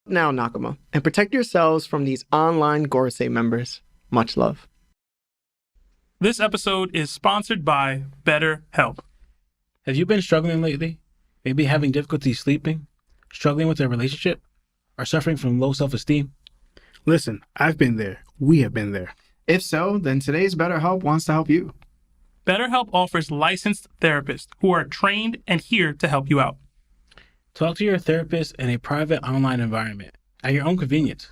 Now, Nakama, and protect yourselves from these online Gorosei members. Much love. This episode is sponsored by BetterHelp. Have you been struggling lately? Maybe having difficulty sleeping, struggling with a relationship, or suffering from low self-esteem? Listen, I've been there. We have been there. If so, then today's BetterHelp wants to help you. BetterHelp offers licensed therapists who are trained and here to help you out. Talk to your therapist in a private online environment at your own convenience.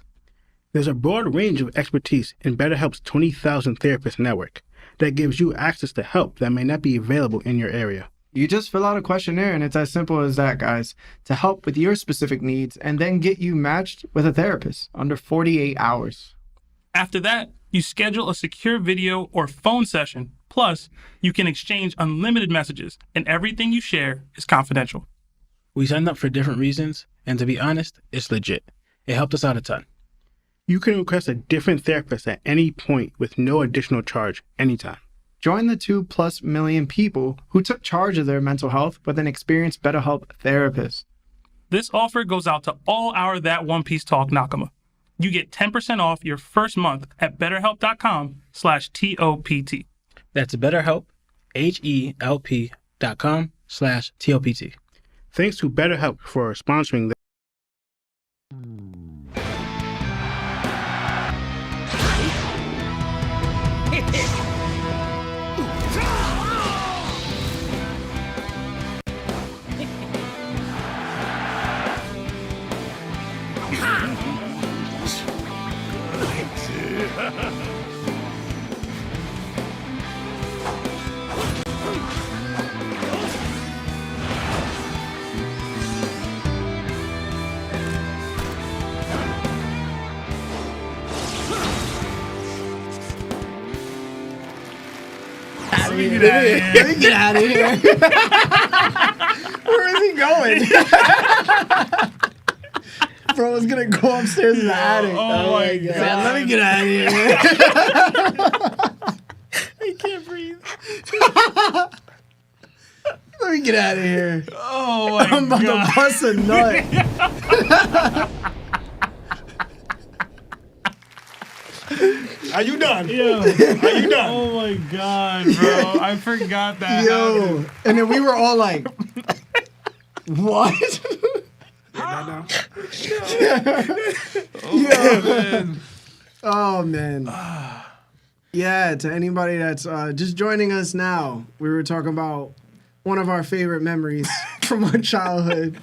There's a broad range of expertise in BetterHelp's 20,000 therapist network that gives you access to help that may not be available in your area. You just fill out a questionnaire and it's as simple as that, guys, to help with your specific needs and then get you matched with a therapist under 48 hours. After that, you schedule a secure video or phone session. Plus, you can exchange unlimited messages and everything you share is confidential. We signed up for different reasons, and to be honest, it's legit. It helped us out a ton. You can request a different therapist at any point with no additional charge anytime. Join the 2+ million people who took charge of their mental health with an experienced BetterHelp therapist. This offer goes out to all our That One Piece Talk Nakama. You get 10% off your first month at betterhelp.com/TOPT. That's BetterHelp, HELP.com/TOPT. Thanks to BetterHelp for sponsoring the Let me get out of here. Where is he going? Bro is gonna go upstairs in the attic. Oh my God. Man, let me get out of here. I can't breathe. Let me get out of here. Oh my I'm about God. to bust a nut. Are you done? Yo. Are you done? Oh my God, bro. I forgot that. Yo. And then we were all like, what? Oh, man. Oh, man. Yeah, to anybody that's just joining us now, we were talking about one of our favorite memories from our childhood.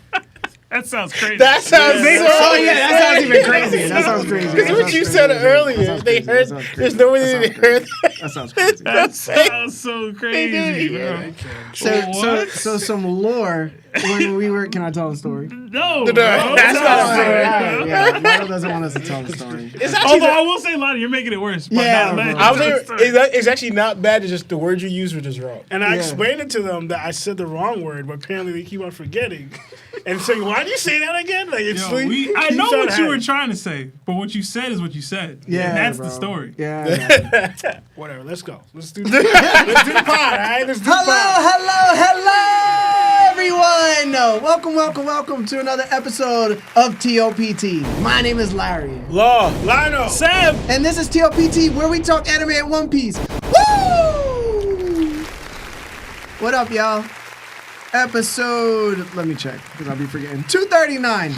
That sounds crazy. That sounds Oh, yeah, that sounds even crazy. That sounds crazy. Because what you said earlier, they heard. There's no way they heard that. That sounds crazy. That sounds so crazy, bro. So some lore when we were. Can I tell the story? No, bro. That's not fair. Yeah, Lotto doesn't want us to tell the story. It's actually Although I will say, Lottie, you're making it worse. by Yeah, not letting bro. I was us tell the saying, story. it's actually not bad. It's just the word you used were just wrong. And I Yeah. explained it to them that I said the wrong word, but apparently they keep on forgetting. And saying, why do you say that again? Like, it's Yo, like, I keeps know on what you were happening. trying to say, but what you said is what you said. Yeah, and that's bro. the story. Yeah. man. Whatever, let's go. Let's do the pod, all right? Let's do the pod. Hello, everyone. Welcome to another episode of TOPT. My name is Larry, Law. Lionel. Sam! and this is TOPT, where we talk anime and One Piece. Woo! What up, y'all? Episode, let me check, because I'll be forgetting. 239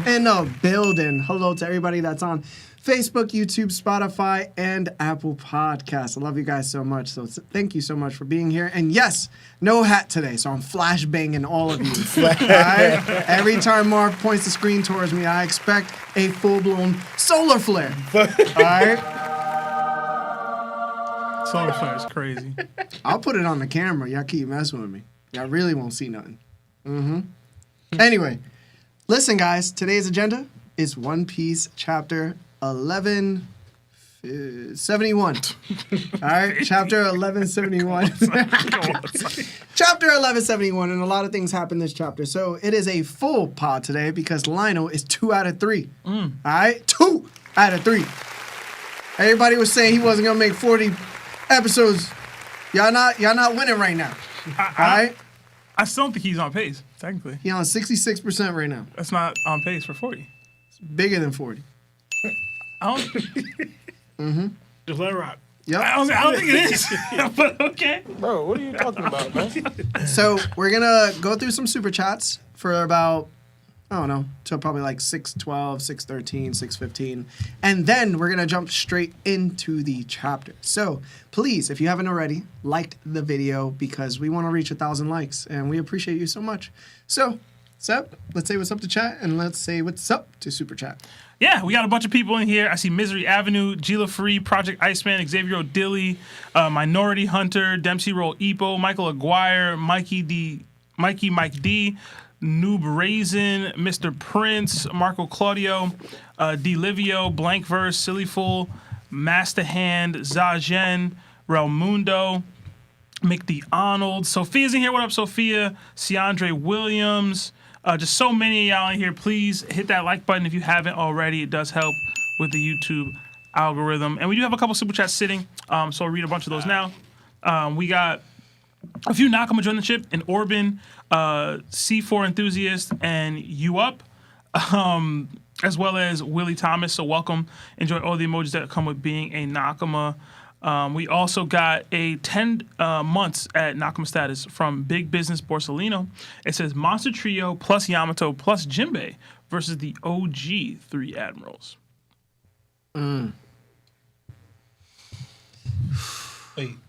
in the building. Hello to everybody that's on Facebook, YouTube, Spotify, and Apple Podcasts. I love you guys so much. So thank you so much for being here. And yes, no hat today, so I'm flash banging all of you. All right? Every time Mark points the screen towards me, I expect a full-blown solar flare. All right? Solar Flare is crazy. I'll put it on the camera. Y'all keep messing with me. Y'all really won't see nothing. Anyway, listen, guys. Today's agenda is One Piece Chapter 1171. All right? Chapter 1171. Chapter 1171, and a lot of things happen this chapter. So it is a full pod today because Lionel is 2 out of 3. All right? 2 out of 3. Everybody was saying he wasn't going to make 40 episodes. Y'all not winning right now. All right? I still don't think he's on pace, technically. He's on 66% right now. That's not on pace for 40. Bigger than 40. I don't, Just let it rock. Yep. I don't think it is. But okay. Bro, what are you talking about, man? So we're gonna go through some super chats for about, I don't know, till probably like 6:12, 6:13, 6:15, and then we're gonna jump straight into the chapter. So please, if you haven't already, liked the video because we want to reach 1,000 likes, and we appreciate you so much. So, Seb, let's say what's up to chat, and let's say what's up to super chat. Yeah, we got a bunch of people in here. I see Misery Avenue, Gila Free, Project Iceman, Xavier O'Dilly, Minority Hunter, Dempsey Roll Epo, Michael Aguirre, Mike D, Noob Raisin, Mr. Prince, Marco Claudio, D. Livio, Blank Verse, Silly Fool, Master Hand, Zajen, Relmundo, Mick D. Arnold. Sophia's in here. What up, Sophia? Ciandre Williams. Just so many of y'all in here. Please hit that like button if you haven't already. It does help with the YouTube algorithm. And we do have a couple super chats sitting, so I'll read a bunch of those now. We got a few Nakama joined the ship, and Orban, C4 Enthusiast, and You Up, as well as Willie Thomas. So welcome. Enjoy all the emojis that come with being a Nakama. We also got a 10 months at Nakama status from Big Business Borsellino. It says Monster Trio plus Yamato plus Jinbei versus the OG 3 Admirals. Wait,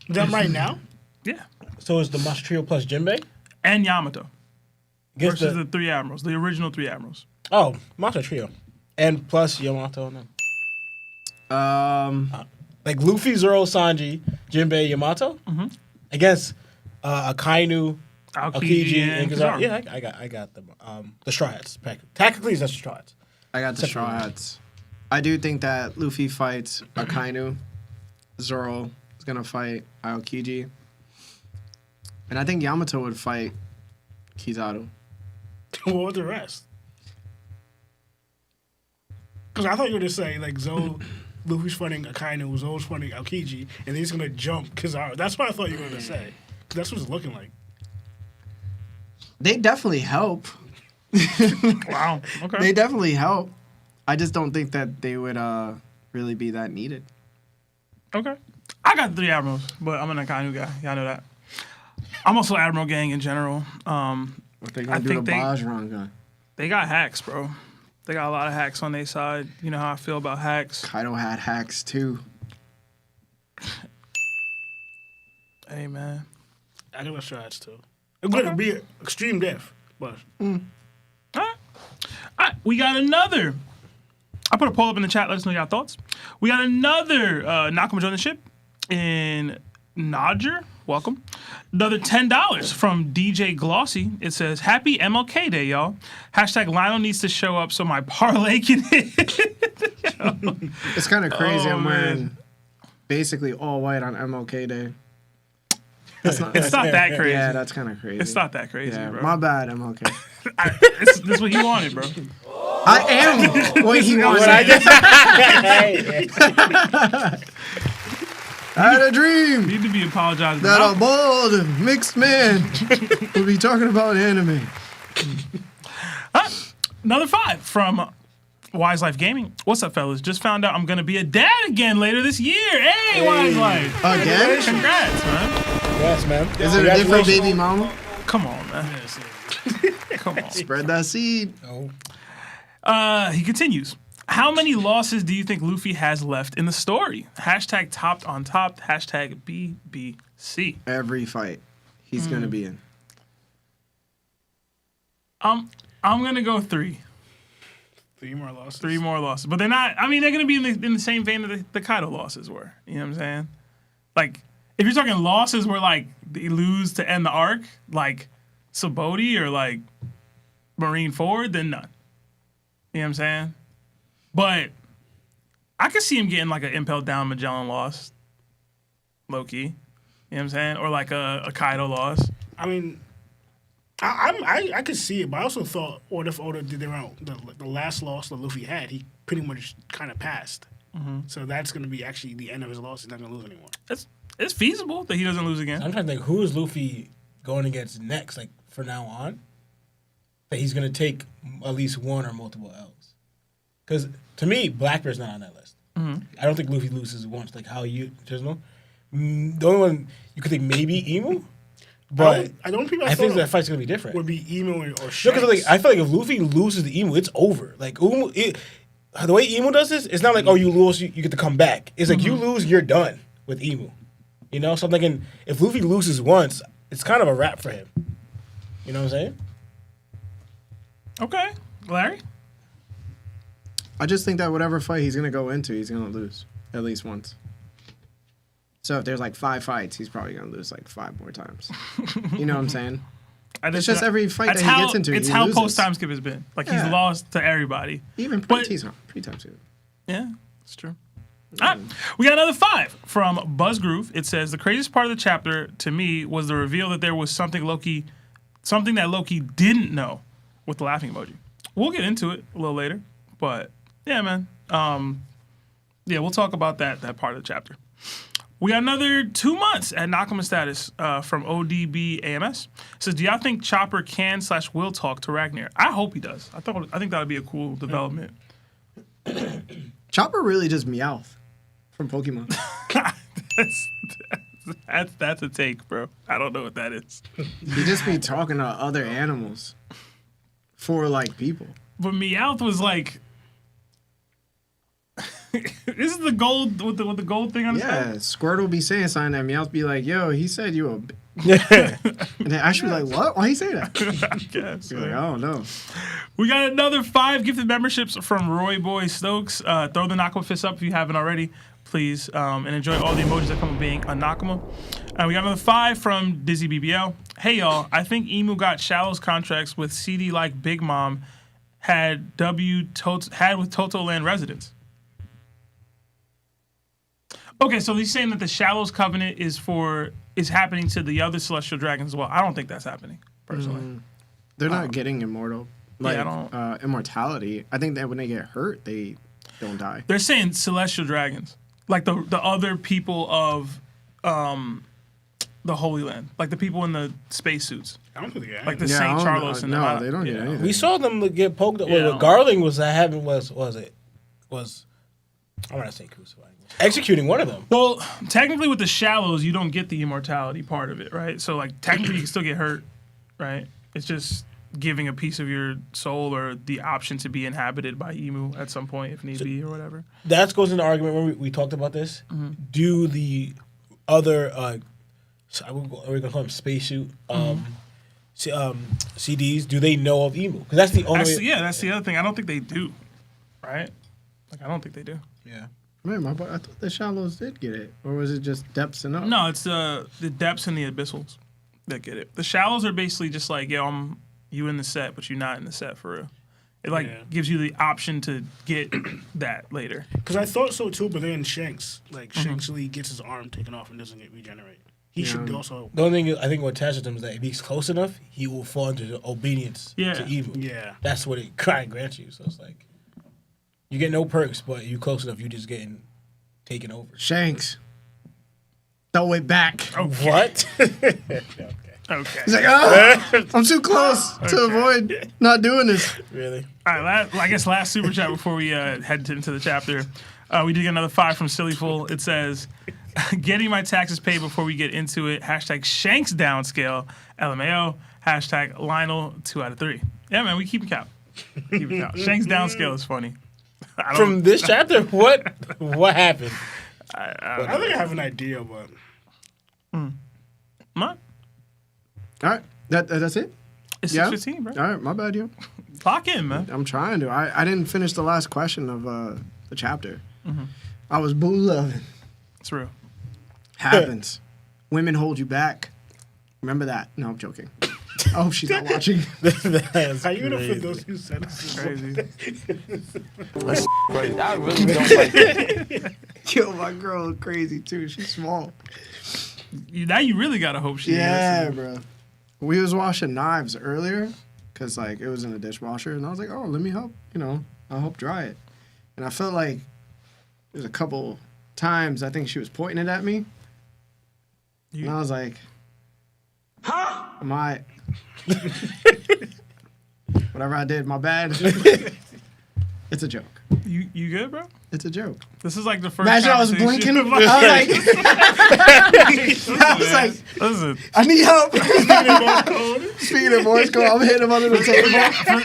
is that right now? Yeah. So it's the Monster Trio plus Jinbei? And Yamato Against versus the 3 Admirals, the original 3 Admirals. Oh, Monster Trio. And plus Yamato. No. Like Luffy, Zoro, Sanji, Jinbei, Yamato against Akainu, Aokiji, and Kizaru. Yeah, I got them. The Straw Hats. Tactically, that's the Straw Hats. I got the Straw Hats. I do think that Luffy fights Akainu. Zoro is gonna fight Aokiji. And I think Yamato would fight Kizaru. What was the rest? Because I thought you were going to say, like, Luffy's fighting Akainu, Zoro's fighting Aokiji, and then he's going to jump Kizaru. That's what I thought you were going to say. Because that's what it's looking like. They definitely help. Wow. Okay. They definitely help. I just don't think that they would really be that needed. Okay. I got 3 Admirals, but I'm an Akainu guy. Y'all know that. I'm also Admiral Gang in general. What they gonna do to Bajrang guy? They got hacks, bro. They got a lot of hacks on their side. You know how I feel about hacks. Kaido had hacks too. Hey, man. I think that's shots too. It's going to be extreme death, but. All right. We got another. I put a poll up in the chat. Let us know your thoughts. We got another Nakama join the ship in Nodger. Welcome. Another $10 from DJ Glossy. It says, Happy MLK Day, y'all. Hashtag Lionel needs to show up so my parlay can hit. It's kind of crazy. Oh, I'm man. wearing basically all white on MLK Day. It's not that crazy. Yeah, that's kind of crazy. It's not that crazy, Yeah, bro. my bad, MLK. This is what he wanted, bro. I am what he wanted. I had a dream You need to be apologizing that a about. bald mixed man would be talking about anime. Another 5 from Wise Life Gaming. What's up, fellas? Just found out I'm going to be a dad again later this year. Hey, Wise Life. Again? Congrats, man. Yes, man. Is it a different baby mama? Come on, man. Come on. Spread that seed. He continues. How many losses do you think Luffy has left in the story? Hashtag topped on top. Hashtag BBC. Every fight he's gonna be in. I'm gonna go 3. 3 more losses. 3 more losses, but they're not. I mean, they're gonna be in the same vein that the Kaido losses were. You know what I'm saying? Like, if you're talking losses where like they lose to end the arc, like Saboti or like Marine Ford, then none. You know what I'm saying? But I could see him getting like an Impel Down Magellan loss, low key. You know what I'm saying? Or like a Kaido loss. I mean, I could see it, but I also thought if Oda did their own, the last loss that Luffy had, he pretty much kind of passed. So that's going to be actually the end of his loss. He's not going to lose anymore. It's feasible that he doesn't lose again. I'm trying to think, who is Luffy going against next, like, from now on? That he's going to take at least one or multiple L's. Because to me, Blackbeard's not on that list. I don't think Luffy loses once, like how you just know. The only one you could think maybe Emu, but I don't think I think that fight's gonna be different. would be Emu or No, Shanks. because like I feel like if Luffy loses the Emu, it's over. Like the way Emu does this, it's not like you lose, you get to come back. It's like you lose, you're done with Emu. You know, so I'm thinking if Luffy loses once, it's kind of a wrap for him. You know what I'm saying? Okay, Larry. I just think that whatever fight he's gonna go into, he's gonna lose at least once. So if there's like 5 fights, he's probably gonna lose like 5 more times. You know what I'm saying? It's just every fight that he gets into. It's he how loses. post time skip has been. Like he's lost to everybody. Even But- pre-time skip. Yeah, it's true. All right. We got another 5 from Buzzgroove. It says the craziest part of the chapter to me was the reveal that there was something that Loki didn't know, with the laughing emoji. We'll get into it a little later, but yeah, man. Yeah, we'll talk about that part of the chapter. We got another 2 months at Nakama status from ODB AMS. It says, do y'all think Chopper can/will talk to Ragnar? I hope he does. I think that would be a cool development. Chopper really just Meowth from Pokemon. That's a take, bro. I don't know what that is. He just be talking to other animals for like people. But Meowth was like, this is the gold with the gold thing on his Yeah, head. Squirtle be saying something and Meowth be like, yo, he said you a and then Ash be like, what? Why he say that? I guess. He's like, I don't know. We got another 5 gifted memberships from Roy Boy Stokes. Throw the Nakama fist up if you haven't already, please, and enjoy all the emojis that come with being a Nakama. We got another 5 from Dizzy BBL. Hey y'all, I think Emu got Shallow's contracts with CD like Big Mom had with Toto Land residents. Okay, so he's saying that the Shallows Covenant is happening to the other Celestial Dragons as well. I don't think that's happening, personally. They're not getting immortal. Like, I immortality. I think that when they get hurt, they don't die. They're saying Celestial Dragons. Like the other people of the Holy Land. Like the people in the spacesuits. I don't think they Like the Yeah, I St. don't Charlos know. and No, they don't get anything. We saw them get poked. Yeah. What Garling was I'm gonna say crucified. Executing one of them. Well, technically with the Shallows, you don't get the immortality part of it, right? So like technically you can still get hurt, right? It's just giving a piece of your soul or the option to be inhabited by Emu at some point if need be or whatever. That goes into argument when we talked about this. Do the other are we gonna call them spacesuit CDs? Do they know of Emu? Because that's the only. That's the other thing. I don't think they do, right? Like I don't think they do. Yeah. Man, I thought the Shallows did get it. Or was it just Depths and Up? No, it's the depths and the abyssals that get it. The Shallows are basically just like, yo, I'm you in the set, but you're not in the set for real. It gives you the option to get that later. Because I thought so too, but then Shanks, Shanks really gets his arm taken off and doesn't get regenerate. He should also. The only thing I think what attaches him is that if he's close enough, he will fall into obedience to evil. Yeah. That's what it kind of grants you. So it's like you get no perks, but you close enough, you just getting taken over. Shanks. Throw it back. What? Okay. He's like, I'm too close to avoid not doing this. Really? All right, I guess last super chat before we head into the chapter. We did get another 5 from Sillyful. It says, getting my taxes paid before we get into it. Hashtag Shanks downscale. LMAO. Hashtag Lionel 2 out of 3. Yeah, man, we keep it count. Shanks downscale is funny. From this chapter, what happened? I think I have an idea, but. What? All right. That's it? It's Yeah? 6:15, bro. All right. My bad, yo. Lock in, man. I'm trying to. I didn't finish the last question of the chapter. I was boo loving. It's real. Happens. Women hold you back. Remember that. No, I'm joking. I hope she's not watching. That's How you gonna crazy. fit those two sentences? Crazy. I really don't like it. Yo, my girl is crazy too. She's small. Now you really gotta hope she Yeah, is. bro. We was washing knives earlier because like it was in the dishwasher, and I was like, "Oh, let me help. I'll help dry it." And I felt like there's a couple times I think she was pointing it at me, and I was like, "Huh? Am I?" Whatever I did, my bad. It's a joke. You good, bro? It's a joke. This is like the first. Imagine I was conversation. blinking. I was like, Listen, I need help. Speaking of Morse code, I'm hitting him under the table.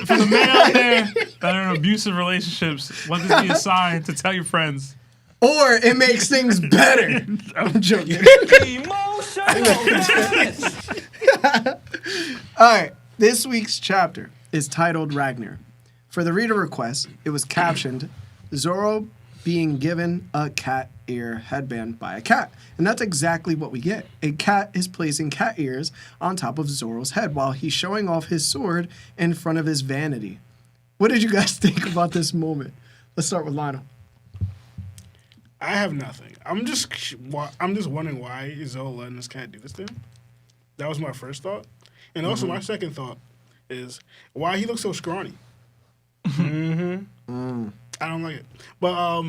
for the men out there that are in abusive relationships, let this be a sign to tell your friends. Or it makes things better. I'm joking. All right. This week's chapter is titled Ragnar. For the reader request, it was captioned, Zoro being given a cat ear headband by a cat. And that's exactly what we get. A cat is placing cat ears on top of Zoro's head while he's showing off his sword in front of his vanity. What did you guys think about this moment? Let's start with Lionel. I have nothing. I'm just wondering why is Zoro letting this cat do this to him. That was my first thought, and also my second thought is why he looks so scrawny. I don't like it, but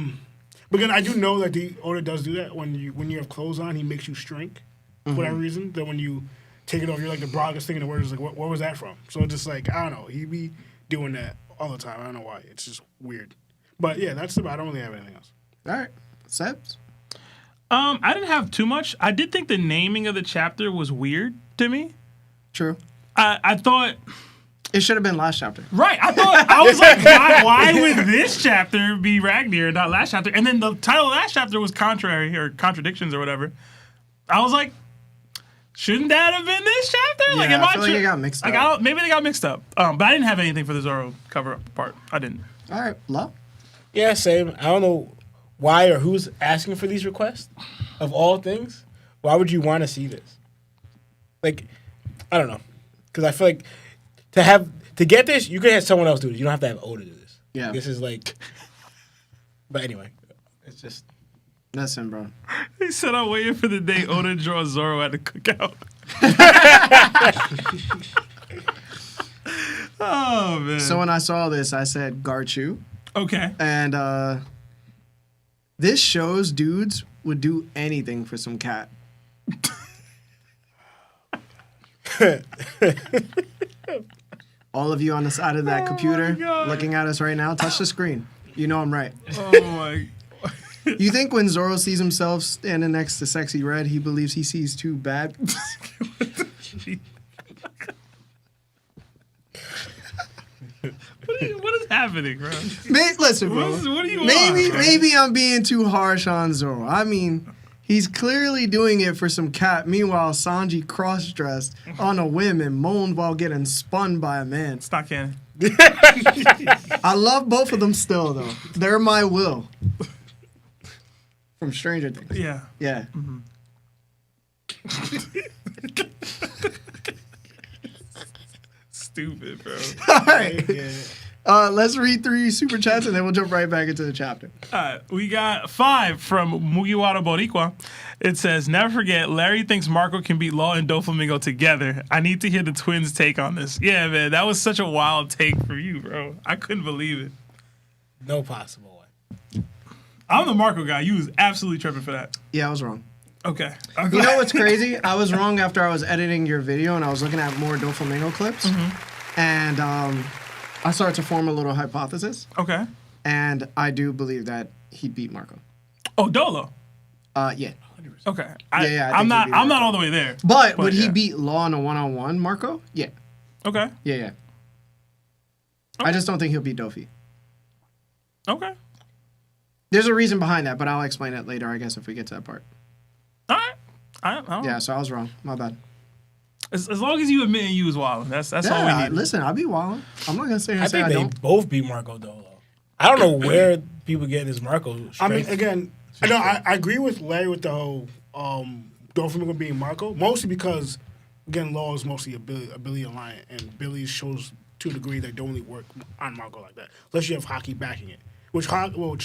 again, I do know that the Oda does do that when you have clothes on, he makes you shrink for whatever reason. That when you take it off, you're like the broadest thing in the world. Is like, what was that from? So it's just like I don't know. He be doing that all the time. I don't know why. It's just weird. But yeah, that's about. I don't really have anything else. All right. Sebs? I didn't have too much. I did think the naming of the chapter was weird to me. True. I thought. It should have been last chapter. Right. I was like, why would this chapter be Ragnar, not last chapter? And then the title of last chapter was contrary or contradictions or whatever. I was like, shouldn't that have been this chapter? Yeah, like, I feel like it got mixed up. Maybe they got mixed up. But I didn't have anything for the Zoro cover up part. I didn't. All right. Love? Yeah, same. I don't know why or who's asking for these requests. Of all things, why would you want to see this? Like, I don't know. Because I feel like to get this, you could have someone else do this. You don't have to have Oda do this. Yeah. This is like. But anyway, it's just. Listen, bro. He said, I'm waiting for the day Oda draws Zoro at the cookout. Oh, man. So when I saw this, I said Garchu. Okay. And this shows dudes would do anything for some cat. All of you on the side of that computer looking at us right now, touch the screen. You know I'm right. Oh, my. You think when Zoro sees himself standing next to Sexy Red, he believes he sees two bad? What is happening, bro? Listen, bro. What do you Maybe I'm being too harsh on Zoro. I mean, he's clearly doing it for some cat. Meanwhile, Sanji cross-dressed on a whim and moaned while getting spun by a man. It's not canon. I love both of them still, though. They're my will. From Stranger Things. Yeah. Yeah. Mm-hmm. Stupid, bro. All right. Let's read 3 super chats and then we'll jump right back into the chapter. We got 5 from Mugiwara Boricua. It says, never forget, Larry thinks Marco can beat Law and Doflamingo together. I need to hear the twins' take on this. Yeah, man, that was such a wild take for you, bro. I couldn't believe it. No possible way. I'm the Marco guy. You was absolutely tripping for that. Yeah, I was wrong. Okay. You know what's crazy? I was wrong after I was editing your video and I was looking at more Doflamingo clips. Mm-hmm. And I started to form a little hypothesis. Okay. And I do believe that he'd beat Marco. Oh, Dolo. Yeah. Okay. I'm not all the way there. But would he beat Law in a one-on-one, Marco? Yeah. Okay. Yeah. Okay. I just don't think he'll beat Dofi. Okay. There's a reason behind that, but I'll explain it later, I guess, if we get to that part. All right. I don't Yeah, so I was wrong. My bad. As long as you admit you was wilding, that's all we need. Listen, I'll be wilding. I'm not gonna say I think they both beat Marco Dolo. I don't know where people get this Marco strength. I mean, again, I agree with Larry with the whole Doflamingo being Marco, mostly because, again, Law is mostly a Billy Alliant, and Billy shows to a degree that don't really work on Marco like that, unless you have Hockey backing it. Which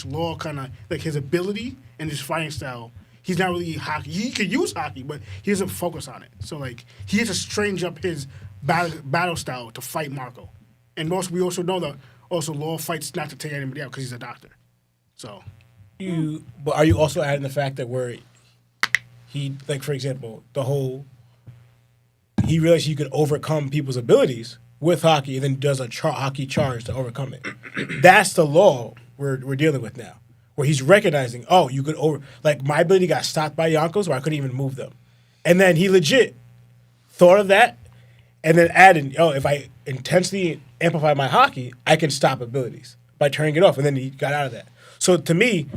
Law kind of, like his ability and his fighting style, he's not really Hockey. He could use Hockey, but he doesn't focus on it. So, like, he has to strange up his battle style to fight Marco. And we also know that Law fights not to take anybody out because he's a doctor. So. But are you also adding the fact that where he, like, for example, he realized he could overcome people's abilities, with Haki and then does a Haki charge to overcome it. That's the law we're dealing with now, where he's recognizing, oh, you could like my ability got stopped by Yonkos where I couldn't even move them. And then he legit thought of that and then added, oh, if I intensely amplify my Haki, I can stop abilities by turning it off. And then he got out of that. So to me,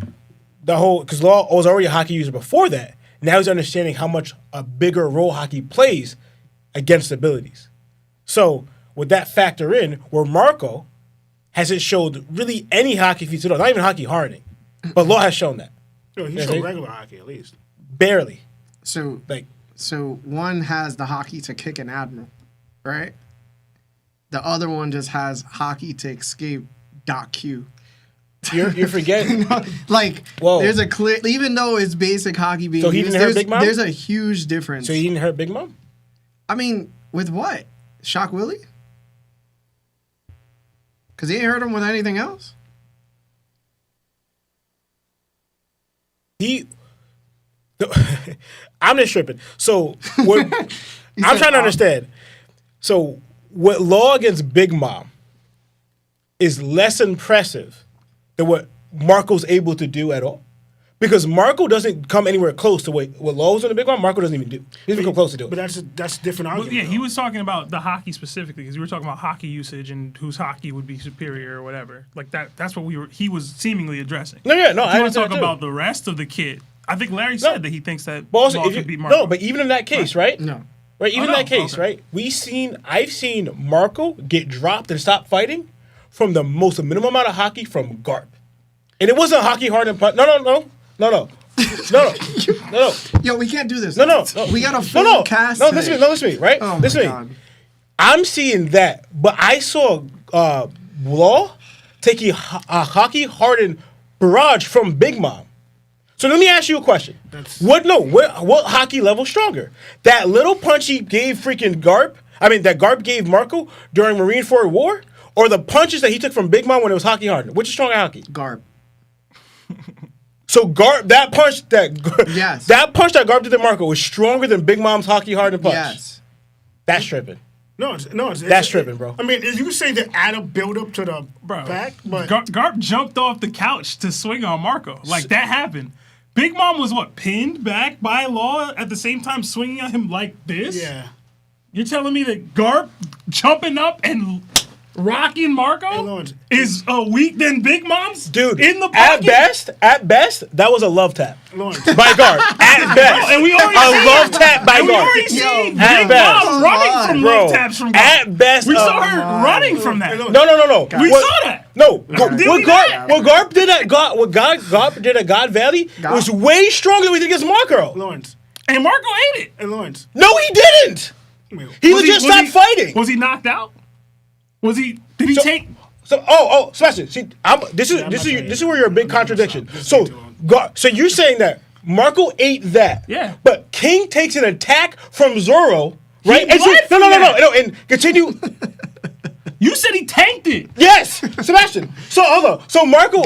because Law was already a Haki user before that, now he's understanding how much a bigger role Haki plays against abilities. So with that factor in, where Marco hasn't showed really any Haki feats at all, not even Haki hardening, but Law has shown that. No, he showed regular Haki at least. Barely. So one has the Haki to kick an admiral, right? The other one just has Haki to escape .Q. You're forgetting. Like, whoa. There's a clear, even though it's basic Haki being so he didn't hurt Big Mom? There's a huge difference. So he didn't hurt Big Mom? I mean, with what? Shock Willie? Because he ain't hurt him with anything else? I'm just tripping. So what I'm trying to understand. So what Law against Big Mom is less impressive than what Marco's able to do at all. Because Marco doesn't come anywhere close to what Law was on the Big Mom. Marco doesn't even do. He doesn't come close to do it. But that's a different argument. Well, yeah, he was talking about the Haki specifically because we were talking about Haki usage and whose Haki would be superior or whatever. Like that's what he was seemingly addressing. No, I want want to talk about the rest of the kit. I think Larry said that he thinks that Law could beat Marco. No, but even in that case, right? No. Right, even in that case, right? I've seen Marco get dropped and stop fighting from the most minimum amount of Haki from Garp. And it wasn't Haki hard and punch. No. Yo, we can't do this. No. We got a full cast. No, listen to me, right? Oh listen my to me. God. I'm seeing that, but I saw Law taking a Haki hardened barrage from Big Mom. So let me ask you a question. What Haki level stronger? That little punch he gave freaking that Garp gave Marco during Marineford War? Or the punches that he took from Big Mom when it was Haki hardened? Which is stronger Haki? Garp. So that punch that Garp did to Marco was stronger than Big Mom's Haki hardened punch? Yes. That's tripping. That's tripping, bro. I mean, you say the add-up build-up to the back, but Garp jumped off the couch to swing on Marco. Like, that happened. Big Mom was, pinned back by Law at the same time swinging at him like this? Yeah. You're telling me that Garp jumping up and rocking Marco is weak than Big Mom's? Dude, in the pocket? At best, that was a love tap. Lawrence. By Garp. At best. And we already love tap by and we Garp. already seen At Big best. Mom running from love taps from Garp. At best. We saw her running from that. No. We saw that. No. What Garp did at Garp did at God Valley was way stronger than we did against Marco. Lawrence. And Marco ate it. And Lawrence. No, he didn't. He legit stopped fighting. Was he knocked out? Did he take? So, Sebastian, see, this is where you're a big contradiction. So you're saying that Marco ate that, yeah, but King takes an attack from Zoro, right? No, and continue. You said he tanked it. Yes, Sebastian. So hold on. So Marco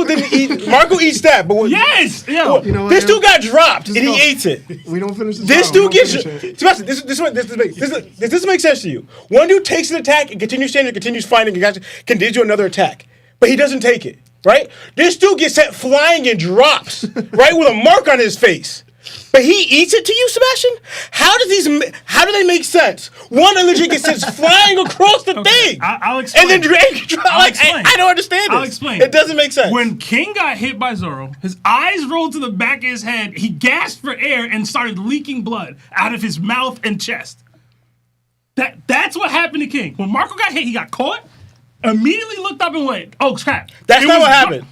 didn't eat. Marco eats that, but yes, you know what, this dude got dropped and he ate it. We don't finish this dude gets Sebastian. This makes sense to you. One dude takes an attack and continues standing, continues fighting, and continues to another attack, but he doesn't take it. Right? This dude gets sent flying and drops right with a mark on his face. But he eats it to you, Sebastian? How do they make sense? One legit gets sent flying across the thing. I'll explain. And then I don't understand this. I'll explain. It doesn't make sense. When King got hit by Zoro, his eyes rolled to the back of his head, he gasped for air and started leaking blood out of his mouth and chest. That's what happened to King. When Marco got hit, he got caught, immediately looked up and went, oh crap. That's not what happened.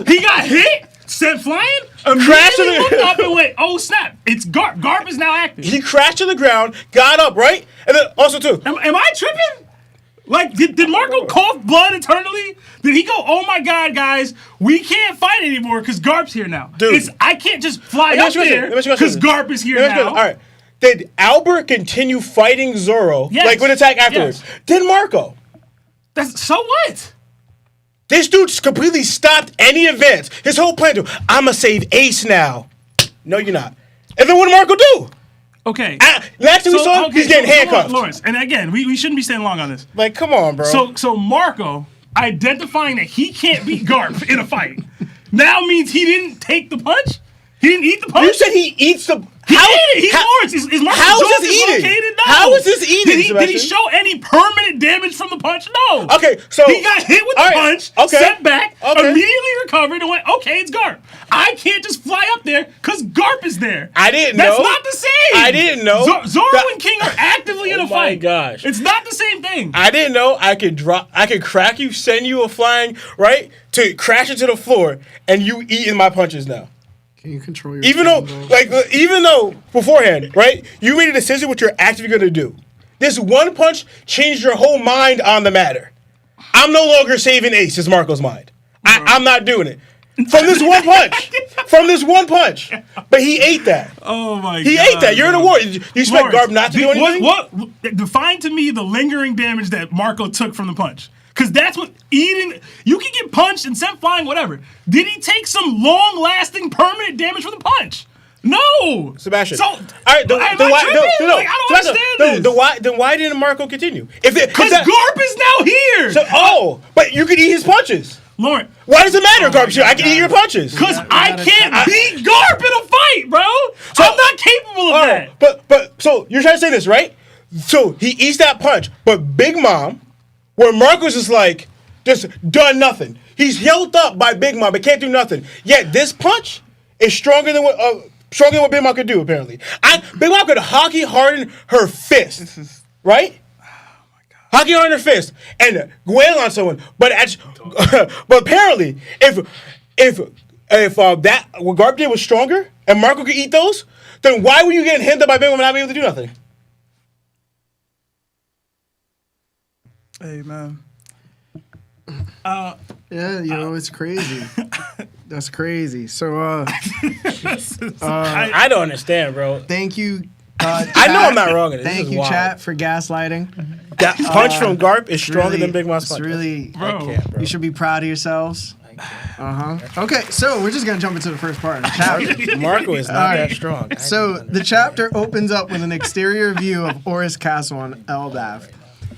He got hit, sent flying, immediately looked up and went, oh snap, it's Garp. Garp is now active. He crashed to the ground, got up, right? And then also too. Am I tripping? Like, did Marco cough blood eternally? Did he go, oh my God, guys, we can't fight anymore because Garp's here now? Dude. I can't just fly up there because Garp is here now. All right. Did Albert continue fighting Zoro, yes. like with attack afterwards? Yes. Did Marco? So what? This dude completely stopped any advance. His whole plan to, I'ma save Ace now. No, you're not. And then what did Marco do? Okay. Last thing we saw, he's getting handcuffed. Lawrence, and again, we shouldn't be staying long on this. Like, come on, bro. So Marco identifying that he can't beat Garp in a fight now means he didn't take the punch? He didn't eat the punch? You said he eats the... He's Lawrence. Is Marco's how is jaw this eating? dislocated? No. How is this eating, Did he show any permanent damage from the punch? No. Okay, so... He got hit with the punch, set back, immediately recovered, and went, okay, it's Garp. I can't just fly up there because Garp is there. I didn't know. That's not the same. I didn't know. Zoro and King are actively in a fight. Oh my gosh. It's not the same thing. I didn't know I could crack you, send you a flying, right, to crash into the floor, and you eating my punches now. Can you control your... Even though beforehand, right, you made a decision what you're actively going to do. This one punch changed your whole mind on the matter. I'm no longer saving Ace, is Marco's mind. I'm not doing it. From this one punch. From this one punch. But he ate that. Oh, my God. He ate that. You're in a war. You expect Garp not to do anything? What define to me the lingering damage that Marco took from the punch. Because that's what eating... You can get punched and sent flying, whatever. Did he take some long-lasting, permanent damage from the punch? No! Sebastian. So, all right, I don't understand this. Then why didn't Marco continue? Because Garp is now here! But you could eat his punches. Lauren. Why does it matter, Garp? I can eat your punches. Because I can't beat Garp in a fight, bro! So, I'm not capable of that. But, so, you're trying to say this, right? So, he eats that punch, but Big Mom... Where Marco's is like, just done nothing. He's held up by Big Mom, but can't do nothing. Yet this punch is stronger than what Big Mom could do, apparently. Big Mom could hockey harden her fist, right? Oh my God. Hockey harden her fist and wail on someone. But apparently, if that what Garp did was stronger and Marco could eat those, then why were you getting held up by Big Mom and not be able to do nothing? Hey, man. Yeah, it's crazy. That's crazy. So, I don't understand, bro. Thank you. I know I'm not wrong in it. Thank you, chat, for gaslighting. That punch from Garp is stronger than Big Mom's punch. Really, bro. You should be proud of yourselves. Okay, so we're just gonna jump into the first part of the chapter. Marco is not that strong. So the chapter opens up with an exterior view of Oris Castle on Elbaf.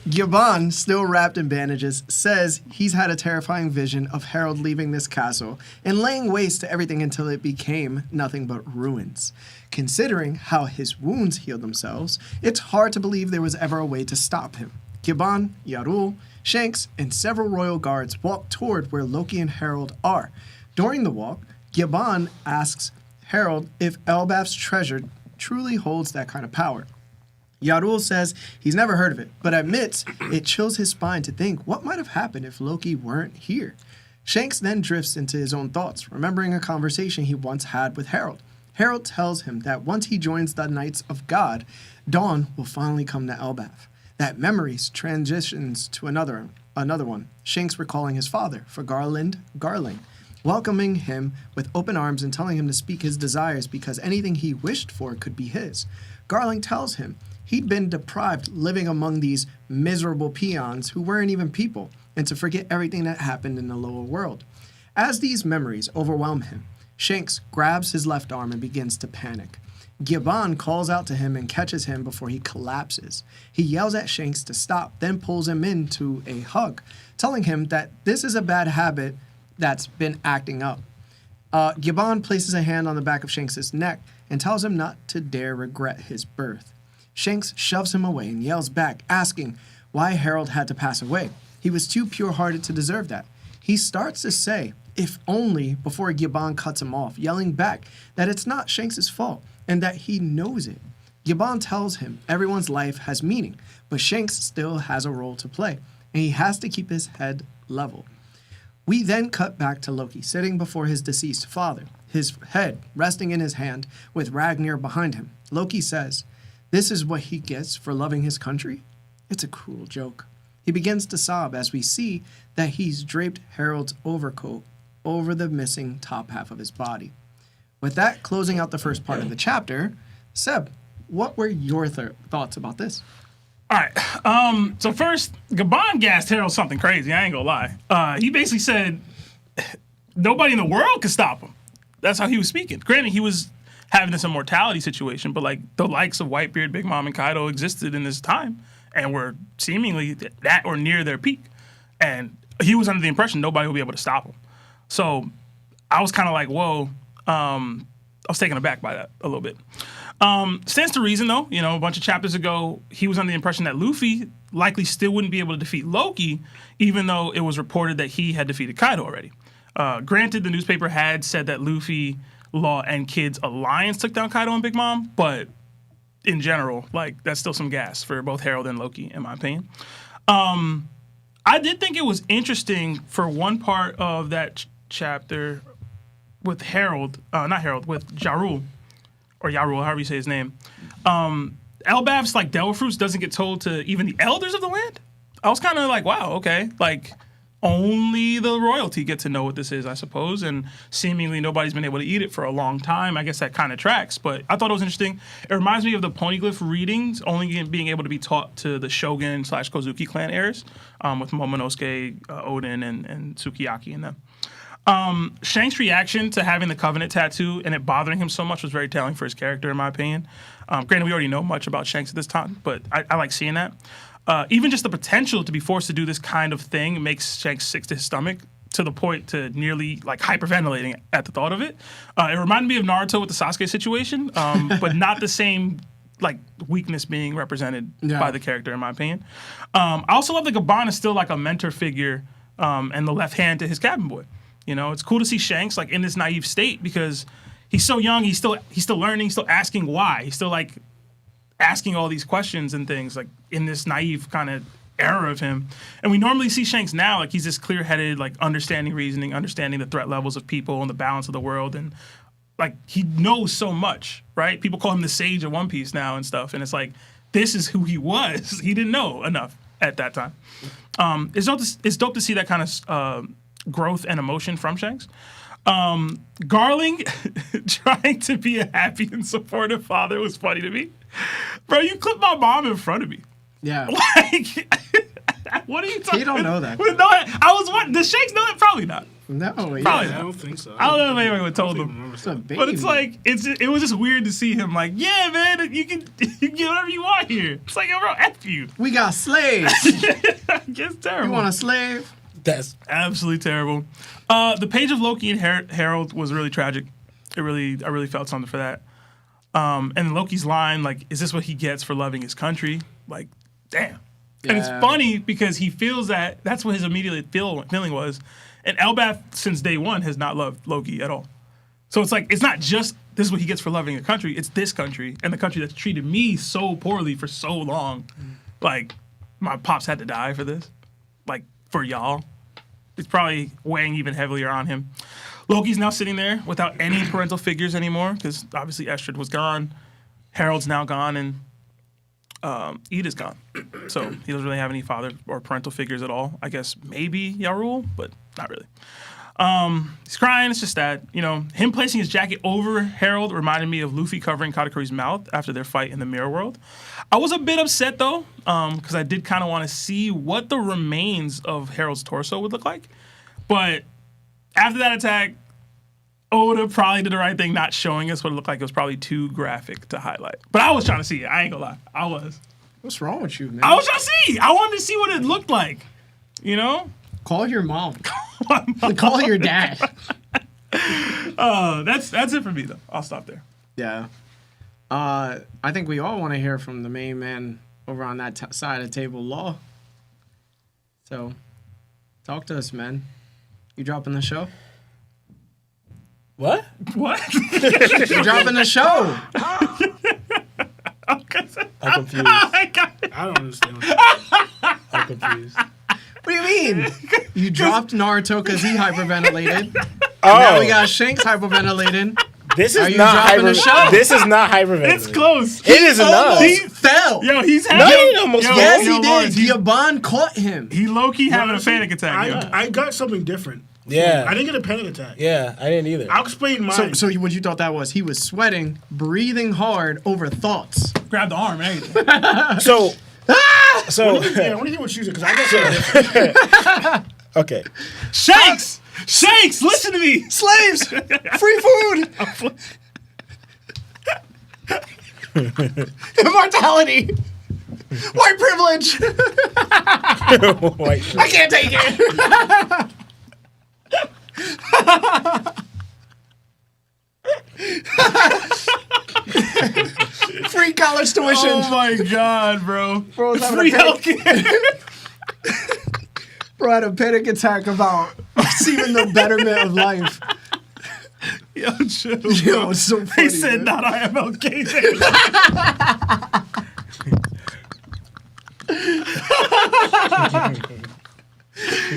Gyaban, still wrapped in bandages, says he's had a terrifying vision of Harold leaving this castle and laying waste to everything until it became nothing but ruins. Considering how his wounds healed themselves, it's hard to believe there was ever a way to stop him. Gyaban, Yarul, Shanks, and several royal guards walk toward where Loki and Harold are. During the walk, Gyaban asks Harold if Elbaf's treasure truly holds that kind of power. Yarul says he's never heard of it, but admits it chills his spine to think what might have happened if Loki weren't here. Shanks then drifts into his own thoughts, remembering a conversation he once had with Harold. Harold tells him that once he joins the Knights of God, dawn will finally come to Elbaf. That memories transitions to another one, Shanks recalling his father, for Garling, welcoming him with open arms and telling him to speak his desires because anything he wished for could be his. Garling tells him he'd been deprived living among these miserable peons who weren't even people, and to forget everything that happened in the lower world. As these memories overwhelm him, Shanks grabs his left arm and begins to panic. Gyaban calls out to him and catches him before he collapses. He yells at Shanks to stop, then pulls him into a hug, telling him that this is a bad habit that's been acting up. Gyaban places a hand on the back of Shanks' neck and tells him not to dare regret his birth. Shanks shoves him away and yells back, asking why Harold had to pass away. He was too pure-hearted to deserve that. He starts to say, if only, before Gyaban cuts him off, yelling back that it's not Shanks' fault and that he knows it. Gyaban tells him everyone's life has meaning, but Shanks still has a role to play, and he has to keep his head level. We then cut back to Loki, sitting before his deceased father, his head resting in his hand with Ragnar behind him. Loki says, this is what he gets for loving his country? It's a cruel joke. He begins to sob as we see that he's draped Harold's overcoat over the missing top half of his body. With that closing out the first part of the chapter, Seb, what were your thoughts about this? All right. So first, Gyaban gassed Harold something crazy. I ain't gonna lie. He basically said nobody in the world could stop him. That's how he was speaking. Granted, he was having this immortality situation, but like the likes of Whitebeard, Big Mom, and Kaido existed in this time and were seemingly that or near their peak. And he was under the impression nobody would be able to stop him. So I was kind of like, whoa. I was taken aback by that a little bit. Stands to reason, though. You know, a bunch of chapters ago, he was under the impression that Luffy likely still wouldn't be able to defeat Loki, even though it was reported that he had defeated Kaido already. Granted, the newspaper had said that Luffy, Law, and Kid's alliance took down Kaido and Big Mom, but in general, like, that's still some gas for both Harold and Loki, in my opinion. I did think it was interesting for one part of that chapter with Harold, with Jarul, or Yarul, however you say his name. Elbaf's like devil fruits doesn't get told to even the elders of the land. I was kind of like, wow, okay, like only the royalty get to know what this is, I suppose, and seemingly nobody's been able to eat it for a long time. I guess that kind of tracks, but I thought it was interesting. It reminds me of the Poneglyph readings only being able to be taught to the Shogun / Kozuki clan heirs, with Momonosuke, Odin, and Sukiyaki and them. Shanks' reaction to having the Covenant tattoo and it bothering him so much was very telling for his character, in my opinion. Granted, we already know much about Shanks at this time, but I like seeing that. Even just the potential to be forced to do this kind of thing makes Shanks sick to his stomach, to the point to nearly like hyperventilating at the thought of it. It reminded me of Naruto with the Sasuke situation, but not the same like weakness being represented by the character, in my opinion. I also love that Gaban is still like a mentor figure and the left hand to his cabin boy. You know, it's cool to see Shanks like in this naive state because he's so young. He's still learning. He's still asking why. He's still like asking all these questions and things like in this naive kind of era of him. And we normally see Shanks now like he's this clear-headed, like understanding reasoning, understanding the threat levels of people and the balance of the world, and like he knows so much, right? People call him the sage of One Piece now and stuff, and it's like this is who he was. He didn't know enough at that time. It's dope to see that kind of growth and emotion from Shanks. Garling trying to be a happy and supportive father was funny to me. Bro, you clipped my mom in front of me. Yeah. Like, what are you talking about? He don't know that. No, I was what? Does Shanks know that? Probably not. No, Probably I not. don't think so. I don't know if anyone would told him. It's a baby. But it's like it was just weird to see him like, yeah, man, you can get whatever you want here. It's like, yo, bro, F you. We got slaves. It's terrible. You want a slave? That's absolutely terrible. The page of Loki and Harold was really tragic. I really felt something for that. And Loki's line, like, is this what he gets for loving his country? Like, damn. Yeah. And it's funny because he feels that's what his immediate feeling was. And Elbaf, since day one, has not loved Loki at all. So it's like, it's not just this is what he gets for loving a country. It's this country and the country that's treated me so poorly for so long. Like, my pops had to die for this. Like, for y'all. It's probably weighing even heavier on him. Loki's now sitting there without any parental figures anymore because obviously Estrid was gone. Harold's now gone, and Ida's gone. So he doesn't really have any father or parental figures at all. I guess maybe Yarul, but not really. He's crying. It's just that, you know, him placing his jacket over Harold reminded me of Luffy covering Katakuri's mouth after their fight in the Mirror World. I was a bit upset, though, because I did kind of want to see what the remains of Harold's torso would look like. But after that attack, Oda probably did the right thing not showing us what it looked like. It was probably too graphic to highlight. But I was trying to see it. I ain't gonna lie. I was. What's wrong with you, man? I was trying to see. I wanted to see what it looked like. You know? Call your mom. Call your dad. That's it for me, though. I'll stop there. Yeah. I think we all want to hear from the main man over on that side of the table, Law. So, talk to us, man. You dropping the show? what? What? You dropping the show? I'm confused. I don't understand. I'm confused. What do you mean? You dropped Naruto because he hyperventilated. Now we got Shanks hyperventilating. This Are is you not dropping the show? This is not hyperventilating. It's close. It is enough. He fell. Yo, he's No, having. he almost fell. Yes, he Lawrence, did. Yaban caught him. He low-key having a panic attack. Yo. I got something different. Yeah. I didn't get a panic attack. Yeah, I didn't either. I'll explain mine. So what you thought that was? He was sweating, breathing hard over thoughts. Grab the arm and everything. So I want to hear what you said because I got something different. okay. Shanks, listen to me. Slaves, free food. Immortality. White privilege. I can't take it. Free college tuition. Oh my god, bro! Bro was having Free a panic. healthcare. Bro had a panic attack about receiving the betterment of life. Yo, chill. Yo, it's so funny. He said, man. "Not IMLK."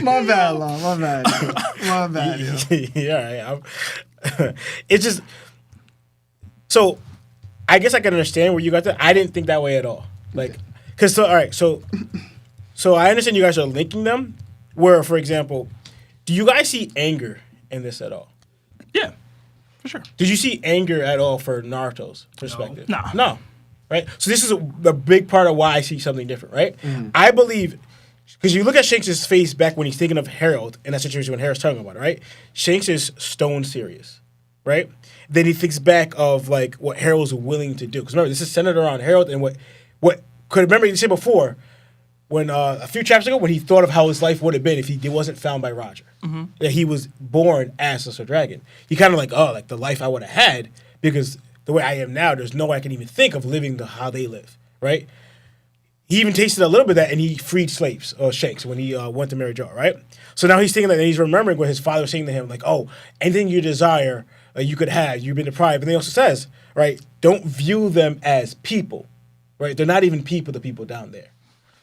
My bad, Law. My bad. My bad. Yo. Yeah, it's just so. I guess I can understand where you got that. I didn't think that way at all. Like, cause all right, so I understand you guys are linking them. Where, for example, do you guys see anger in this at all? Yeah, for sure. Did you see anger at all for Naruto's perspective? No. Right? So this is a big part of why I see something different, right? I believe, because you look at Shanks' face back when he's thinking of Harold in that situation when Harold's talking about it, right? Shanks is stone serious, right? Then he thinks back of like what Harold's willing to do. Because remember, this is centered around Harold and what could remember you said before, when a few chapters ago, when he thought of how his life would have been if he wasn't found by Roger. That he was born as a dragon. He kind of like, oh, like the life I would have had, because the way I am now, there's no way I can even think of living how they live, right? He even tasted a little bit of that, and he freed slaves, or Shanks, when he went to Mary Jo, right? So now he's thinking that, and he's remembering what his father was saying to him, like, oh, anything you desire, you could have, you've been deprived. And he also says, right, don't view them as people, right? They're not even people, the people down there.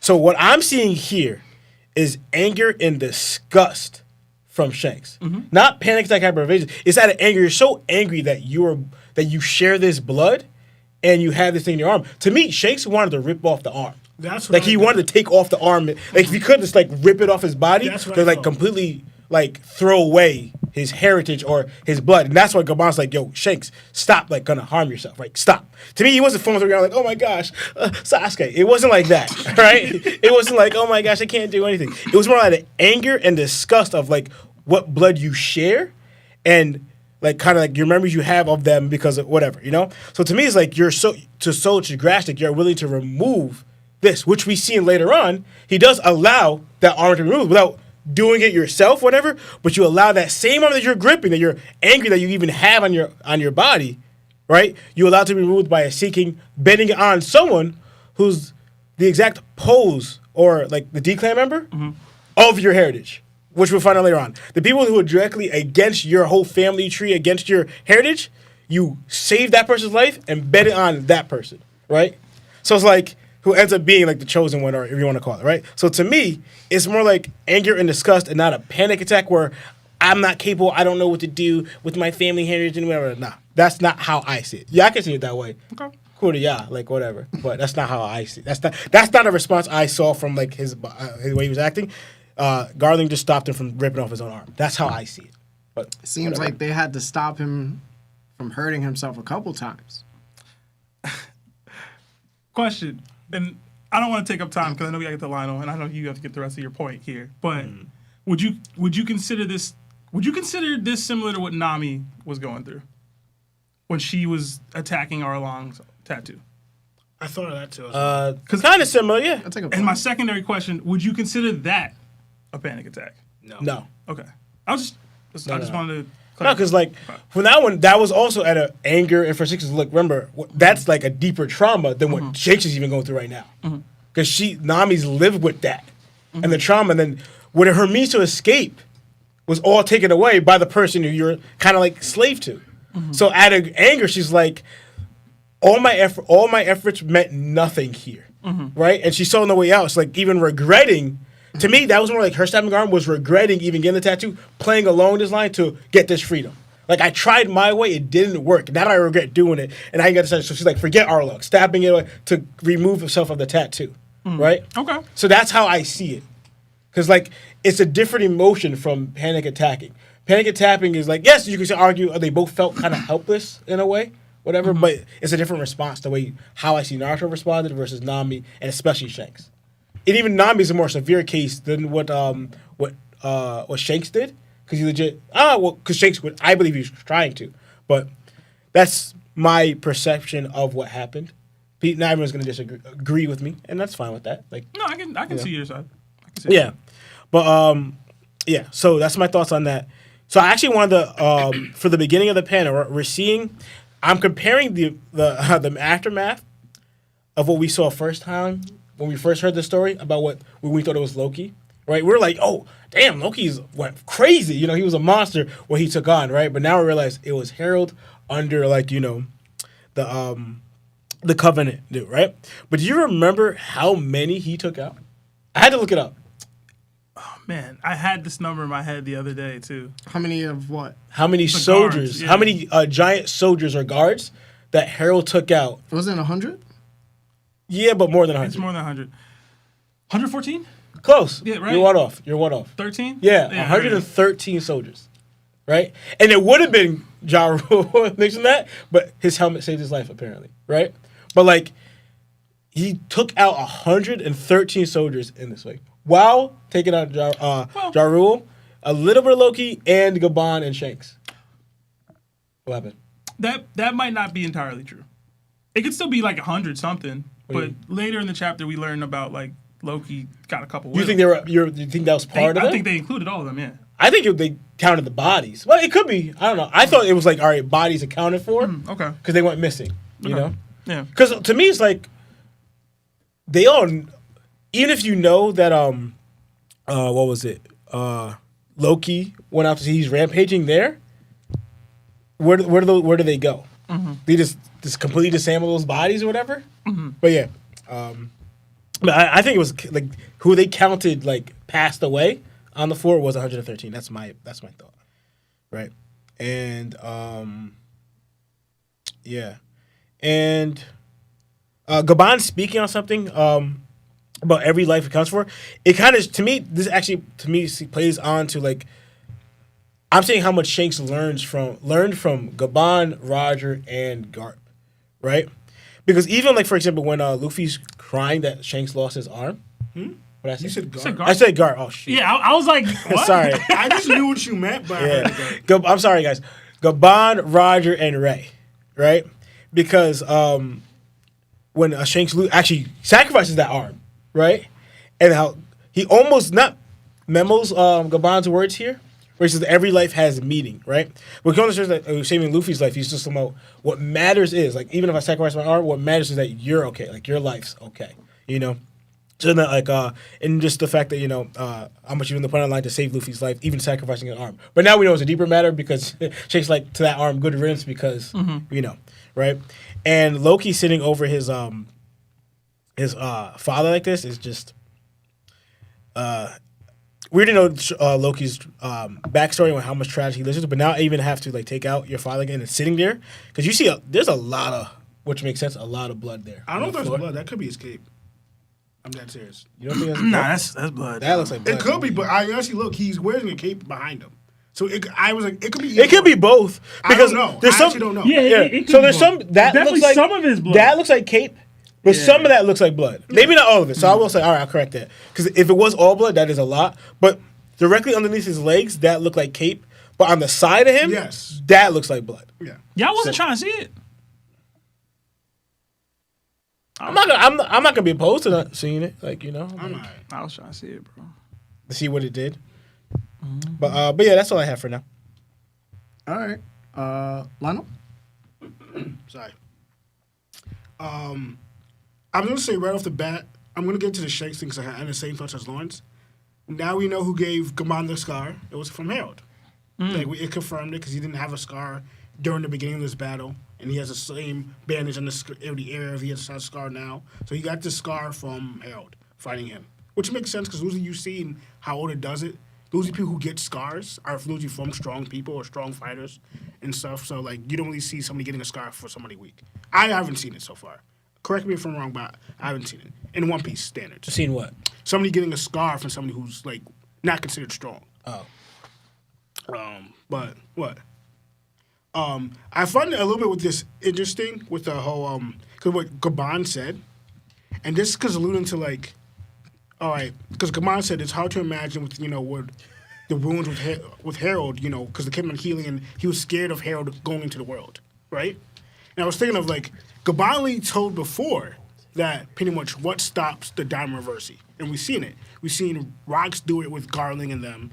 So what I'm seeing here is anger and disgust from Shanks. Not panic attack hypervision. It's out of anger. You're so angry that you share this blood and you have this thing in your arm. To me, Shanks wanted to rip off the arm. That's what Like he wanted to take off the arm. Like if he could just like rip it off his body, That's what to I like thought. completely like throw away his heritage or his blood. And that's why Gaban's like, yo, Shanks, stop like gonna harm yourself. Like stop. To me, he wasn't falling around like, oh my gosh, Sasuke. It wasn't like that, right? It wasn't like, oh my gosh, I can't do anything. It was more like the anger and disgust of like what blood you share and like kind of like your memories you have of them because of whatever, you know? So to me, it's like you're so drastic, you're willing to remove this, which we see later on. He does allow that armor to be removed without doing it yourself, whatever, but you allow that same armor that you're gripping, that you're angry that you even have on your body, right? You allow it to be removed by bending it on someone who's the exact pose or like the D-Clan member of your heritage, which we'll find out later on. The people who are directly against your whole family tree, against your heritage, you save that person's life and bet it on that person, right? So it's like, who ends up being like the chosen one, or if you want to call it, right? So to me, it's more like anger and disgust and not a panic attack where I'm not capable, I don't know what to do with my family heritage and whatever. Nah, that's not how I see it. Yeah, I can see it that way. Okay. Cool to yeah, like whatever. But that's not how I see it. That's not a response I saw from like his way he was acting. Garling just stopped him from ripping off his own arm. That's how I see it. But Seems whatever. like they had to stop him from hurting himself a couple times. Question, and I don't want to take up time because I know we got to get to Lionel, and I know you have to get the rest of your point here. But would you consider this? Would you consider this similar to what Nami was going through when she was attacking Arlong's tattoo? I thought of that too. Because kind of similar, yeah. That's like a And my secondary question: would you consider that a panic attack? No. Okay, I just wanted to. No, because like from that one, that was also at an anger and frustration. Look, remember that's like a deeper trauma than what Shanks is even going through right now. Because Nami's lived with that and the trauma, and then when her means to escape was all taken away by the person who you're kind of like slave to. So out of anger, she's like, all my efforts meant nothing here, right? And she saw no way out. It's like even regretting. To me, that was more like her stabbing arm was regretting even getting the tattoo, playing along this line to get this freedom. Like, I tried my way, it didn't work. Now I regret doing it, and I ain't got to say. So she's like, forget Arlong, stabbing it to remove herself of the tattoo, right? Okay. So that's how I see it. Because, like, it's a different emotion from panic attacking. Panic attacking is like, yes, you could argue they both felt kind of helpless in a way, whatever, but it's a different response the way how I see Naruto responded versus Nami, and especially Shanks. And even Nami is a more severe case than what Shanks did, because he legit because Shanks I believe he was trying to, but that's my perception of what happened. Not everyone's gonna disagree with me, and that's fine with that. Like, No, I can see your side. yeah, but yeah. So that's my thoughts on that. So I actually wanted to for the beginning of the panel, we're seeing. I'm comparing the aftermath of what we saw first time when we first heard the story about when we thought it was Loki. Right, we're like, oh, damn, Loki's went crazy. You know, he was a monster what he took on, right? But now we realize it was Harold under the Covenant, dude, right? But do you remember how many he took out? I had to look it up. Oh man, I had this number in my head the other day too. How many of what? How many soldiers? Guards, yeah. How many giant soldiers or guards that Harold took out? Wasn't it 100? Yeah, but more than 100. It's more than 100. 114? Close. Yeah, right. You're one off. 13? Yeah, 113 soldiers. Right? And it would have been Ja Rule next to that, but his helmet saved his life, apparently. Right? But, like, he took out 113 soldiers in this way while taking out Ja Rule, a little bit of Loki, and Gaban and Shanks. What happened? That might not be entirely true. It could still be like 100 something, but later in the chapter we learn about, like, Loki got a couple. You think you think that was part of it? I think they included all of them. Yeah. I think they counted the bodies. Well, it could be. I don't know. I thought it was like, all right, bodies accounted for. Okay. Because they went missing. You know. Yeah. Because to me, it's like they all. Even if you know that what was it? Loki went out to see he's rampaging there. Where do they go? Mm-hmm. They just completely disassemble those bodies or whatever. Mm-hmm. But yeah. But I think it was like who they counted like passed away on the floor was 113. That's my thought, right? And yeah, and Gaban speaking on something about every life it counts for. It kind of to me plays on to like I'm saying how much Shanks learned from Gaban, Roger, and Garp, right? Because even like for example when Luffy's crying that Shanks lost his arm. What did I say? You said Garp. I said Garp. Oh shit. Yeah, I was like, what? Sorry. I just knew what you meant, but I'm sorry guys. Gaban, Roger, and Ray, right? Because when Shanks actually sacrifices that arm, right? And how he almost not memos Gaban's words here. Where he says every life has meaning, right? But he understands that saving Luffy's life, he's just about what matters is like even if I sacrifice my arm, what matters is that you're okay, like your life's okay, you know. So that like and just the fact that you know how much you're in the point on line to save Luffy's life, even sacrificing an arm. But now we know it's a deeper matter because Shake's like to that arm, good riddance because you know, right? And Loki sitting over his father like this is just we didn't know Loki's backstory and how much tragedy he lives with, but now I even have to like take out your father again and sitting there because you see there's a lot of, which makes sense, a lot of blood there. I don't know if that's blood. That could be his cape. I'm dead serious. You don't think that's blood? Nah, that's blood. That looks like blood. It could be, but I honestly look. He's wearing a cape behind him, so I was like, it could be. It could be both. Because I don't know. There's I actually don't know. Yeah, it so could there's be some blood. that Definitely looks like some of his blood. That looks like cape, but some of that looks like blood. Maybe not all of it. So I will say, all right, I'll correct that. Because if it was all blood, that is a lot. But directly underneath his legs, that looked like cape. But on the side of him, yes, that looks like blood. Yeah, y'all wasn't trying to see it. I'm not gonna be opposed to not seeing it. Like, you know, I was trying to see it, bro. To see what it did. Mm-hmm. But yeah, that's all I have for now. All right, Lionel. sorry. I'm gonna say right off the bat, I'm gonna get to the Shanks thing because I had the same thoughts as Lawrence. Now we know who gave Gaman the scar. It was from Harold. Like it confirmed it because he didn't have a scar during the beginning of this battle, and he has the same bandage on the area. He has a scar now, so he got the scar from Harold fighting him, which makes sense because usually you've seen how Oda does it. Usually people who get scars are usually from strong people or strong fighters and stuff. So like you don't really see somebody getting a scar for somebody weak. I haven't seen it so far. Correct me if I'm wrong, but I haven't seen it in One Piece standards. Seen what? Somebody getting a scar from somebody who's like not considered strong. Oh. But what? I find it a little bit with this interesting with the whole because what Gaban said, and this is alluding to like, all right, because Gaban said it's hard to imagine with what the wounds with Harold, because the kept on healing and he was scared of Harold going into the world, right? And I was thinking of like Gabali told before that pretty much what stops the Diamond Reversi, and we've seen it. We've seen Rocks do it with Garling and them.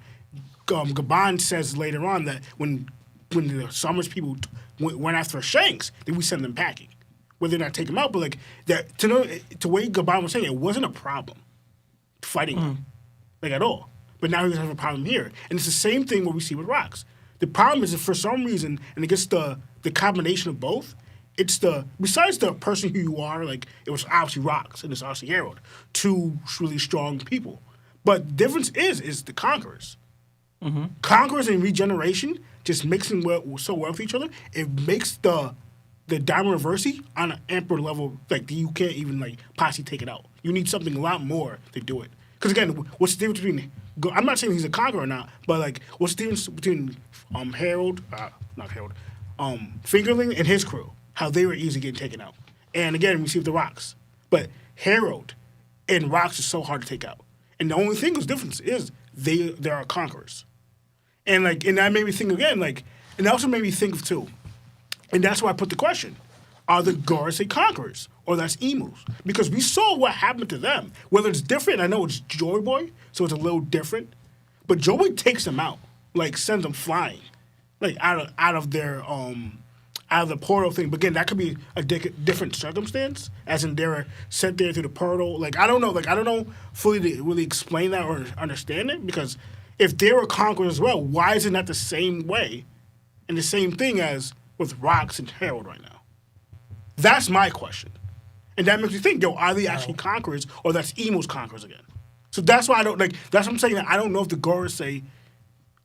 Gaban says later on that when the Summers people went after Shanks, then we send them packing. Whether or not take him out, but like that to way Gaban was saying, it wasn't a problem fighting him, like at all. But now he's having a problem here, and it's the same thing what we see with Rocks. The problem is that for some reason, and it gets the combination of both. It's besides the person who you are, like it was obviously Rocks and it's obviously Harold, two really strong people. But the difference is the Conquerors. Mm-hmm. Conquerors and Regeneration just mixing so well with each other. It makes the Diamond Reversi on an Emperor level like you can't even like possibly take it out. You need something a lot more to do it. Because again, what's the difference between? I'm not saying he's a Conqueror or not, but like what's the difference between Harold, not Harold, Fingerling and his crew? How they were easily getting taken out. And again, we see with the Rocks. But Harold and Rocks is so hard to take out. And the only thing that's difference is they are Conquerors. And like, and that made me think again, like, and it also made me think of too. And that's why I put the question: are the Gorosei Conquerors or that's Emus? Because we saw what happened to them. Whether it's different, I know it's Joy Boy, so it's a little different. But Joy Boy takes them out, like sends them flying, like out of their out of the portal thing. But again, that could be a different circumstance, as in they're sent there through the portal. Like I don't know fully to really explain that or understand it, because if they were Conquerors as well, why is it not the same way and the same thing as with Rocks and Harold right now? That's my question. And that makes me think, are they actually Conquerors or that's Emu's Conquerors again? So that's why I don't like. That's what I'm saying. That I don't know if the Gorosei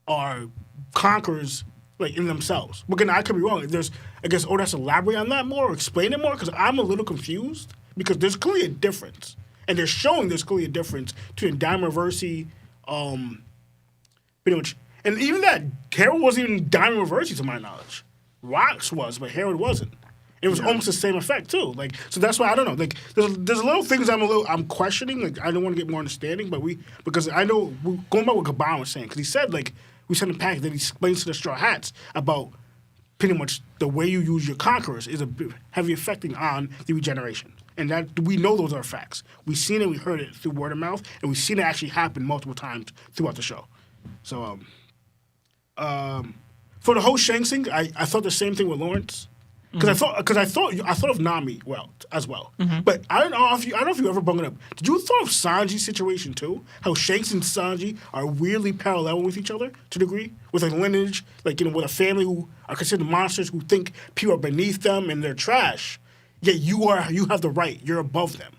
are Conquerors like in themselves. But again, I could be wrong. I guess Oda has to elaborate on that more or explain it more, because I'm a little confused, because there's clearly a difference. And they're showing there's clearly a difference between Diamond Reversi, pretty much. And even that, Harold wasn't even Diamond Reversi to my knowledge. Rocks was, but Harold wasn't. It was almost the same effect too. Like, so that's why I don't know. Like, there's little things I'm questioning. Like, I don't want to get more understanding, because I know going back what Gaban was saying, because he said like we sent a package that he explains to the Straw Hats about pretty much the way you use your Conquerors is a heavy affecting on the regeneration, and that we know those are facts. We've seen it, we heard it through word of mouth, and we've seen it actually happen multiple times throughout the show. So, for the whole Shanks thing, I thought the same thing with Lawrence. Because I thought of Nami as well. Mm-hmm. But I don't know if you ever brought it up. Did you thought of Sanji's situation too? How Shanks and Sanji are weirdly parallel with each other to a degree, with a lineage, like with a family who are considered monsters, who think people are beneath them and they're trash. Yet you have the right. You're above them,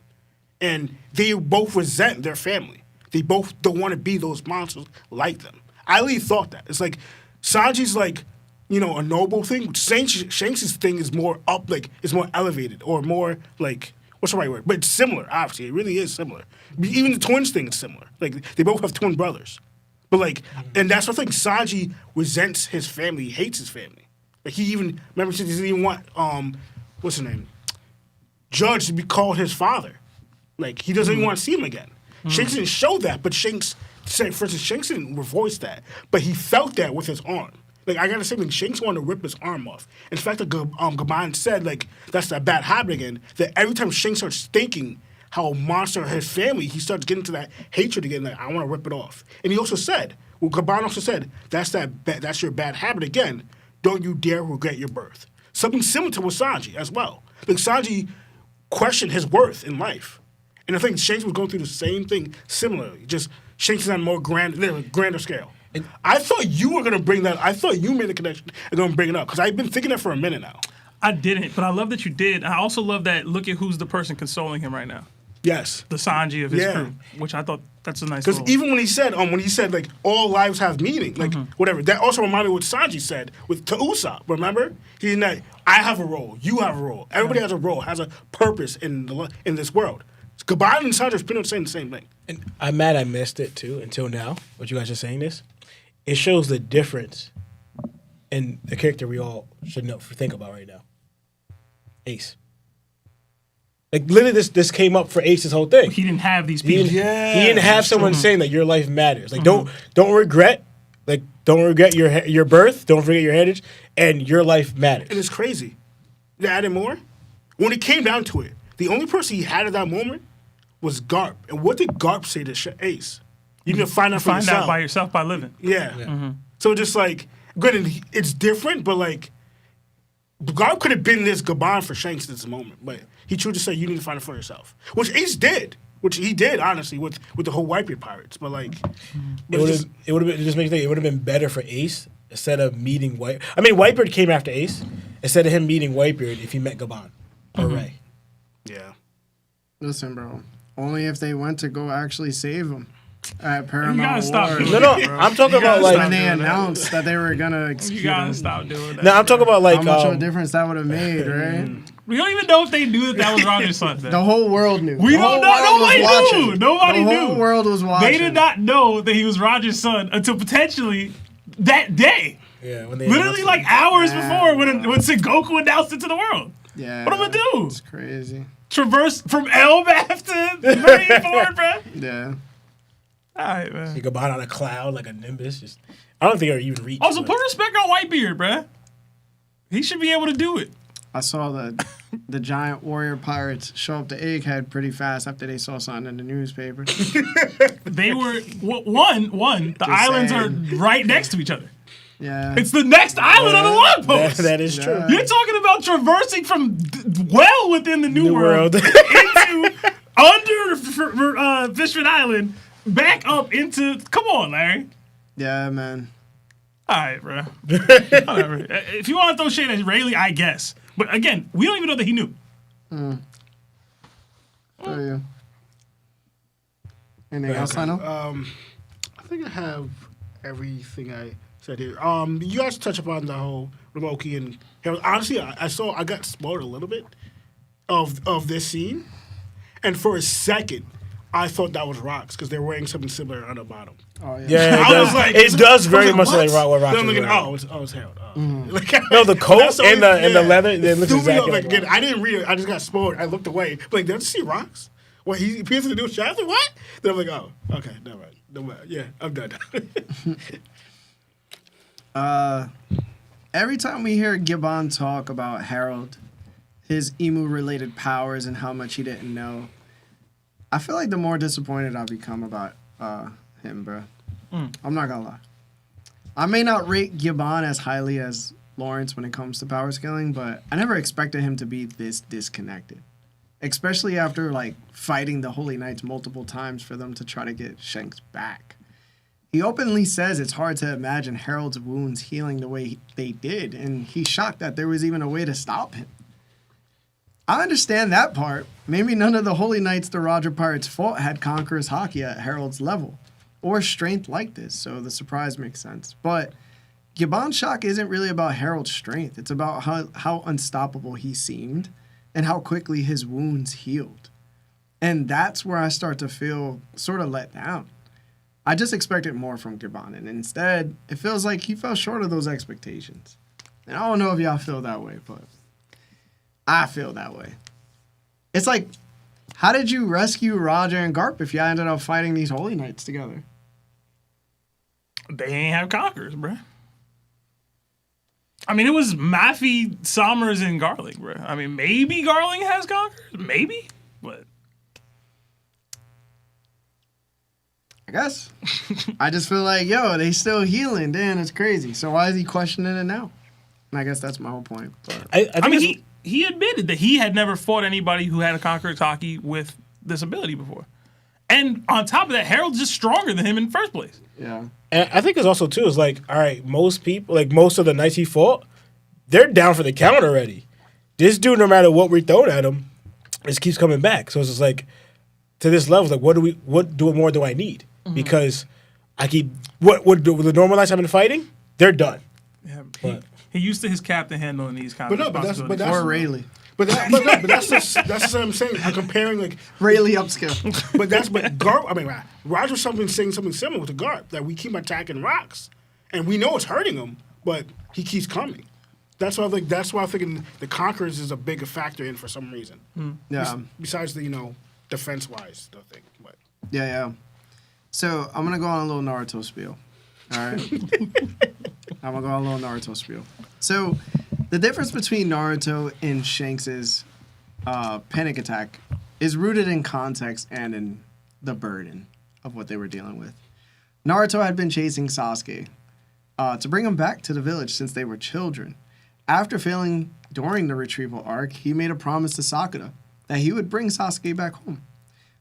and they both resent their family. They both don't want to be those monsters like them. I really thought that. It's like Sanji's like, a noble thing. Shanks' thing is more up, like, it's more elevated, or more, like, what's the right word? But it's similar, obviously. It really is similar. Even the twins thing is similar. Like, they both have twin brothers. But, like, and that's the thing. Sanji resents his family. He hates his family. Like, he even, remember, he doesn't even want, what's his name? Judge to be called his father. Like, he doesn't even want to see him again. Shanks didn't show that, but Shanks didn't voice that. But he felt that with his arm. Like, I gotta say, when Shanks wanted to rip his arm off. In fact, Gaban said, like, that's that bad habit again, that every time Shanks starts thinking how a monster his family, he starts getting to that hatred again, like, I want to rip it off. And he also said, Gaban also said, that's your bad habit again. Don't you dare regret your birth. Something similar to with Sanji as well. Like, Sanji questioned his worth in life. And I think Shanks was going through the same thing similarly, just Shanks is on a more grander scale. I thought you were going to bring that. I thought you made a connection and going to bring it up, because I've been thinking that for a minute now. I didn't, but I love that you did. I also love that, look at who's the person consoling him right now. Yes. The Sanji of his crew, which I thought that's a nice Because even when he said, like, all lives have meaning, like, whatever, that also reminded me what Sanji said to Usopp, remember? He's like, I have a role, you have a role. Everybody has a role, has a purpose in this world. Gaban and Sanji are pretty much saying the same thing. And I'm mad I missed it, too, until now, but you guys are saying this. It shows the difference in the character we all should think about right now. Ace. Like, literally, this came up for Ace's whole thing. He didn't have these people. He didn't have someone saying that your life matters. Like, don't regret. Like, don't regret your birth. Don't forget your heritage, and your life matters. And it's crazy. to add in more, when it came down to it, the only person he had at that moment was Garp. And what did Garp say to Ace? You need to find out for yourself. Find out by yourself by living. Yeah. So just like, granted, it's different, but like, Garp could have been this Gabon for Shanks at this moment, but he chose to say you need to find it for yourself, which Ace did, which he did honestly with the whole Whitebeard pirates. But like, it would have been just make you think it would have been better for Ace instead of meeting White. I mean, Whitebeard came after Ace instead of him meeting Whitebeard if he met Gabon or Ray. Yeah. Listen, bro. Only if they went to go actually save him at Paramount. You gotta stop Wars. doing No, that, bro. I'm talking about When like. they announced that they were gonna execute You gotta him. stop doing that. No, I'm talking about like. How much of a difference that would have made, right? We don't even know if they knew that was Roger's son. The whole world knew. We The don't whole know. world was Nobody knew. watching. Nobody the knew. whole world was watching. They did not know that he was Roger's son until potentially that day. Yeah, when they Literally announced like it. hours before when Sengoku announced it to the world. Yeah. What am I gonna do? It's crazy. Traverse from Elbaf to Marineford, bro? Yeah. All right, man. You go behind on a cloud like a nimbus. Just, I don't think it'll even reach. Also, but- put respect on Whitebeard, bro. He should be able to do it. I saw the giant warrior pirates show up to Egghead pretty fast after they saw something in the newspaper. They were one. The islands saying. are right next to each other. Yeah. It's the next island on the log post. that is true. Yeah. You're talking about traversing from well within the New World World. into under Fishman Island, back up into. Come on, Larry. Yeah, man. All right, bro. Whatever. If you want to throw shade at Rayleigh, I guess. But again, we don't even know that he knew. There you. Anything else I know? I think I have everything I said here. You guys touch upon the whole Remoki and Harold. Honestly, I got spoiled a little bit of this scene, and for a second, I thought that was Rocks because they're wearing something similar on the bottom. Oh yeah. Yeah, I was like, it does very much what? like what Rock Then I'm is looking, wearing. it's Harold. Like, No, the coat that's and the leather, it looks Threw me exactly off, like again, I didn't read it. I just got spoiled. I looked away. Like, did I see Rocks? What, he appears to do Shaft? What? Then I'm like, oh, okay, never mind. Never mind. Yeah, I'm done. Every time we hear Gibbon talk about Harold, his emu-related powers and how much he didn't know, I feel like the more disappointed I become about him, bro. I'm not gonna lie. I may not rate Gibbon as highly as Lawrence when it comes to power scaling, but I never expected him to be this disconnected. Especially after like fighting the Holy Knights multiple times for them to try to get Shanks back. He openly says it's hard to imagine Harold's wounds healing the way they did, and he's shocked that there was even a way to stop him. I understand that part. Maybe none of the Holy Knights the Roger Pirates fought had Conqueror's Haki at Harold's level, or strength like this, so the surprise makes sense. But Gibbon's shock isn't really about Harold's strength. It's about how unstoppable he seemed and how quickly his wounds healed. And that's where I start to feel sort of let down. I just expected more from Gibbon, and instead, it feels like he fell short of those expectations. And I don't know if y'all feel that way, but I feel that way. It's like, how did you rescue Roger and Garp if y'all ended up fighting these Holy Knights together? They ain't have conquerors, bro. I mean, it was Maffey, Sommers, and Garling, bro. I mean, maybe Garling has conquerors, maybe, but I guess. I just feel like, yo, they still healing. Damn, it's crazy. So why is he questioning it now? And I guess that's my whole point. But I mean, he admitted that he had never fought anybody who had a conqueror's Haki with this ability before. And on top of that, Harold's just stronger than him in the first place. yeah. And I think it's also too is like, all right, most people, like most of the knights he fought, they're down for the count already. This dude, no matter what we throw at him, just keeps coming back. So it's just like, to this level, like what more do I need? Because I keep the normal knights I've been fighting, they're done. Yeah, But- he used to his captain handling these kind But of no, but that's Or Rayleigh. But that's what I'm saying. I'm comparing like, Rayleigh upskill. but Garp. I mean, Roger's saying something similar with the Garp that we keep attacking rocks, and we know it's hurting him, but he keeps coming. That's why I think. That's why I'm thinking the Conquerors is a bigger factor in for some reason. Yeah. Besides the defense wise, I think. But Yeah. So I'm gonna go on a little Naruto spiel. All right. I'm gonna go on a little Naruto spiel. So The difference between Naruto and Shanks's panic attack is rooted in context and in the burden of what they were dealing with. Naruto had been chasing Sasuke to bring him back to the village since they were children. After failing during the retrieval arc, he made a promise to Sakura that he would bring Sasuke back home.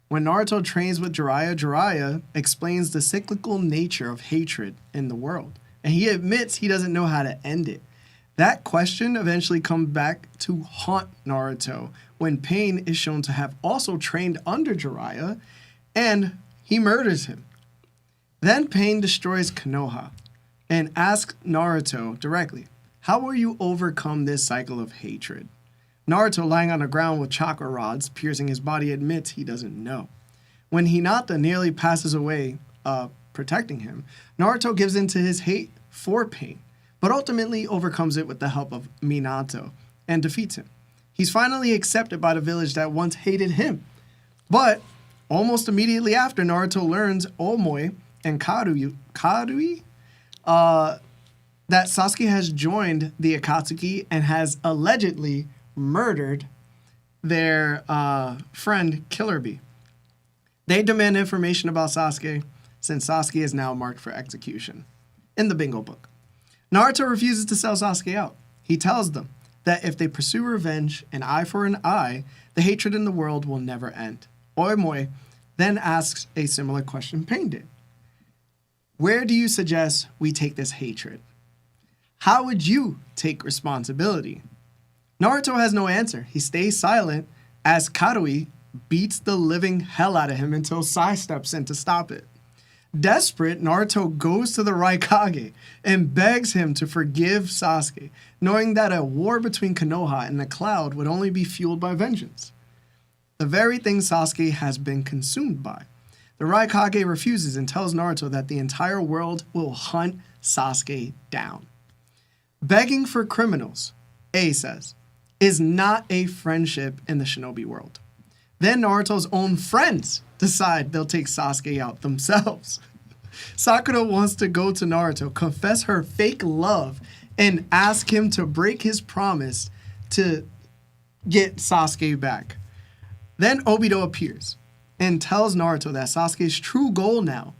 When Naruto trains with Jiraiya, Jiraiya explains the cyclical nature of hatred in the world, and he admits he doesn't know how to end it. That question eventually comes back to haunt Naruto when Pain is shown to have also trained under Jiraiya, and he murders him. Then Pain destroys Konoha and asks Naruto directly, how will you overcome this cycle of hatred? Naruto, lying on the ground with chakra rods piercing his body, admits he doesn't know. When Hinata nearly passes away, protecting him, Naruto gives in to his hate for Pain, but ultimately overcomes it with the help of Minato and defeats him. He's finally accepted by the village that once hated him. But almost immediately after, Naruto learns Omoi and Karui that Sasuke has joined the Akatsuki and has allegedly murdered their friend Killer Bee. They demand information about Sasuke since Sasuke is now marked for execution in the bingo book. Naruto refuses to sell Sasuke out. He tells them that if they pursue revenge, an eye for an eye, the hatred in the world will never end. Omoi then asks a similar question Pain did. Where do you suggest we take this hatred? How would you take responsibility? Naruto has no answer. He stays silent as Karui beats the living hell out of him until Sai steps in to stop it. Desperate, Naruto goes to the Raikage and begs him to forgive Sasuke, knowing that a war between Konoha and the Cloud would only be fueled by vengeance, the very thing Sasuke has been consumed by. The Raikage refuses and tells Naruto that the entire world will hunt Sasuke down. Begging for criminals, A says, is not a friendship in the shinobi world. Then Naruto's own friends decide they'll take Sasuke out themselves. Sakura wants to go to Naruto, confess her fake love, and ask him to break his promise to get Sasuke back. Then Obito appears and tells Naruto that Sasuke's true goal now,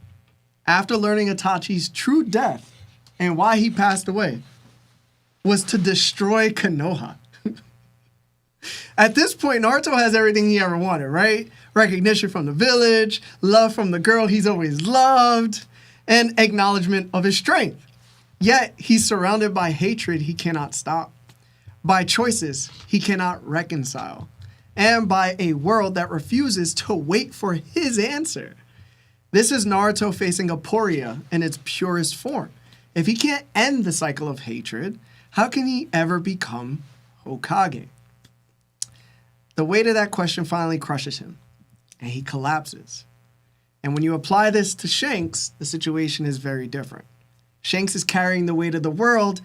after learning Itachi's true death and why he passed away, was to destroy Konoha. At this point, Naruto has everything he ever wanted, right? Recognition from the village, love from the girl he's always loved, and acknowledgement of his strength. Yet, he's surrounded by hatred he cannot stop, by choices he cannot reconcile, and by a world that refuses to wait for his answer. This is Naruto facing aporia in its purest form. If he can't end the cycle of hatred, how can he ever become Hokage? The weight of that question finally crushes him, and he collapses. And when you apply this to Shanks, the situation is very different. Shanks is carrying the weight of the world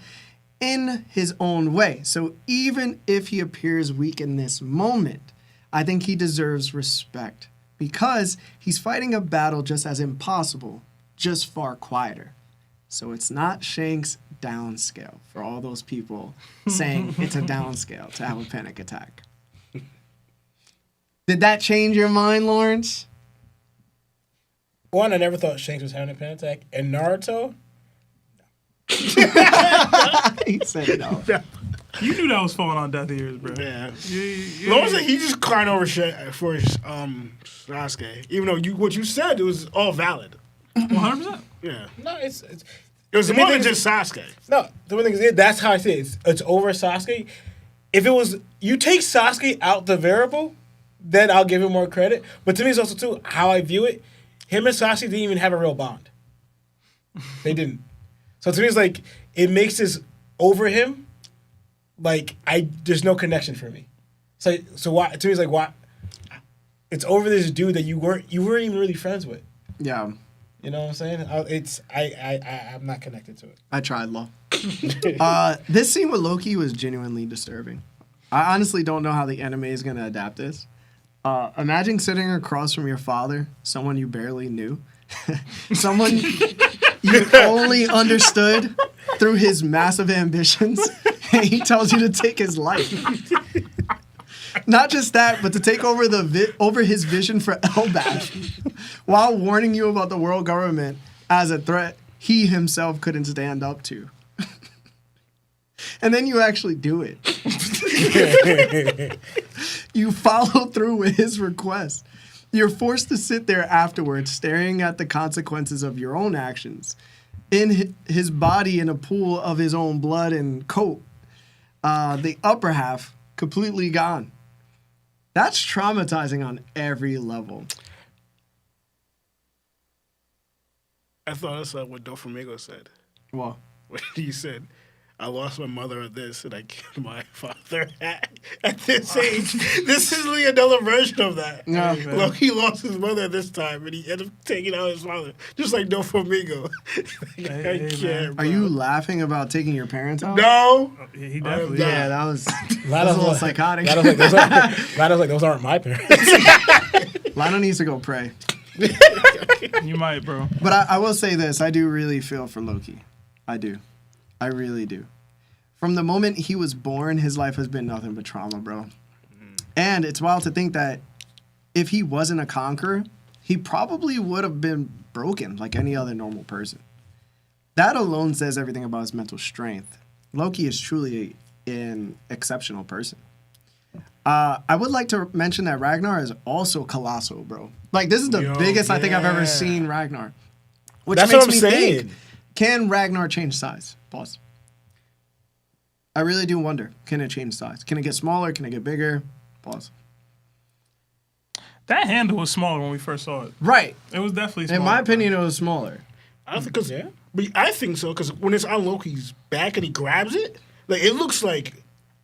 in his own way. So even if he appears weak in this moment, I think he deserves respect because he's fighting a battle just as impossible, just far quieter. So it's not Shanks' downscale for all those people saying it's a downscale to have a panic attack. Did that change your mind, Lawrence? One, I never thought Shanks was having a panic attack. And Naruto? He said no. You knew that was falling on deaf ears, bro. Yeah. Lawrence, he just cried over shit for Sasuke. Even though what you said, it was all valid. 100%. Yeah. No, it was more than just Sasuke. No, the one thing is, that's how I say it. It's over Sasuke. If it was, you take Sasuke out the variable, then I'll give him more credit. But to me, it's also, too, how I view it, him and Sasuke didn't even have a real bond. They didn't. So to me, it's like, it makes this over him, like, there's no connection for me. So why, to me, it's like, why? It's over this dude that you weren't even really friends with. Yeah. You know what I'm saying? I'm not connected to it. I tried, Law. This scene with Loki was genuinely disturbing. I honestly don't know how the anime is going to adapt this. Imagine sitting across from your father, someone you barely knew, someone you only understood through his massive ambitions, He tells you to take his life. Not just that, but to take over over his vision for Elbaf, while warning you about the world government as a threat he himself couldn't stand up to. And then you actually do it. You follow through with his request. You're forced to sit there afterwards, staring at the consequences of your own actions. In his body in a pool of his own blood and coat. The upper half completely gone. That's traumatizing on every level. I thought that's what Doflamingo said. Well, When he said, I lost my mother at this and I killed my father at this age. This is like another version of that. No. Loki lost his mother at this time and he ended up taking out his father. Just like Doflamingo. I can't, are you laughing about taking your parents out? No. Yeah, he definitely. Yeah, that was a Lionel's little like, psychotic. Lionel's like, those aren't my parents. Lionel needs to go pray. You might, bro. But I will say this. I do really feel for Loki. I do. I really do. From the moment he was born, his life has been nothing but trauma, bro. And it's wild to think that if he wasn't a conqueror, he probably would have been broken like any other normal person. That alone says everything about his mental strength. Loki is truly an exceptional person. I would like to mention that Ragnar is also colossal, bro. Like, this is the biggest I think I've ever seen Ragnar. Which That's makes what I'm me saying. think, can Ragnar change size? Pause. I really do wonder, can it change size? Can it get smaller? Can it get bigger? Pause. That handle was smaller when we first saw it. Right. It was definitely smaller. In my opinion, it was smaller. I don't think but I think so because when it's on Loki's back and he grabs it, like it looks like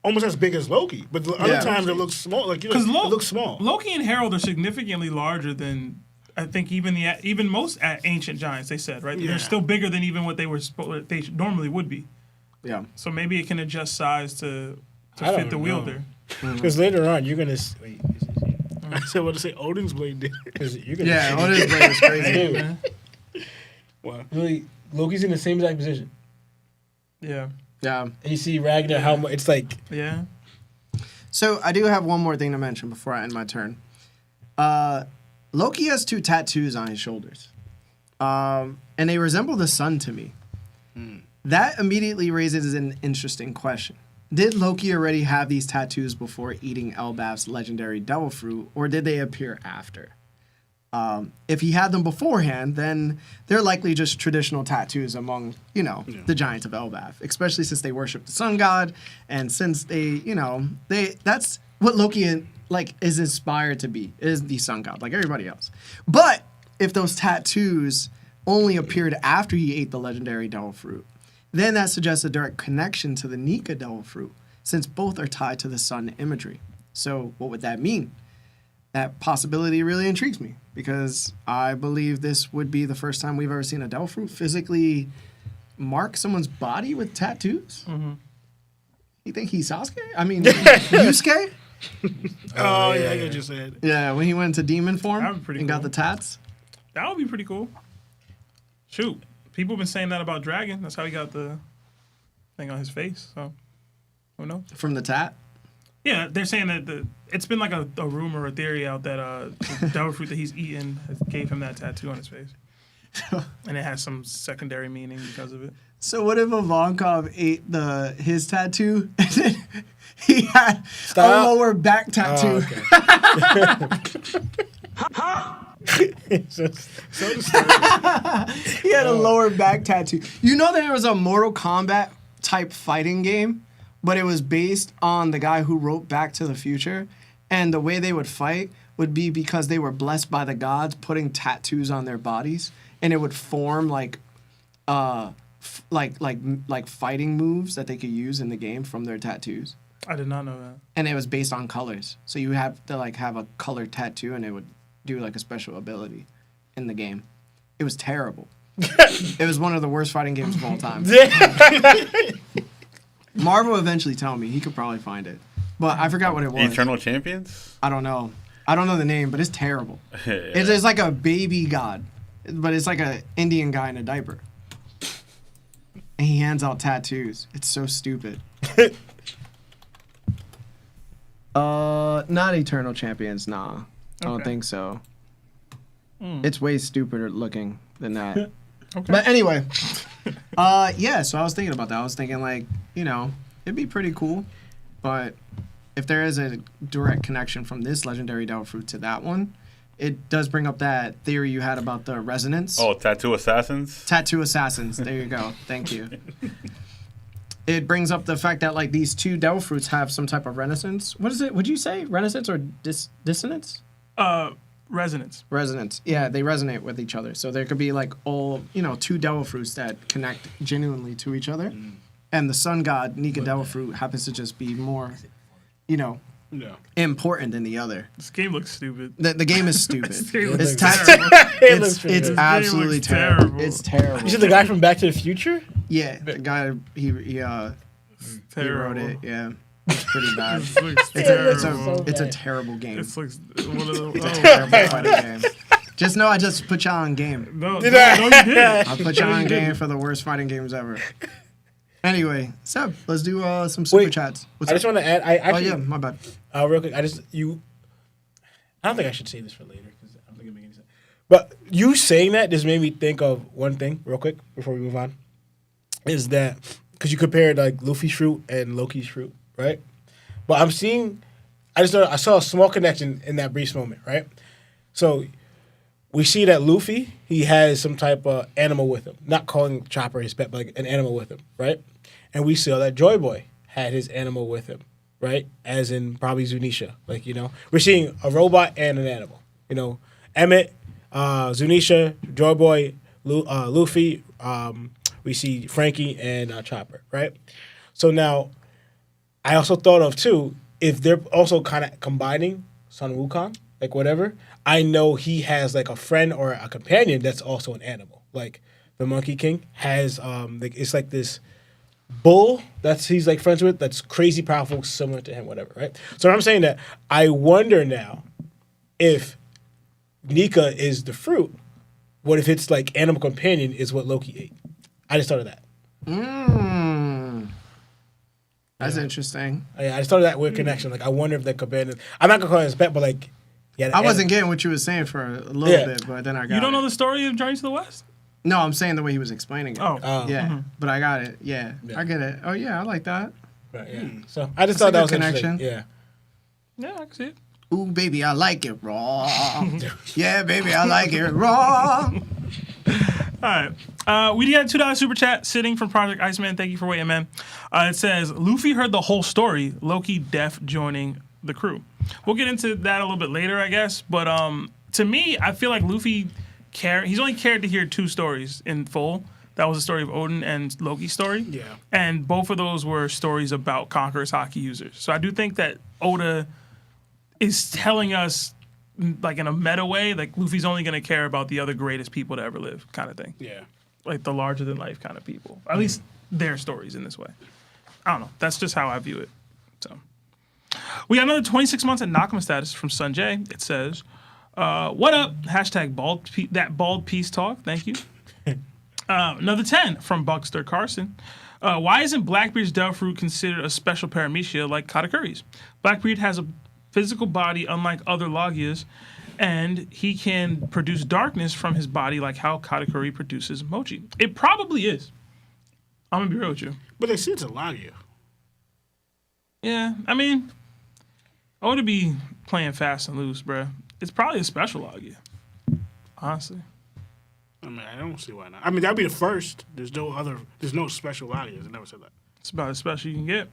almost as big as Loki. But the other times it looks small. Like it looks small. Loki and Harold are significantly larger than I think even most ancient giants. They said right. Yeah. They're still bigger than even what they normally would be. Yeah. So maybe it can adjust size to I don't fit the know. wielder. Because later on, you're gonna wait. I said what to say. Odin's blade did. You're gonna Yeah, all this blade is crazy. Dude, Wow. really, Loki's in the same exact position. Yeah. Yeah. And you see Ragnar, how much it's like. Yeah. So I do have one more thing to mention before I end my turn. Loki has 2 tattoos on his shoulders. And they resemble the sun to me. That immediately raises an interesting question. Did Loki already have these tattoos before eating Elbaf's legendary devil fruit, or did they appear after? If he had them beforehand, then they're likely just traditional tattoos among, the giants of Elbaf, especially since they worship the sun god, and since that's what Loki is inspired to be, is the sun god, like everybody else. But if those tattoos only appeared after he ate the legendary devil fruit, then that suggests a direct connection to the Nika devil fruit, since both are tied to the sun imagery. So what would that mean? That possibility really intrigues me, because I believe this would be the first time we've ever seen a devil fruit physically mark someone's body with tattoos. Mm-hmm. You think he's Sasuke? I mean, Yusuke? Oh, yeah, I get what you said. Yeah, when he went into demon form That would be pretty and got cool. the tats. That would be pretty cool. Shoot. People have been saying that about Dragon. That's how he got the thing on his face. So, who knows? From the tat? Yeah, they're saying that it's been like a rumor or theory out that the devil fruit that he's eaten gave him that tattoo on his face. And it has some secondary meaning because of it. So what if Ivankov ate his tattoo and then he had a lower back tattoo? He had a lower back tattoo. You know there was a Mortal Kombat type fighting game, but it was based on the guy who wrote Back to the Future, and the way they would fight would be because they were blessed by the gods putting tattoos on their bodies, and it would form like fighting moves that they could use in the game from their tattoos. I did not know that. And it was based on colors. So you have to have a colored tattoo and it would do a special ability in the game. It was terrible. It was one of the worst fighting games of all time. Marv will eventually tell me. He could probably find it. But I forgot what it was. Eternal Champions? I don't know. I don't know the name, but it's terrible. Yeah. It's like a baby god. But it's like an Indian guy in a diaper. And he hands out tattoos. It's so stupid. Not Eternal Champions, nah. I don't Okay. think so. It's way stupider looking than that. Okay. But anyway, yeah, so I was thinking about that. I was thinking, like, you know, it'd be pretty cool, but if there is a direct connection from this legendary devil fruit to that one, it does bring up that theory you had about the resonance. Oh, tattoo assassins? Tattoo assassins. There you go. Thank you. It brings up the fact that, like, these two devil fruits have some type of renaissance. What is it? Would you say renaissance or dissonance? Resonance. Resonance. Yeah, they resonate with each other. So there could be, like, two devil fruits that connect genuinely to each other. And the sun god, Nika Devil Fruit, happens to just be more, important than the other. This game looks stupid. The game is stupid. game It's looks terrible. looks pretty It's good. absolutely looks terrible. terrible. It's terrible. You said the guy from Back to the Future? Yeah, the guy he wrote Terrible. it. Yeah, it's pretty bad. This looks It's terrible. a terrible game. This looks one of the. It's a terrible fighting game. Just know I just put y'all on game. No, you didn't. I put y'all on game for the worst fighting games ever. Anyway, Seb, let's do some super chats. What's I just up? want to add. I actually, Oh yeah, my bad. real quick. I don't think I should say this for later because I don't think it makes any sense. But you saying that just made me think of one thing real quick before we move on. Is that because you compared like Luffy's fruit and Loki's fruit, right? But I saw a small connection in that brief moment, right? So we see that Luffy, he has some type of animal with him. Not calling Chopper his pet, but like an animal with him, right? And we saw that Joy Boy had his animal with him, right? As in probably Zunisha. Like, we're seeing a robot and an animal. Emmett, Zunisha, Joy Boy, Luffy, we see Frankie and Chopper, right? So now, I also thought of, too, if they're also kind of combining Sun Wukong, like whatever, I know he has like a friend or a companion that's also an animal. Like the Monkey King has, it's like this bull he's like friends with that's crazy powerful, similar to him, whatever, right? So I'm saying that I wonder now if Nika is the fruit, what if it's like animal companion is what Loki ate? I just thought of that. That's interesting. Yeah, I just thought of that weird connection. Like I wonder if that companion. I'm not gonna call it his pet, but like, yeah. I wasn't getting what you were saying for a little bit, but then I got it. You don't know the story of Journey to the West? No, I'm saying the way he was explaining it. Oh. Yeah, but I got it. Yeah, I get it. Oh, yeah, I like that. Right, yeah. So I just That's thought a that was good connection. connection. Yeah. Yeah, I can see it. Ooh, baby, I like it raw. Yeah, baby, I like it raw. All right. We got a $2 super chat sitting from Project Iceman. Thank you for waiting, man. It says, Luffy heard the whole story, Loki deaf joining the crew. We'll get into that a little bit later, I guess. But to me, I feel like Luffy he's only cared to hear two stories in full. That was the story of Odin and Loki's story. Yeah. And both of those were stories about Conqueror's hockey users. So I do think that Oda is telling us, like in a meta way, like Luffy's only going to care about the other greatest people to ever live kind of thing. Yeah. Like the larger than life kind of people. At least their stories in this way. I don't know. That's just how I view it. So we got another 26 months at Nakama status from Sanjay. It says, what up? Hashtag bald peace talk. Thank you. Another 10 from Buckster Carson. Why isn't Blackbeard's Devil Fruit considered a special paramecia like Katakuri's? Blackbeard has a physical body unlike other Logias, and he can produce darkness from his body like how Katakuri produces mochi. It probably is. I'm going to be real with you. But they see it's a Lagia. Yeah, I mean, I would be playing fast and loose, bruh. It's probably a special Logia, honestly. I mean, I don't see why not. I mean, that'd be the first. There's no special Lagias. I never said that. It's about as special you can get.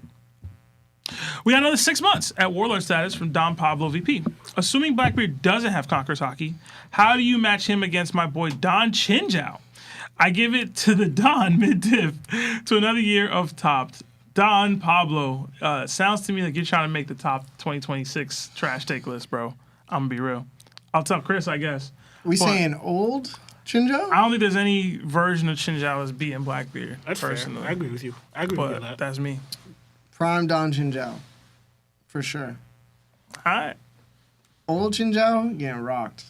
We got another 6 months at Warlord status from Don Pablo VP. Assuming Blackbeard doesn't have Conqueror's Hockey, how do you match him against my boy Don Chinjao? I give it to the Don mid-diff to another year of topped. Don Pablo, sounds to me like you're trying to make the top 2026 trash take list, bro. I'm going to be real. I'll tell Chris, I guess. We saying old Chinjo? I don't think there's any version of Chinjao as beating Blackbeard, That's personally. fair. I agree with you. I agree with you on But that. that's me. Prime Don Chinjo. For sure. All right. Old Chinjo, getting rocked.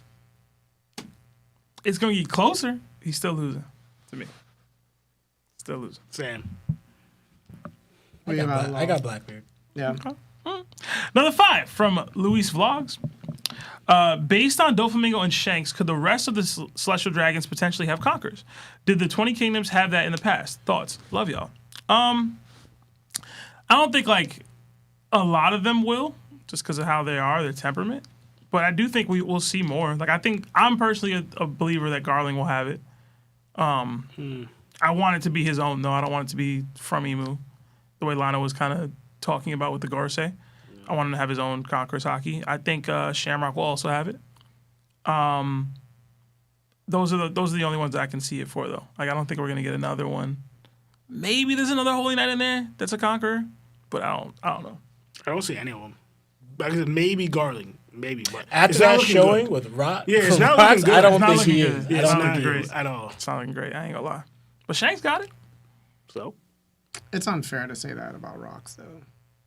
It's going to get closer. He's still losing to me. Still losing. Sam. I got Blackbeard. Yeah. Number 5 from Luis Vlogs. Based on Doflamingo and Shanks, could the rest of the Celestial Dragons potentially have conquerors? Did the 20 Kingdoms have that in the past? Thoughts? Love y'all. I don't think like a lot of them will, just because of how they are, their temperament. But I do think we will see more. Like I'm personally a believer that Garling will have it. I want it to be his own though. I don't want it to be from Emu, the way Lana was kind of talking about with the Gorsei. I want him to have his own Conqueror's Hockey. I think Shamrock will also have it. Those are the only ones that I can see it for though. Like I don't think we're gonna get another one. Maybe there's another Holy Knight in there that's a Conqueror, but I don't know. I don't see any of them. Like I said, maybe Garling, maybe. But After that showing with Rock, yeah, it's not looking good. I don't It's not think looking he good. is. Yeah, I it's don't not think he great is. at all. It's not looking great. I ain't gonna lie. But Shanks got it. So It's unfair to say that about Rocks, though.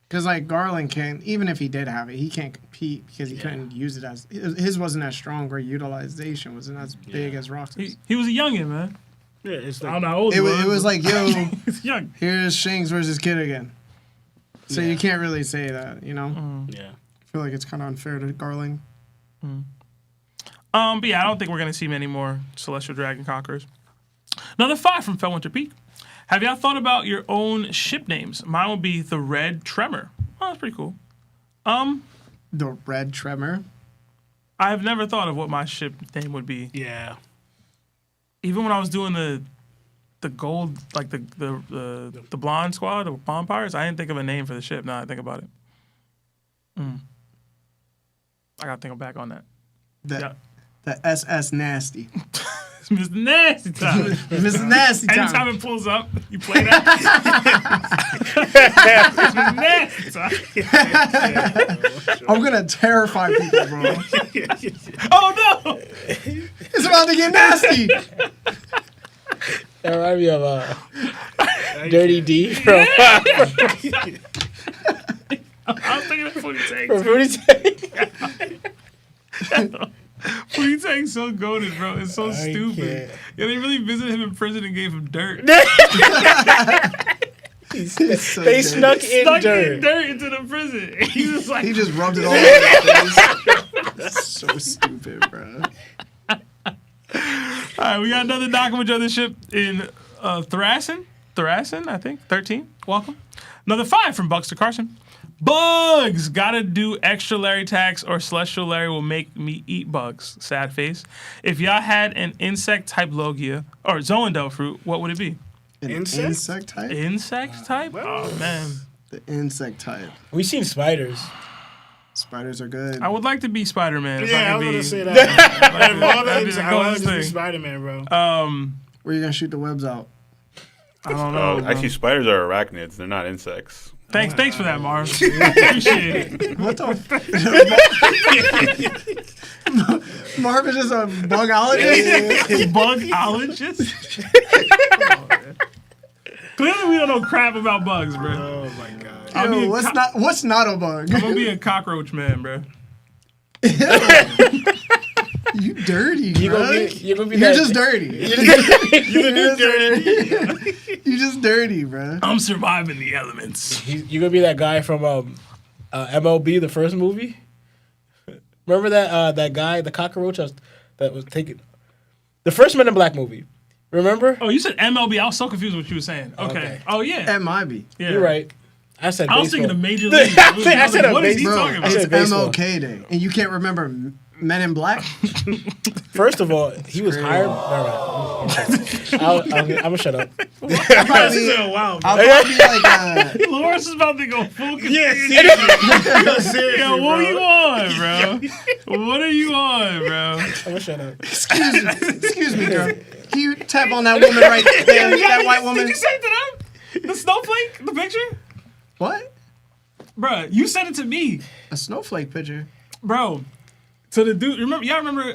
Because, like, Garland can't, even if he did have it, he can't compete because he couldn't use it as, his wasn't as strong or utilization wasn't as big as Rocks. He was a youngin, man. yeah, it's I like don't know how old It was like, yo, he's young. here's Shanks versus Kid again. So you can't really say that, you know? yeah. I feel like it's kind of unfair to Garling. But yeah, I don't think we're gonna see many more Celestial Dragon Conquerors. Another 5 from Fellwinter Peak. Have y'all thought about your own ship names? Mine would be the Red Tremor. Oh, that's pretty cool. The Red Tremor. I have never thought of what my ship name would be. Yeah. Even when I was doing the gold, like the blonde squad, the Blonde Pirates, I didn't think of a name for the ship. Now I think about it. I gotta think back on that. The SS Nasty. It's Mr. Nasty Time. Mr. Nasty Time. Anytime it pulls up, you play that. It's Mr. Nasty Time. I'm going to terrify people, bro. Oh no! It's about to get nasty. That reminds me of Dirty D from I was thinking of Footy Tank. from Booty Tank. Footy Tank's so goated, bro. It's so stupid. can't. Yeah, they really visited him in prison and gave him dirt. It's so They dirty. snuck in Stuck dirt. dirt into the prison. He was like, He just rubbed it all over his face. That's so stupid, bro. all right, we got another document of the ship in Thrasin, I think. 13. Welcome. Another 5 from Bucks to Carson. Bugs! Gotta do extra Larry tax or Celestial Larry will make me eat bugs. Sad face. If y'all had an insect type Logia or Zoandel fruit, what would it be? An Insect? insect type? Insect type? Oh, man. The insect type. We seen spiders. Spiders are good. I would like to be Spider-Man. if Yeah, I could was be. gonna say that. That'd That'd be the I want coolest to be thing. Spider-Man, bro. Where you going to shoot the webs out? I don't know. bro. Actually, spiders are arachnids. They're not insects. Thanks for that, Marv. Appreciate it. What the Marv is just a bugologist? Bugologist? Clearly, we don't know crap about bugs, bro. Oh my god. I'll be Yo, a what's not a bug? I'm gonna be a cockroach man, bro. You dirty, You're bro. gonna be You're that- just dirty. You're dirty. You just dirty, bro. I'm surviving the elements. You're gonna be that guy from MLB, the first movie. Remember that guy, the cockroach that was taking the first Men in Black movie. Remember? Oh, you said MLB. I was so confused with what you were saying. Okay. Oh yeah. That might be. Yeah. You're right. I said I was baseball. thinking of Major League. I said What is he baseball. talking I about? said It's baseball. MLK Day, and you can't remember Men in Black? First of all, he was hired. All right. I'm gonna shut up. I'll probably, Oh wow. I'll probably be like, Lawrence is about to go full. Yeah, seriously. Yo, what are you on, bro? What are you on, bro? I'm gonna shut up. excuse me, girl. Can you tap on that woman right there, that white woman? Did you send it to them? The snowflake, the picture, What? bro. You sent it to me, A snowflake picture. bro. So the dude, y'all remember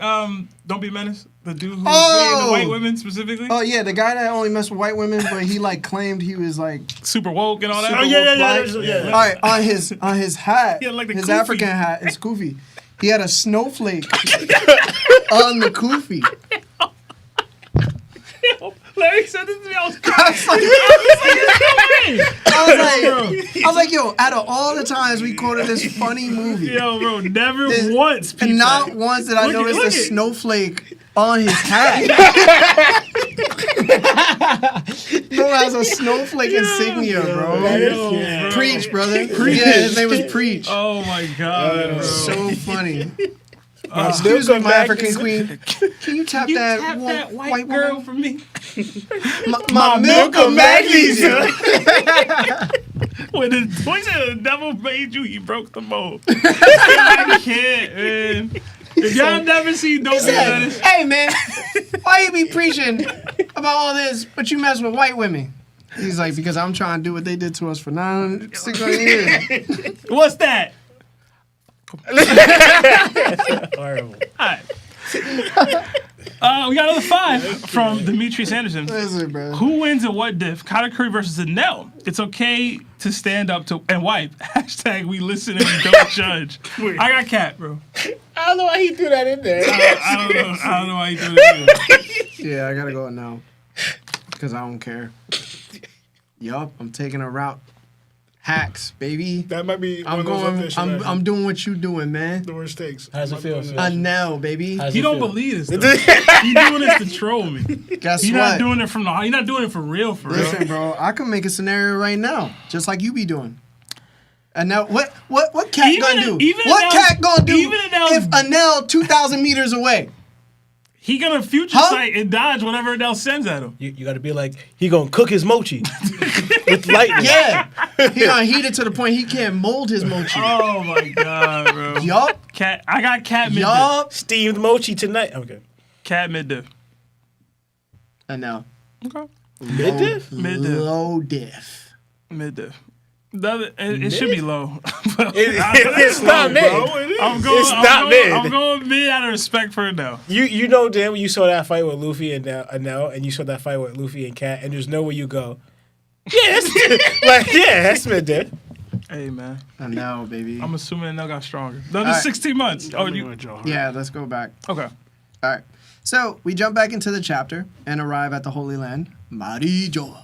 Don't Be a Menace? The dude who was Oh! dating the white women specifically? Oh yeah, the guy that only messed with white women, but he like claimed he was like Super woke and all that. super Oh, yeah, black. yeah. All right, on his hat, He had, like, the his kufi. African hat is goofy. He had a snowflake on the kufi. Larry said this to me. I was crying. I was like, yo, out of all the times we quoted this funny movie, Yo, bro, never once. and not once did I notice a snowflake on his hat. Bro has a snowflake insignia, bro. Preach, brother. Preach. Yeah, his name was Preach. Oh my god, bro. So funny. Excuse me, my African queen. Can you tap that white girl woman? for me? My milk of magnesia. When the devil made you, he broke the mold. I can't, man. If y'all never seen Don't Be Honest. Hey, man, why you be preaching about all this, but you mess with white women? He's like, because I'm trying to do what they did to us for 600 years. What's that? Horrible. All right. We got another 5 from Demetrius Anderson. Listen, bro. Who wins at what diff? Katakuri versus Anel. It's okay to stand up to and wipe. # we listen and we don't judge. I got Cat, bro. I don't know why he threw that in there. I don't know why you do that. Yeah, I gotta go now. Because I don't care. Yup, I'm taking a route. Hacks, baby. That might be. I'm I'm doing what you doing, man. The worst takes. How does it feel? Anel, baby. How's He it don't feel? believe this. Though. He doing this to troll me. Guess He's what? not doing it from the. He's not doing it for real. Listen, bro, I can make a scenario right now, just like you be doing. And now, what Cat Even gonna if- do? even What if Cat gonna do even if if Anel 2,000 meters away? He gonna future Huh? sight and dodge whatever Adele sends at him. You got to be like, he gonna cook his mochi with lightning. Yeah, he gonna heat it to the point he can't mold his mochi. Oh my god, bro. Yup, Cat. I got Cat mid diff. yup. Steamed mochi tonight. Okay. Cat mid diff. Anel, Okay. Mid diff? Mid diff. low diff. Mid diff. It should be low. It's not mid. I'm going. It's not mid. I'm going mid out of respect for Adele. You know, Dan, when you saw that fight with Luffy and Anel, and you saw that fight with Luffy and Cat, and there's nowhere you go. Yeah, that's mid diff. Hey man, Anel, baby. I'm assuming Adele got stronger. Another All right. 16 months. Oh, you. Yeah, let's go back. Okay. All right. So we jump back into the chapter and arrive at the Holy Land, Marijo.